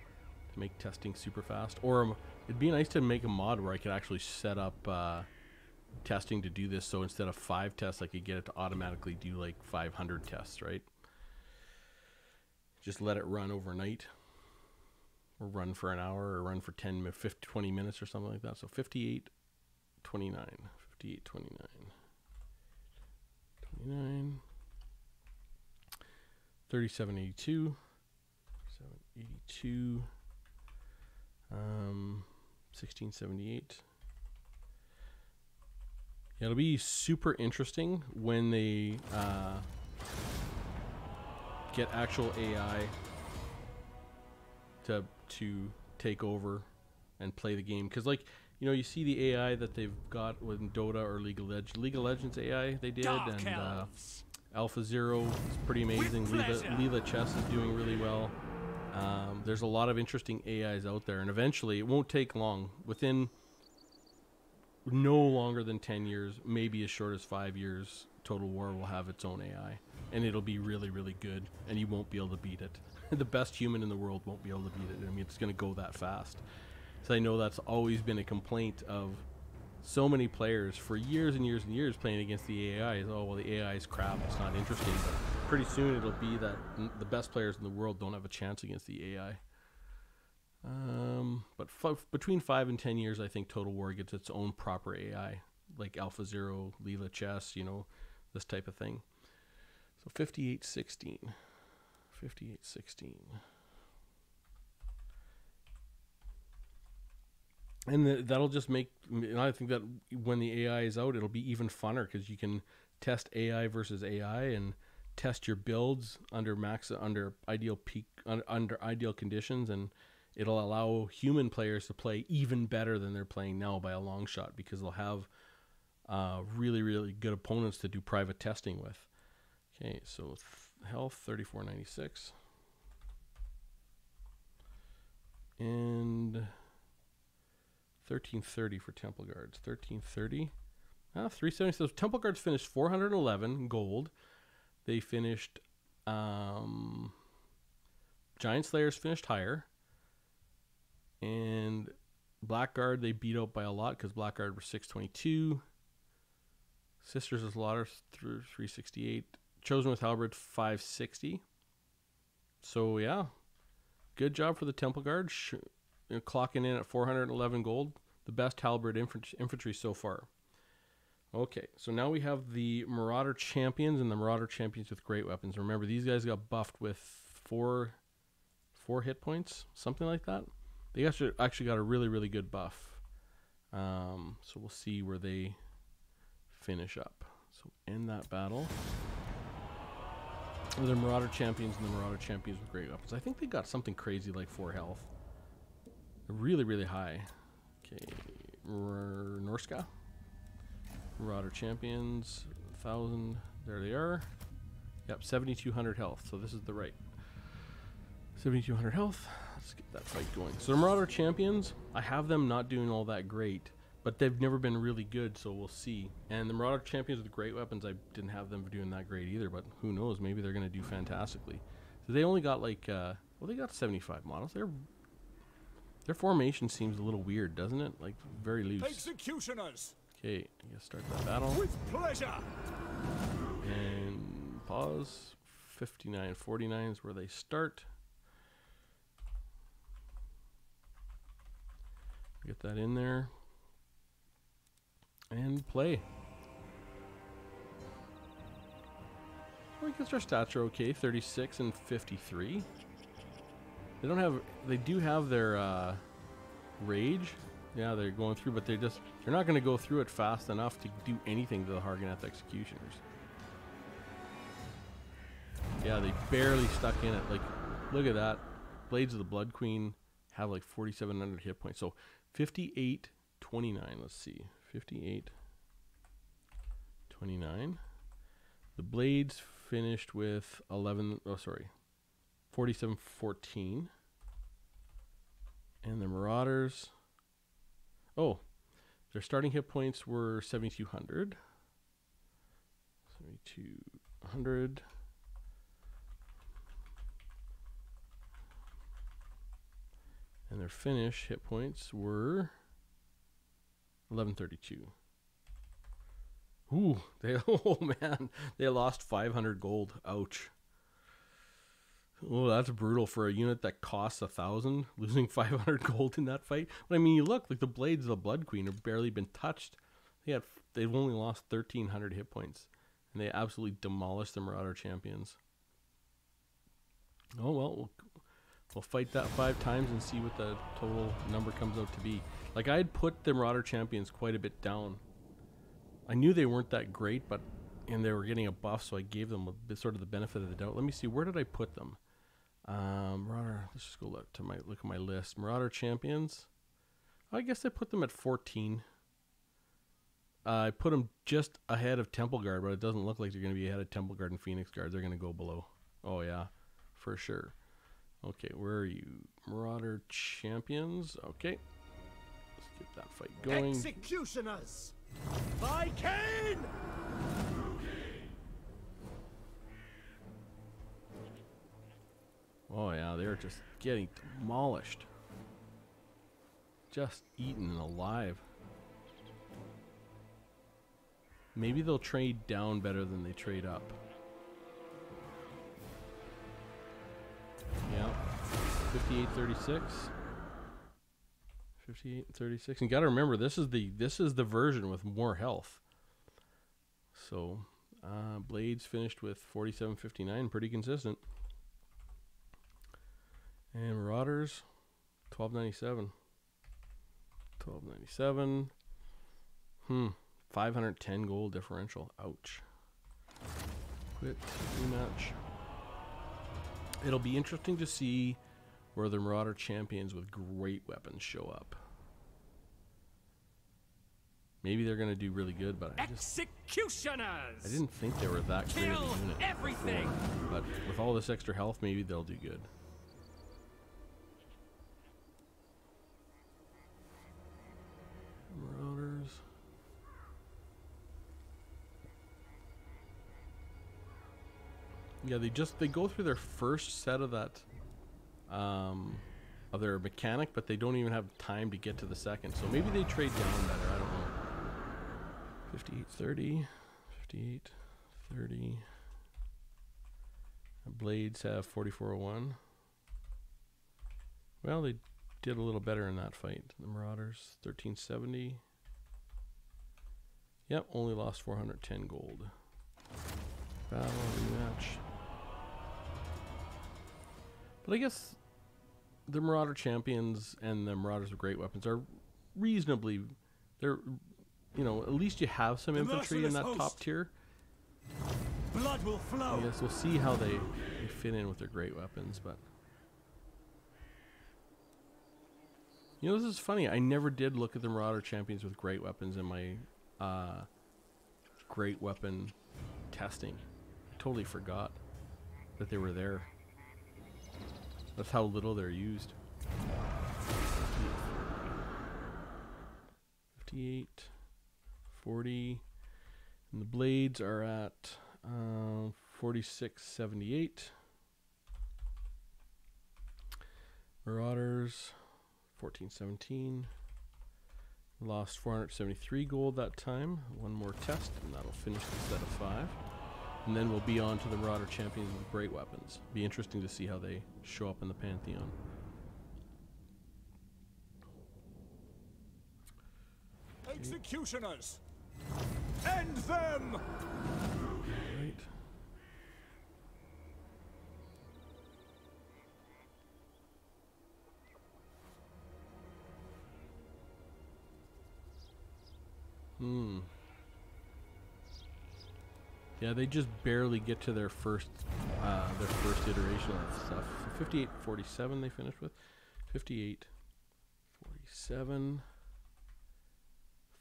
S1: to make testing super fast. Or it'd be nice to make a mod where I could actually set up testing to do this. So instead of 5 tests, I could get it to automatically do like 500 tests, right? Just let it run overnight, or run for an hour, or run for 10, 50, 20 minutes or something like that. So 58.29, 58.29. 37.82, 7.82, 16.78. Yeah, it'll be super interesting when they get actual AI to take over and play the game, because like, you know, you see the AI that they've got with Dota or League of Legends AI they did, and Alpha Zero is pretty amazing. Leela Chess is doing really well. There's a lot of interesting AIs out there, and eventually, it won't take long. Within no longer than 10 years, maybe as short as 5 years, Total War will have its own AI, and it'll be really, really good, and you won't be able to beat it. The best human in the world won't be able to beat it. I mean, it's going to go that fast. So I know that's always been a complaint of so many players for years and years and years playing against the AI. Is, oh, well, the AI is crap, it's not interesting. But pretty soon it'll be that the best players in the world don't have a chance against the AI. But between 5 and 10 years, I think Total War gets its own proper AI, like Alpha Zero, Leela Chess, you know, this type of thing. So 58.16. 58.16. And that'll just make, I think that when the AI is out, it'll be even funner, because you can test AI versus AI and test your builds under ideal conditions, and it'll allow human players to play even better than they're playing now by a long shot, because they'll have really, really good opponents to do private testing with. Okay, so health 3496. And 1330 for Temple Guards. 1330. 370. So Temple Guards finished 411 gold. They finished Giant Slayers finished higher. And Blackguard they beat out by a lot because Blackguard were 622. Sisters of Slaughter 368. Chosen with Halberd 560. So yeah, good job for the Temple Guard, clocking in at 411 gold, the best Halberd infantry so far. Okay, so now we have the Marauder Champions and the Marauder Champions with great weapons. Remember, these guys got buffed with four hit points, something like that. They actually got a really, really good buff. So we'll see where they finish up. So in that battle, the Marauder Champions and the Marauder Champions with great weapons. I think they got something crazy like 4 health. Really, really high. Okay, Norska. Marauder Champions, 1,000. There they are. Yep, 7,200 health. So this is the right. 7,200 health. Let's get that fight going. So the Marauder Champions, I have them not doing all that great, but they've never been really good, so we'll see. And the Marauder Champions with great weapons, I didn't have them doing that great either, but who knows? Maybe they're going to do fantastically. So they only got like, well, they got 75 models. Their formation seems a little weird, doesn't it? Like, very loose.
S2: Executioners!
S1: Okay, I guess start that battle.
S2: With pleasure!
S1: And pause. 59-49 is where they start. Get that in there. And play. Well, I guess our stats are okay. 36 and 53. They don't have. They do have their rage. Yeah, they're going through, but they're not going to go through it fast enough to do anything to the Harganeth Executioners. Yeah, they barely stuck in it. Like, look at that. Blades of the Blood Queen have like 4,700 hit points. So 58-29. Let's see. 58-29. The Blades finished with 47-14. And the Marauders, their starting hit points were 7,200. 7,200. And their finish hit points were 1132. Ooh, oh man, they lost 500 gold. Ouch. Oh, that's brutal for a unit that costs 1,000, losing 500 gold in that fight. But I mean, you look like the Blades of the Blood Queen have barely been touched. They've only lost 1,300 hit points, and they absolutely demolished the Marauder Champions. Oh well, we'll fight that 5 times and see what the total number comes out to be. Like, I'd put the Marauder Champions quite a bit down. I knew they weren't that great, and they were getting a buff, so I gave them sort of the benefit of the doubt. Let me see, where did I put them? Marauder, let's just go look at my list. Marauder Champions. I guess I put them at 14. I put them just ahead of Temple Guard, but it doesn't look like they're going to be ahead of Temple Guard and Phoenix Guard. They're going to go below. Oh yeah, for sure. Okay, where are you? Marauder Champions. Okay, let's get that fight going.
S2: Executioners! By Cain!
S1: Oh yeah, they're just getting demolished. Just eaten alive. Maybe they'll trade down better than they trade up. Yeah. 58-36. 58-36. And you gotta remember, this is the version with more health. So Blades finished with 47-59, pretty consistent. And Marauders, 1297. 1297. 510 gold differential. Ouch. Quit rematch. It'll be interesting to see where the Marauder Champions with great weapons show up. maybe they're going to do really good, but I
S2: Executioners!
S1: didn't think they were that great of
S2: Kill
S1: a unit.
S2: everything!
S1: But with all this extra health, maybe they'll do good. Marauders. Yeah, they go through their first set of that of their mechanic, but they don't even have time to get to the second. So maybe they trade down better. I don't know. 5830, 5830. Blades have 4401. Well, they did a little better in that fight. The Marauders 1370. Yep, only lost 410 gold. Battle rematch. But I guess the Marauder champions and the Marauders with great weapons are reasonably, they're, you know, at least you have some infantry in that top tier.
S2: Blood will flow.
S1: I guess we'll see how they fit in with their great weapons, but you know, this is funny. I never did look at the Marauder champions with great weapons in my great weapon testing. I totally forgot that they were there. That's how little they're used. 58, 40, and the blades are at 4678. Marauders 1417. Lost 473 gold that time. One more test, and that'll finish the set of 5. And then we'll be on to the Marauder champions with great weapons. Be interesting to see how they show up in the Pantheon.
S2: Executioners! End them!
S1: Right. Yeah, they just barely get to their first iteration of stuff. So 5847 they finished with. 5847.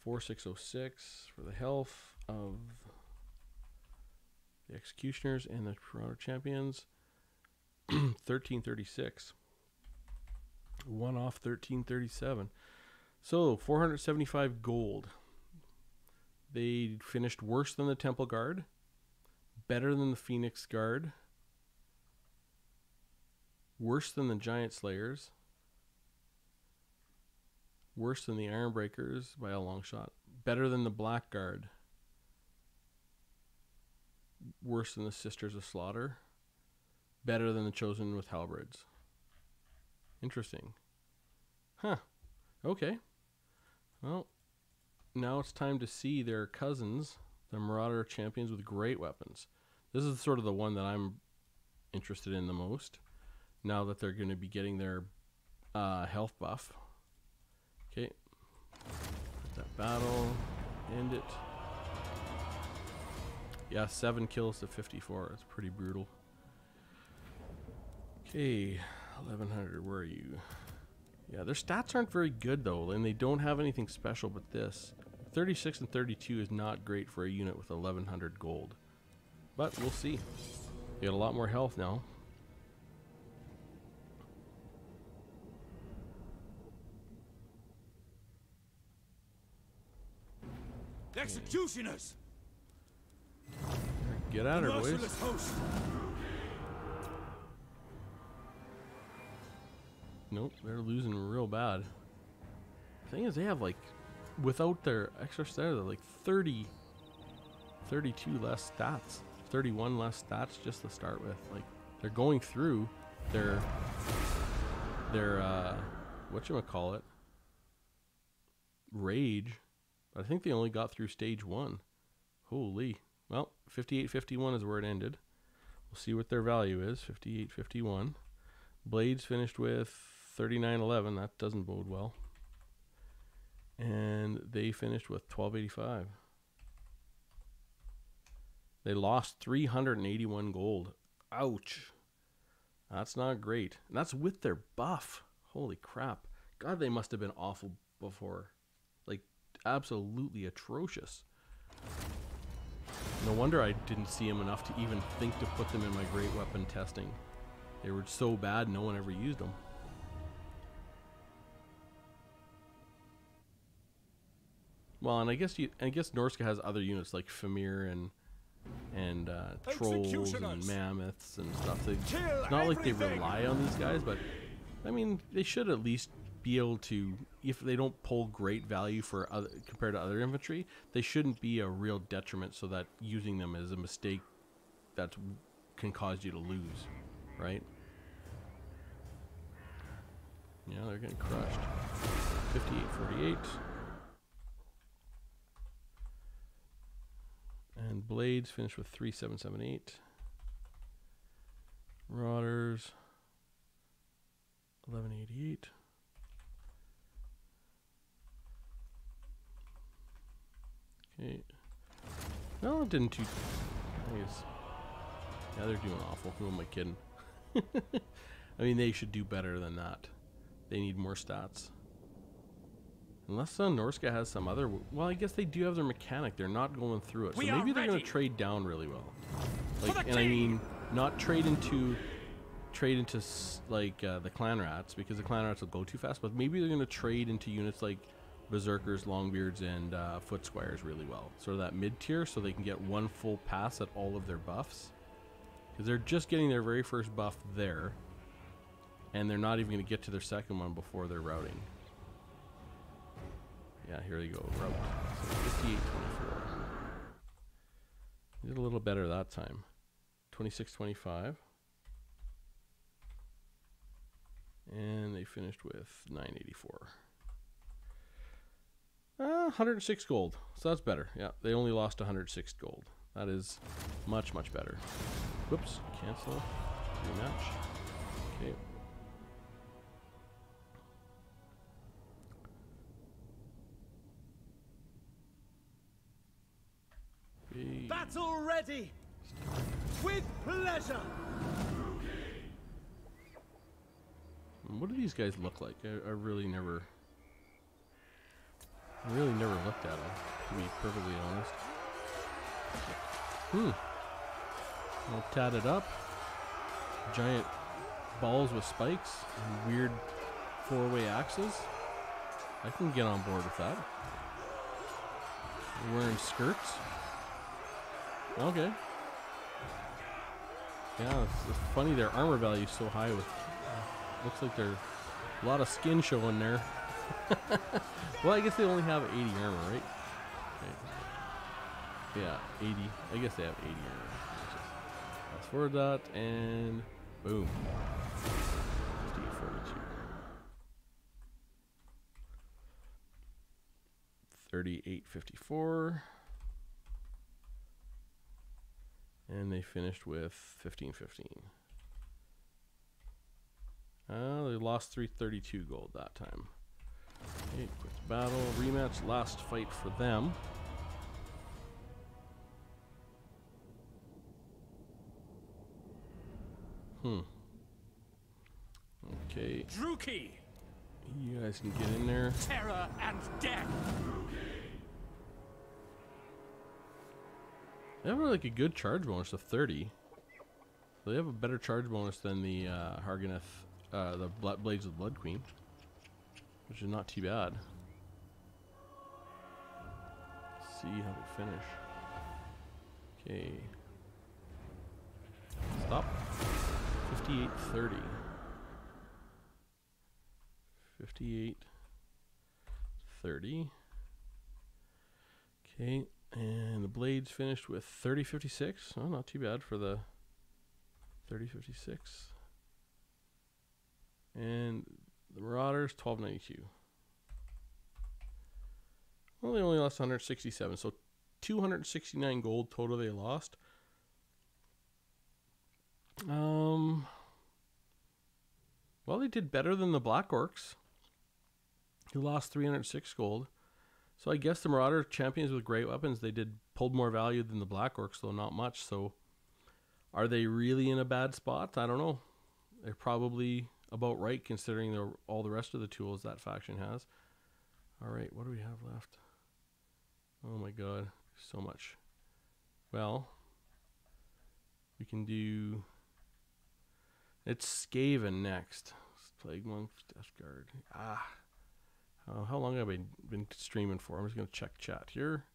S1: 4606 for the health of the Executioners and the Marauder champions. 1336. One off 1337. So 475 gold. They finished worse than the Temple Guard, better than the Phoenix Guard, worse than the Giant Slayers, worse than the Ironbreakers by a long shot, better than the Black Guard, worse than the Sisters of Slaughter, better than the Chosen with Halberds. Interesting. Huh. Okay. Well, now it's time to see their cousins, the Marauder champions with great weapons. This is sort of the one that I'm interested in the most, now that they're going to be getting their health buff. Okay. Put that battle. End it. Yeah, 7 kills to 54. That's pretty brutal. Okay, 1100. Where are you? Yeah, their stats aren't very good though, and they don't have anything special but this. 36 and 32 is not great for a unit with 1100 gold. But we'll see. They got a lot more health now.
S2: Executioners!
S1: Get at her, boys.
S2: Merciless host!
S1: Nope, they're losing real bad. The thing is, they have like, without their extra stat, they're like 32 less stats, 31 less stats just to start with. Like, they're going through their whatchamacallit, rage, but I think they only got through stage 1. Holy. Well, 5851 is where it ended. We'll see what their value is. 5851. Blades finished with 3911. That doesn't bode well. And they finished with 1285. They lost 381 gold. Ouch. That's not great. And that's with their buff. Holy crap. God, they must have been awful before. Like, absolutely atrocious. No wonder I didn't see them enough to even think to put them in my great weapon testing. They were so bad, no one ever used them. Well, and I guess Norska has other units like Famir and trolls and mammoths and stuff. It's not like they rely on these guys, but I mean, they should at least be able to, if they don't pull great value for compared to other infantry, they shouldn't be a real detriment, so that using them is a mistake that can cause you to lose, right? Yeah, they're getting crushed. 58-48. And blades finish with 3778. Marauders 1188. Okay. No, it didn't too. I guess. Yeah, they're doing awful. Who am I kidding? I mean, they should do better than that. They need more stats. Unless Norska has some other. Well, I guess they do have their mechanic. They're not going through it, so maybe they're going to trade down really well. Like, and I mean, not trade into like the clan rats, because the clan rats will go too fast. But maybe they're going to trade into units like berserkers, longbeards, and foot squires really well. Sort of that mid tier, so they can get one full pass at all of their buffs. Because they're just getting their very first buff there, and they're not even going to get to their second one before they're routing. Yeah, here they go, route. So 58-24. Did a little better that time. 26-25. And they finished with 984. 106 gold. So that's better. Yeah, they only lost 106 gold. That is much, much better. Whoops, cancel. Rematch. Okay.
S2: Battle ready! With pleasure!
S1: What do these guys look like? I really never looked at them, to be perfectly honest. All tatted up. Giant balls with spikes and weird four-way axes. I can get on board with that. They're wearing skirts. Okay. Yeah, it's funny their armor value is so high with looks like there's a lot of skin showing there. Well, I guess they only have 80 armor, right? Okay. Yeah, 80. I guess they have 80 armor. Fast forward that, and boom. 58-42. 38-54. And they finished with 15-15. They lost 332 gold that time. Okay, quick battle, rematch, last fight for them. Okay.
S2: Druki!
S1: You guys can get in there.
S2: Terror and death!
S1: They have like a good charge bonus of 30. So they have a better charge bonus than the Harganeth, the Blades of the Blood Queen, which is not too bad. Let's see how they finish. Okay. Stop. 58-30. 58-30. Okay. And the blades finished with 30-56. Oh, not too bad for the 30-56. And the Marauders 12-92. Well, they only lost 167, so 269 gold total they lost. Well, they did better than the Black Orcs, who lost 306 gold. So I guess the Marauder champions with great weapons, they pulled more value than the Black Orcs, though not much. So are they really in a bad spot? I don't know. They're probably about right, considering all the rest of the tools that faction has. All right, what do we have left? Oh my god, so much. Well, we can do... It's Skaven next. Plague Monk, Death Guard. How long have I been streaming for? I'm just going to check chat here.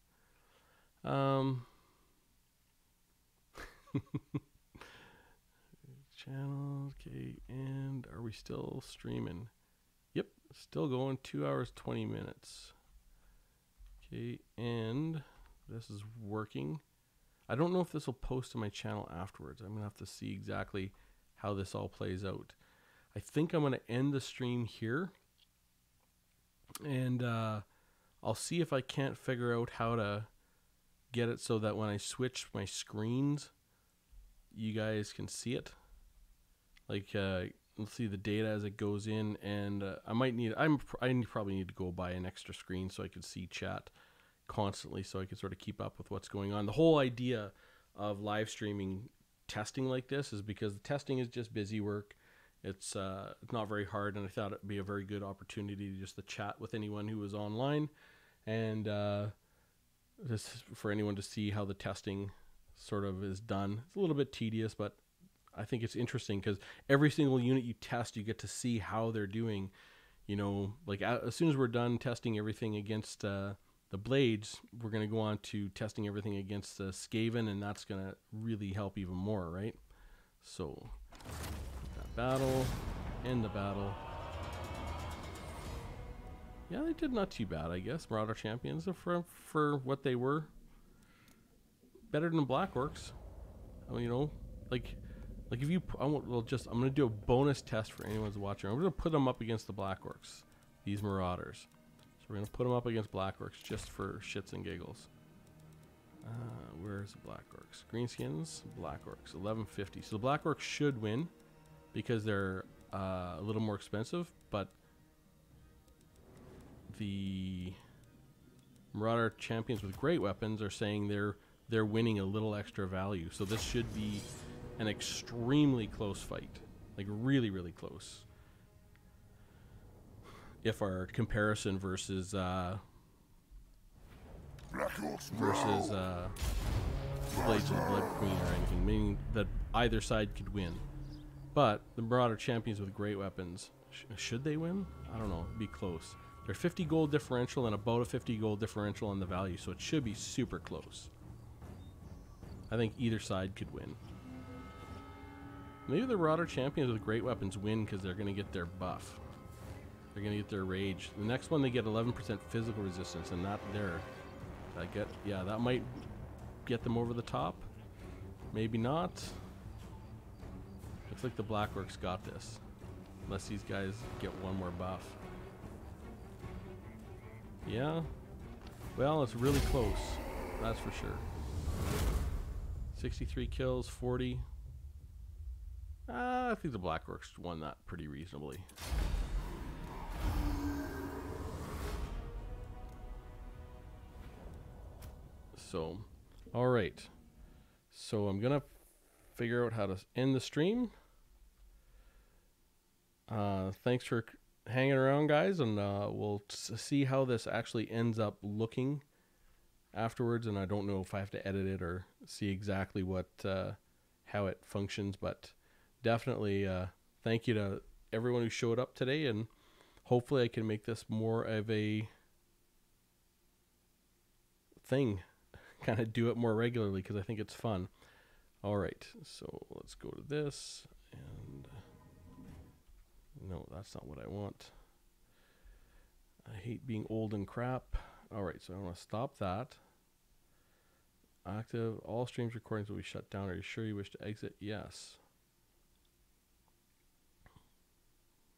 S1: Channel, okay, and are we still streaming? Yep, still going. 2 hours, 20 minutes. Okay, and this is working. I don't know if this will post to my channel afterwards. I'm going to have to see exactly how this all plays out. I think I'm going to end the stream here. And I'll see if I can't figure out how to get it so that when I switch my screens, you guys can see it. Like, let's see the data as it goes in, and I probably need to go buy an extra screen so I can see chat constantly, so I can sort of keep up with what's going on. The whole idea of live streaming testing like this is because the testing is just busy work. It's not very hard, and I thought it'd be a very good opportunity just to chat with anyone who was online, and just for anyone to see how the testing sort of is done. It's a little bit tedious, but I think it's interesting because every single unit you test, you get to see how they're doing. You know, like as soon as we're done testing everything against the Blades, we're going to go on to testing everything against Skaven, and that's going to really help even more, right? So, that battle, end the battle. Yeah, they did not too bad, I guess. Marauder Champions, for what they were, better than Black Orcs. I mean, you know, like if you, I'm going to do a bonus test for anyone who's watching. I'm going to put them up against the Black Orcs, these Marauders. So we're going to put them up against Black Orcs just for shits and giggles. Where's the Black Orcs? Greenskins, Black Orcs, 1150. So the Black Orcs should win because they're a little more expensive, but the Marauder Champions with great weapons are saying they're winning a little extra value. So this should be an extremely close fight, like really, really close. If our comparison versus Blades of the Blood Queen or anything, meaning that either side could win. But the Marauder Champions with great weapons, should they win? I don't know. It'd be close. They're 50 gold differential and about a 50 gold differential on the value, so it should be super close. I think either side could win. Maybe the Marauder Champions with great weapons win because they're going to get their buff. They're going to get their rage. The next one, they get 11% physical resistance, and that there. Yeah, that might get them over the top. Maybe not. Looks like the Black Orcs got this. Unless these guys get one more buff. Yeah. Well, it's really close. That's for sure. 63 kills, 40. I think the Black Orcs won that pretty reasonably. So, all right. So I'm gonna figure out how to end the stream. Thanks for hanging around, guys, and we'll see how this actually ends up looking afterwards. And I don't know if I have to edit it or see exactly what how it functions, but definitely thank you to everyone who showed up today, and hopefully I can make this more of a thing. Kind of do it more regularly because I think it's fun. All right, so let's go to this, and no, that's not what I want. I hate being old and crap. All right, so I want to stop that. Active, all streams recordings will be shut down. Are you sure you wish to exit? Yes.